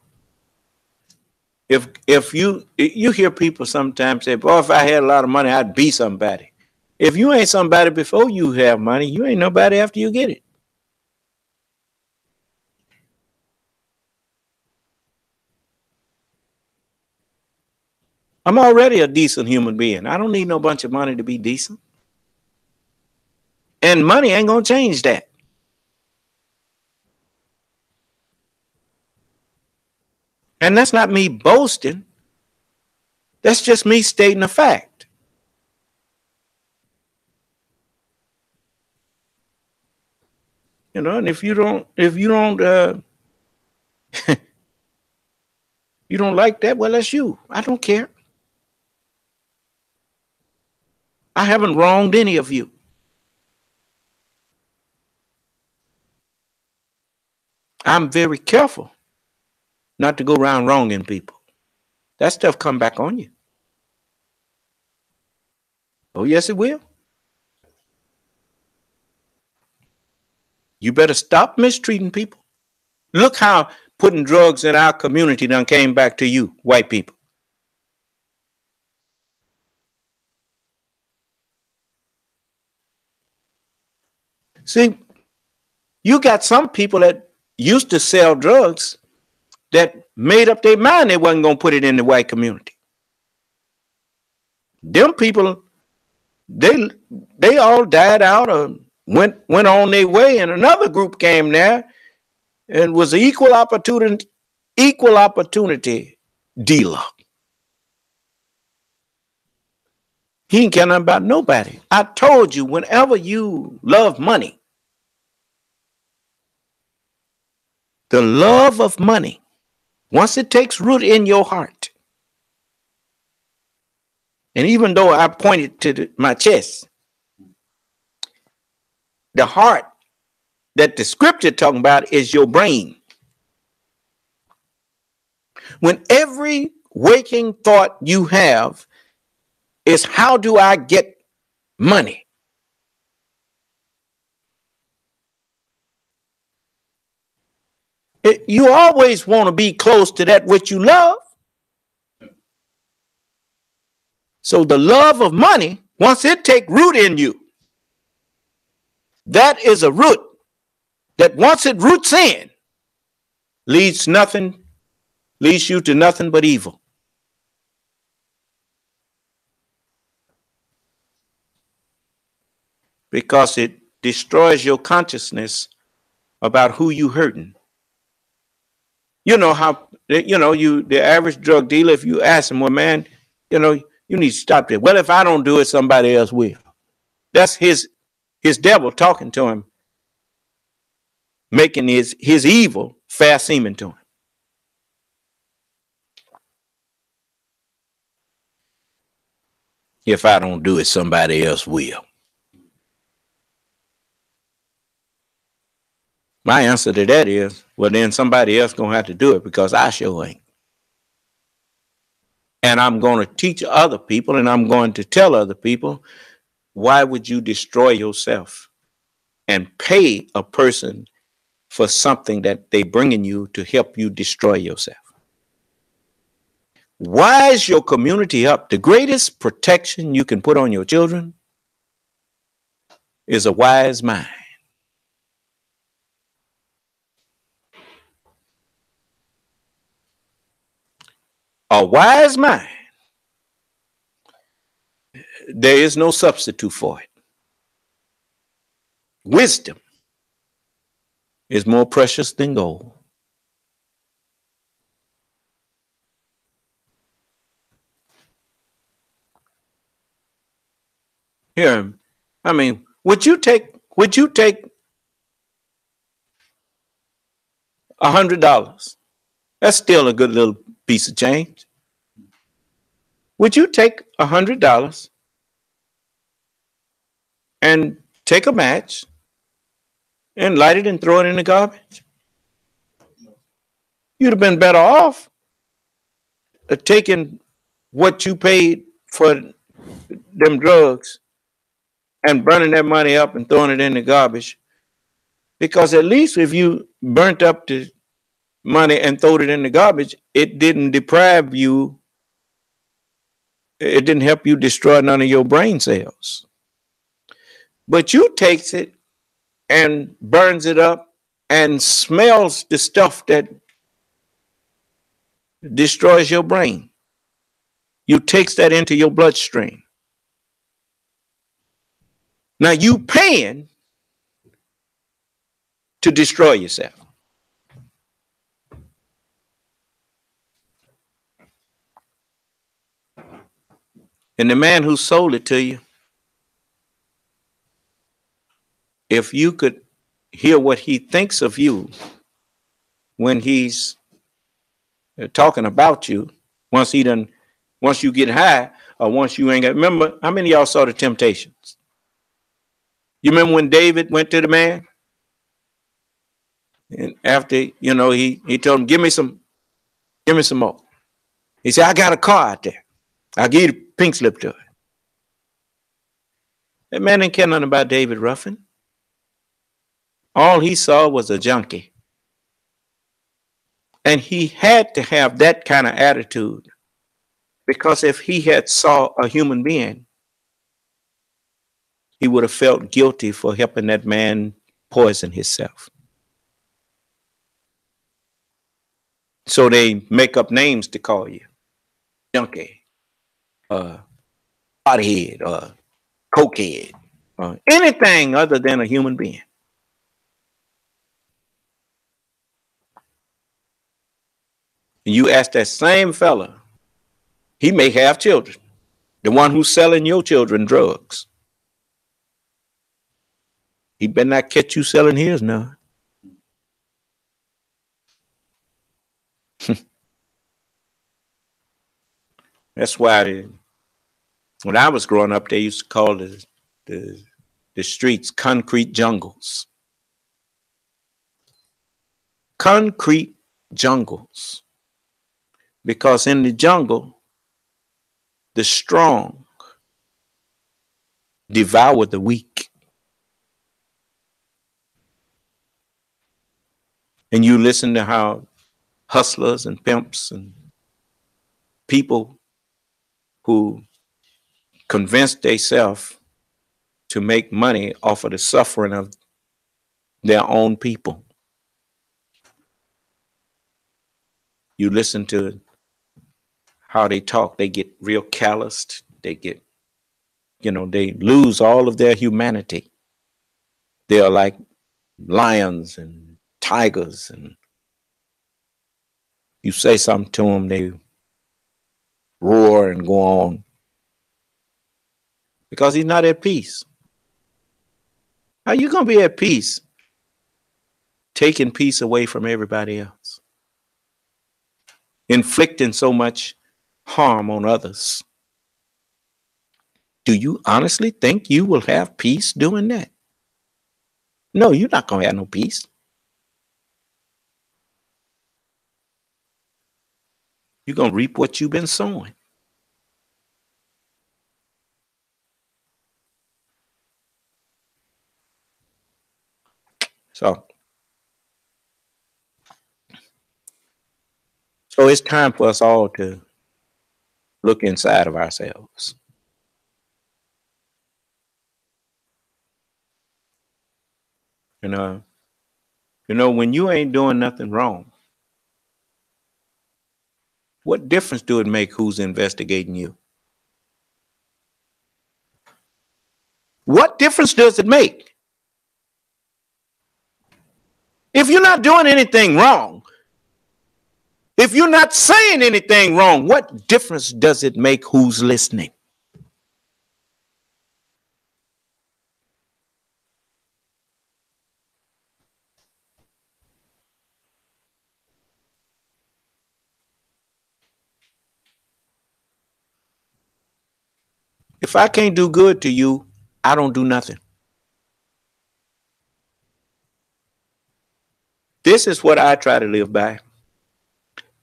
[SPEAKER 3] if you hear people sometimes say, "Boy, if I had a lot of money, I'd be somebody." If you ain't somebody before you have money, you ain't nobody after you get it. I'm already a decent human being. I don't need no bunch of money to be decent. And money ain't gonna change that. And that's not me boasting. That's just me stating a fact. You know, and if you don't you don't like that, well, that's you. I don't care. I haven't wronged any of you. I'm very careful not to go around wronging people. That stuff come back on you. Oh, yes, it will. You better stop mistreating people. Look how putting drugs in our community done came back to you, white people. See, you got some people that used to sell drugs that made up their mind they wasn't going to put it in the white community. Them people, they all died out or went on their way, and another group came there and was an equal opportunity dealer. He ain't care nothing about nobody. I told you, whenever you love money, the love of money, once it takes root in your heart, and even though I pointed to my chest, the heart that the scripture talking about is your brain. When every waking thought you have is how do I get money? You always want to be close to that which you love. So the love of money, once it take root in you, that is a root that once it roots in, leads you to nothing but evil. Because it destroys your consciousness about who you hurting. You know how, the average drug dealer, if you ask him, well, man, you need to stop that. Well, if I don't do it, somebody else will. That's his devil talking to him, making his evil fair seeming to him. If I don't do it, somebody else will. My answer to that is, well, then somebody else gonna have to do it because I sure ain't. And I'm going to teach other people, and I'm going to tell other people, why would you destroy yourself and pay a person for something that they bringing you to help you destroy yourself? Wise your community up. The greatest protection you can put on your children is a wise mind. A wise mind. There is no substitute for it. Wisdom is more precious than gold. Here, I mean, would you take $100? That's still a good little piece of change. Would you take $100 and take a match and light it and throw it in the garbage? You'd have been better off taking what you paid for them drugs and burning that money up and throwing it in the garbage. Because at least if you burnt up the money and throwed it in the garbage, it didn't deprive you. It didn't help you destroy none of your brain cells. But you takes it and burns it up and smells the stuff that destroys your brain. You takes that into your bloodstream. Now you paying to destroy yourself. And the man who sold it to you, if you could hear what he thinks of you when he's talking about you, once you get high, or once you ain't got, remember, how many of y'all saw the Temptations? You remember when David went to the man? And after, he told him, give me some more. He said, I got a car out there. I'll give you the pink slip to it. That man didn't care nothing about David Ruffin. All he saw was a junkie. And he had to have that kind of attitude, because if he had saw a human being, he would have felt guilty for helping that man poison himself. So they make up names to call you. Junkie, pothead, cokehead, anything other than a human being. And you ask that same fella, he may have children. The one who's selling your children drugs. He better not catch you selling his now. That's why when I was growing up, they used to call the streets concrete jungles. Concrete jungles. Because in the jungle, the strong devour the weak. And you listen to how hustlers and pimps and people who convince themselves to make money off of the suffering of their own people. You listen to how they talk, they get real calloused. They get, they lose all of their humanity. They are like lions and tigers, and you say something to them, they roar and go on because he's not at peace. How you gonna be at peace taking peace away from everybody else, inflicting so much harm on others? Do you honestly think you will have peace doing that? No, you're not gonna have no peace. You're gonna reap what you've been sowing. So it's time for us all to look inside of ourselves. When you ain't doing nothing wrong, what difference do it make who's investigating you? What difference does it make? If you're not doing anything wrong, if you're not saying anything wrong, what difference does it make who's listening? If I can't do good to you, I don't do nothing. This is what I try to live by.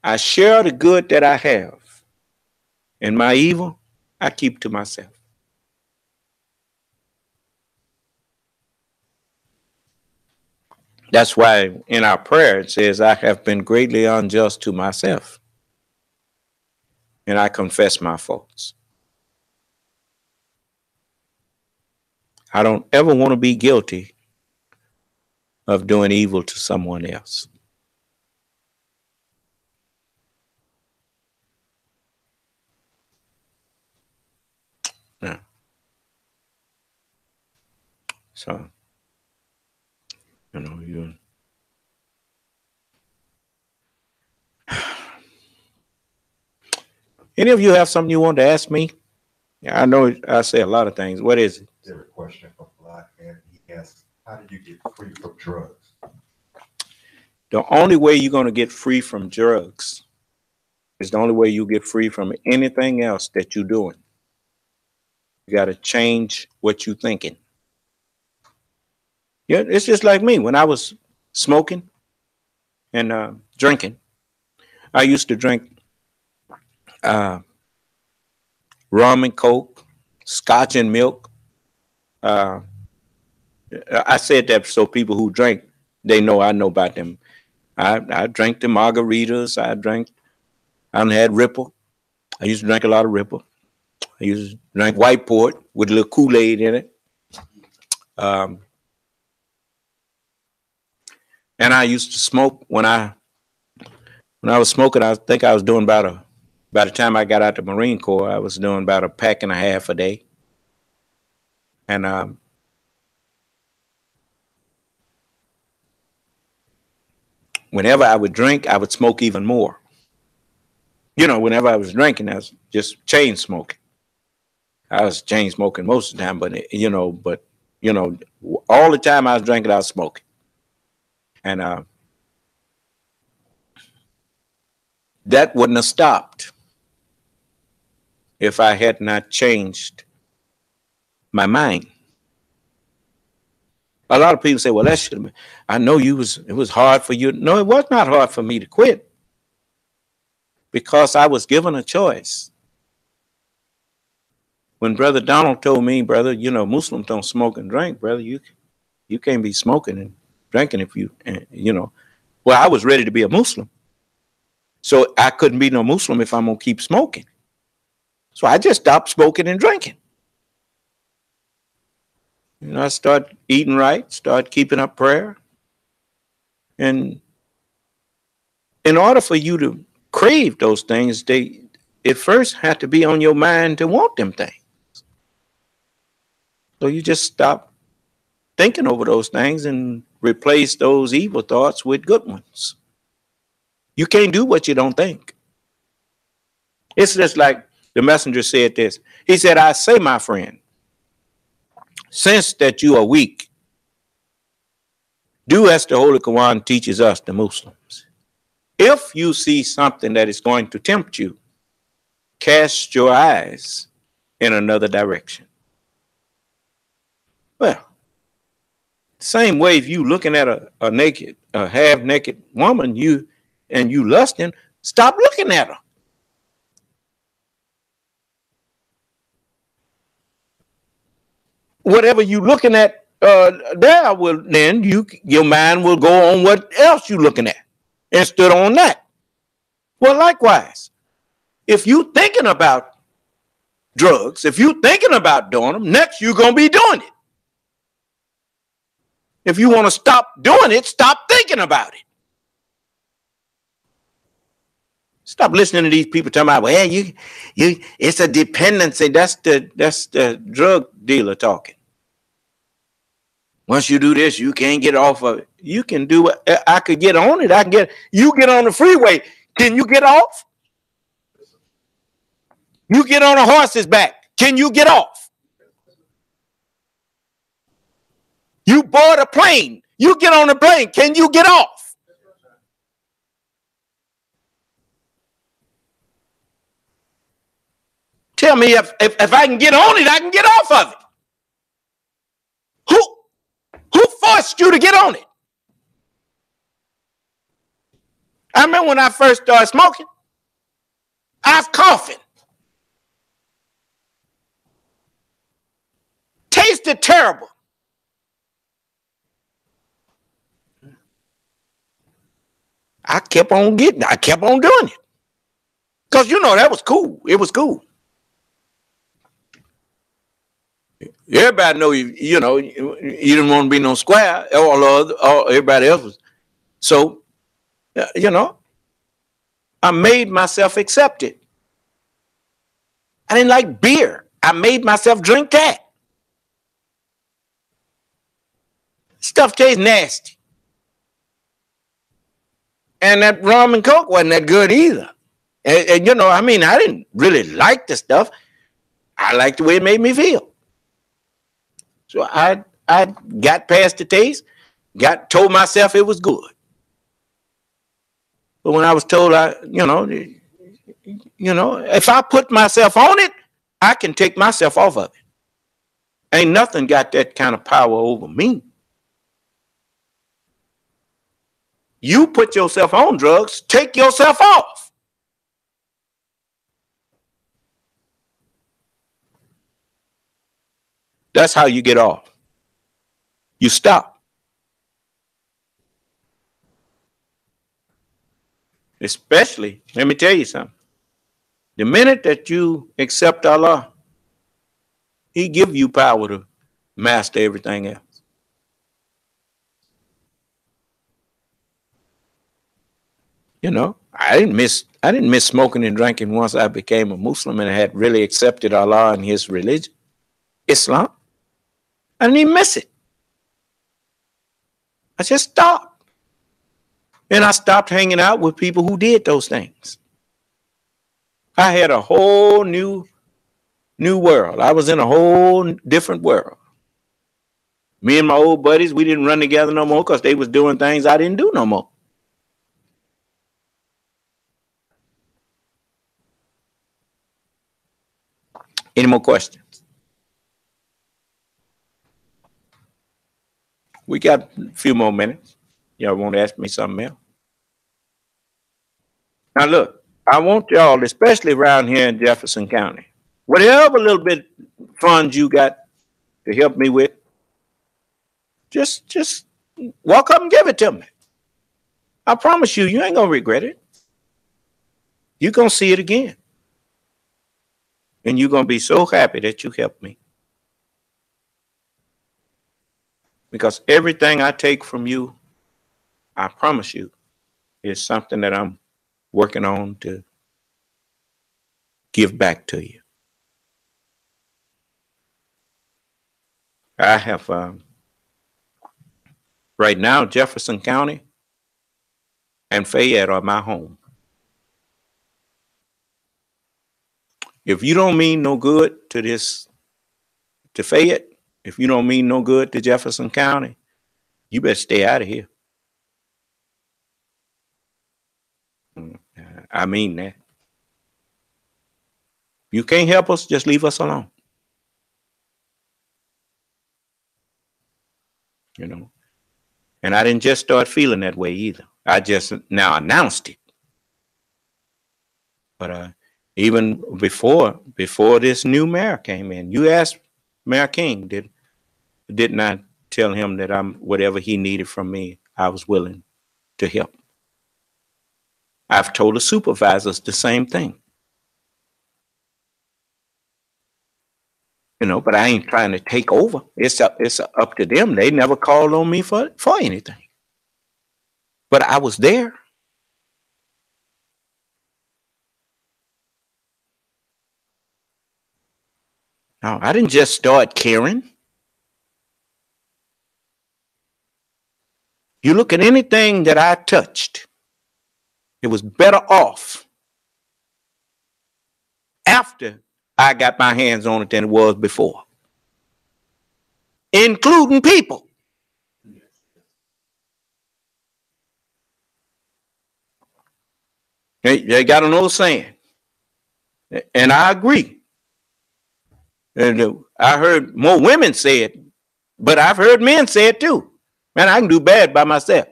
[SPEAKER 3] I share the good that I have, and my evil, I keep to myself. That's why in our prayer it says, I have been greatly unjust to myself, and I confess my faults. I don't ever want to be guilty of doing evil to someone else. Yeah. So, you. Any of you have something you want to ask me? Yeah, I know I say a lot of things. What is it?
[SPEAKER 4] There's a question from Black, and he asks, how did you get free from drugs?
[SPEAKER 3] The only way you're going to get free from drugs is the only way you get free from anything else that you're doing. You got to change what you're thinking. Yeah, it's just like me. When I was smoking and drinking, I used to drink rum and Coke, Scotch and milk. I said that so people who drink, they know I know about them. I drank the margaritas. I had Ripple. I used to drink a lot of Ripple. I used to drink White Port with a little Kool-Aid in it. And I used to smoke when I was smoking. I think I was doing by the time I got out the Marine Corps, I was doing about a pack and a half a day. And whenever I would drink, I would smoke even more. Whenever I was drinking, I was just chain smoking. I was chain smoking most of the time, but all the time I was drinking, I was smoking. And that wouldn't have stopped if I had not changed my mind. A lot of people say, well, that should have been, I know it was hard for you. No, it was not hard for me to quit because I was given a choice. When Brother Donald told me, brother, Muslims don't smoke and drink, brother, you can't be smoking and drinking if well, I was ready to be a Muslim. So I couldn't be no Muslim if I'm going to keep smoking. So I just stopped smoking and drinking. I started eating right, started keeping up prayer. And in order for you to crave those things, it first had to be on your mind to want them things. So you just stop thinking over those things and replace those evil thoughts with good ones. You can't do what you don't think. It's just like the messenger said this. He said, I say, my friend, since that you are weak, do as the Holy Quran teaches us, the Muslims. If you see something that is going to tempt you, cast your eyes in another direction. Well, same way if you looking at a half-naked woman, you lusting, stop looking at her. Whatever you looking at there will then your mind will go on what else you looking at instead on that. Well, likewise, if you thinking about drugs, if you thinking about doing them, next you're gonna be doing it. If you want to stop doing it, stop thinking about it. Stop listening to these people talking about, well, it's a dependency. That's the drug dealer talking. Once you do this, you can't get off of it. You can do it. I could get on it. You get on the freeway. Can you get off? You get on a horse's back. Can you get off? You board a plane. You get on the plane. Can you get off? Tell me if I can get on it, I can get off of it. Who forced you to get on it? I remember when I first started smoking, I was coughing. Tasted terrible. I kept on doing it. Because that was cool. It was cool. Everybody know you didn't want to be no square. All everybody else was. So, I made myself accept it. I didn't like beer. I made myself drink that. Stuff tastes nasty. And that rum and coke wasn't that good either. And I didn't really like the stuff. I liked the way it made me feel. So I got past the taste, told myself it was good. But when I was told, if I put myself on it, I can take myself off of it. Ain't nothing got that kind of power over me. You put yourself on drugs, take yourself off. That's how you get off. You stop. Especially, let me tell you something. The minute that you accept Allah, He give you power to master everything else. I didn't miss smoking and drinking once I became a Muslim and I had really accepted Allah and His religion, Islam. I didn't even miss it. I just stopped. And I stopped hanging out with people who did those things. I had a whole new New world. I was in a whole different world. Me and my old buddies, we didn't run together no more because they was doing things I didn't do no more. Any more questions? We got a few more minutes. Y'all want to ask me something else? Now look, I want y'all, especially around here in Jefferson County, whatever little bit funds you got to help me with, just walk up and give it to me. I promise you, you ain't gonna regret it. You're gonna see it again. And you're gonna be so happy that you helped me. Because everything I take from you, I promise you, is something that I'm working on to give back to you. I have, right now, Jefferson County and Fayette are my home. If you don't mean no good to Fayette, if you don't mean no good to Jefferson County, you better stay out of here. I mean that. You can't help us, just leave us alone. You know. And I didn't just start feeling that way either. I just now announced it. But even before this new mayor came in, you asked Mayor King, didn't I tell him that I'm whatever he needed from me, I was willing to help. I've told the supervisors the same thing. You know, but I ain't trying to take over. It's up to them. They never called on me for anything. But I was there. No, I didn't just start caring. You look at anything that I touched, it was better off after I got my hands on it than it was before, including people. They got an old saying, and I agree. And I heard more women say it, but I've heard men say it too. Man, I can do bad by myself.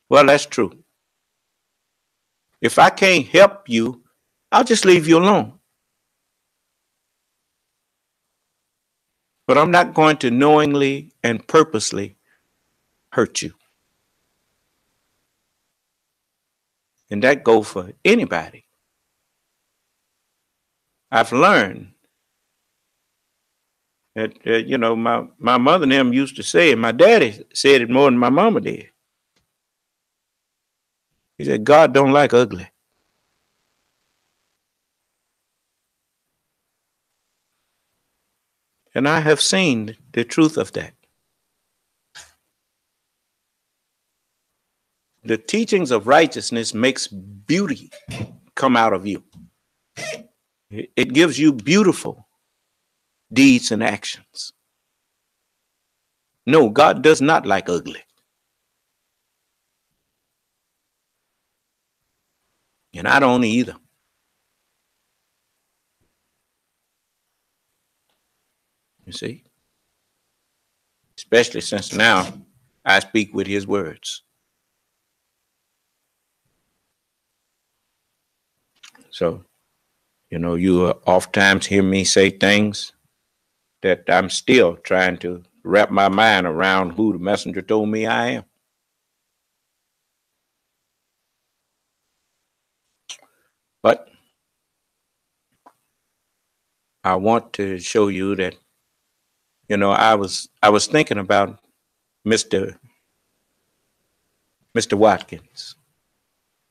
[SPEAKER 3] Well, that's true. If I can't help you, I'll just leave you alone. But I'm not going to knowingly and purposely hurt you. And that goes for anybody. I've learned that, you know, my mother and them used to say it. My daddy said it more than my mama did. He said, God don't like ugly. And I have seen the truth of that. The teachings of righteousness makes beauty come out of you. It gives you beautiful deeds and actions. No, God does not like ugly. And I don't either. You see? Especially since now I speak with his words. So, you know, you oftentimes hear me say things that I'm still trying to wrap my mind around who the messenger told me I am. But I want to show you that, you know, I was thinking about Mr. Watkins,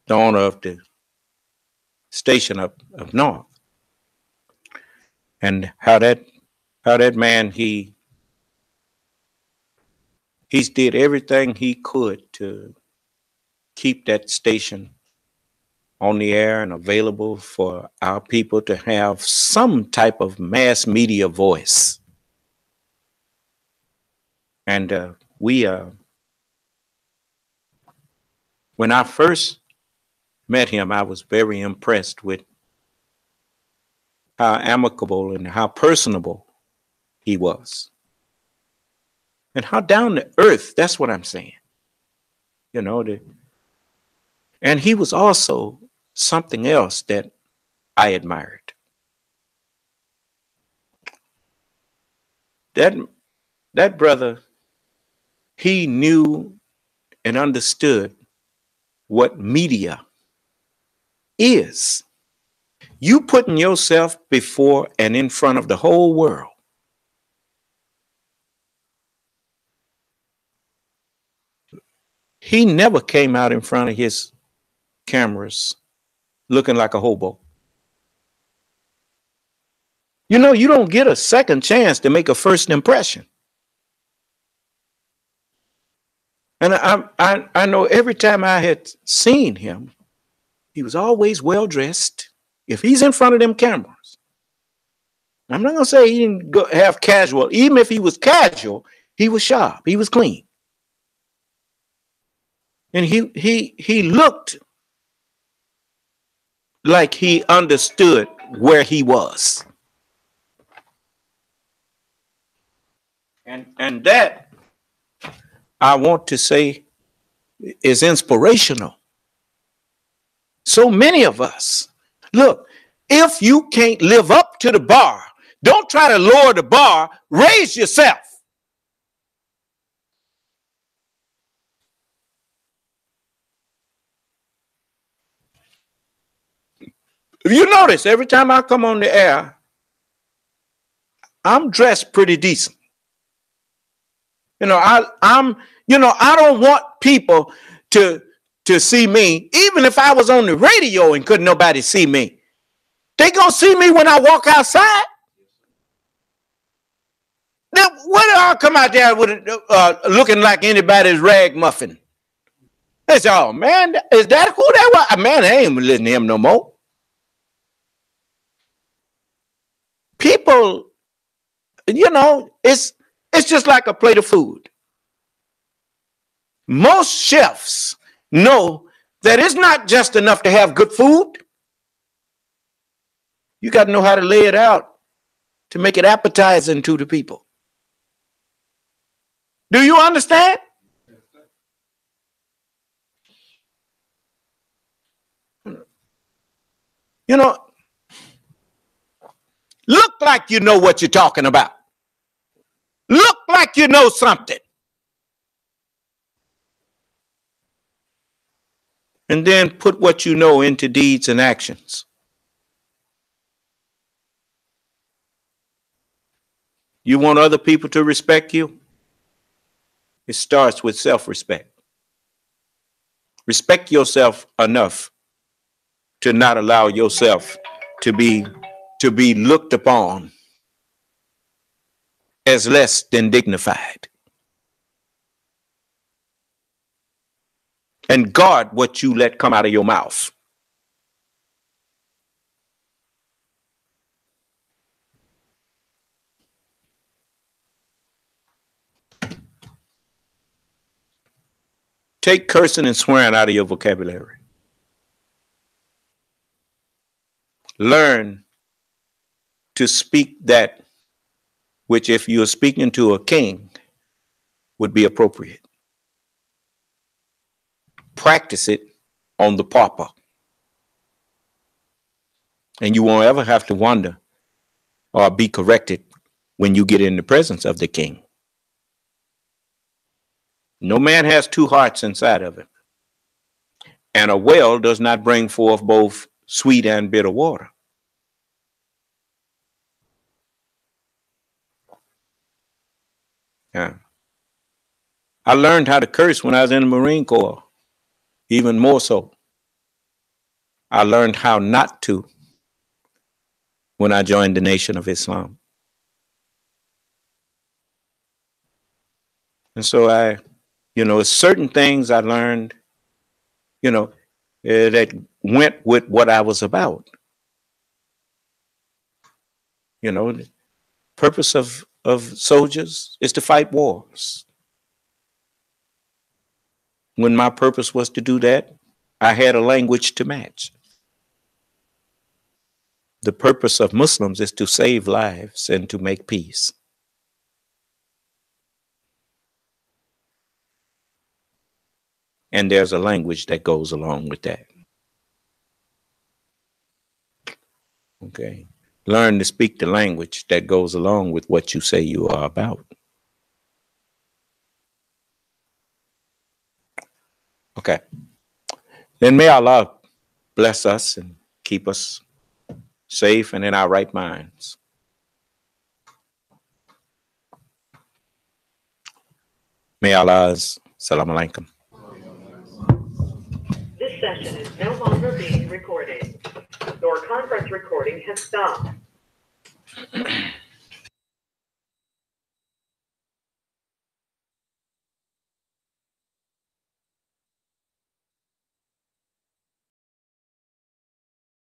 [SPEAKER 3] the owner of the station up north, and how that man he's did everything he could to keep that station on the air and available for our people to have some type of mass media voice. And when I first met him, I was very impressed with how amicable and how personable he was. And how down to earth, that's what I'm saying. You know, and he was also something else that I admired. That brother, he knew and understood what media is. You putting yourself before and in front of the whole world. He never came out in front of his cameras looking like a hobo. You know, you don't get a second chance to make a first impression. And I know every time I had seen him, he was always well dressed. If he's in front of them cameras, I'm not gonna say he didn't go have casual. Even if he was casual, he was sharp. He was clean, and he looked like he understood where he was, and that I want to say is inspirational. So many of us, look, if you can't live up to the bar, don't try to lower the bar, raise yourself. If you notice, every time I come on the air, I'm dressed pretty decent. You know, I don't want people to see me, even if I was on the radio and couldn't nobody see me. They gonna see me when I walk outside. Now, what do I come out there with looking like anybody's rag muffin? They say, oh man, is that who that was? Man, I ain't listening to him no more. People, you know, it's just like a plate of food. Most chefs know that it's not just enough to have good food. You got to know how to lay it out to make it appetizing to the people. Do you understand? You know, look like you know what you're talking about. Look like you know something. And then put what you know into deeds and actions. You want other people to respect you? It starts with self-respect. Respect yourself enough to not allow yourself to be looked upon as less than dignified. And guard what you let come out of your mouth. Take cursing and swearing out of your vocabulary. Learn to speak that which, if you are speaking to a king, would be appropriate. Practice it on the pauper. And you won't ever have to wonder or be corrected when you get in the presence of the king. No man has two hearts inside of him. And a well does not bring forth both sweet and bitter water. Yeah. I learned how to curse when I was in the Marine Corps. Even more so. I learned how not to when I joined the Nation of Islam. And so certain things I learned, that went with what I was about. You know, the purpose of soldiers is to fight wars. When my purpose was to do that, I had a language to match. The purpose of Muslims is to save lives and to make peace. And there's a language that goes along with that. Okay. Learn to speak the language that goes along with what you say you are about. Okay. Then may Allah bless us and keep us safe and in our right minds. May Allah's salam alaikum.
[SPEAKER 5] This session is no longer being recorded. Your conference recording has stopped.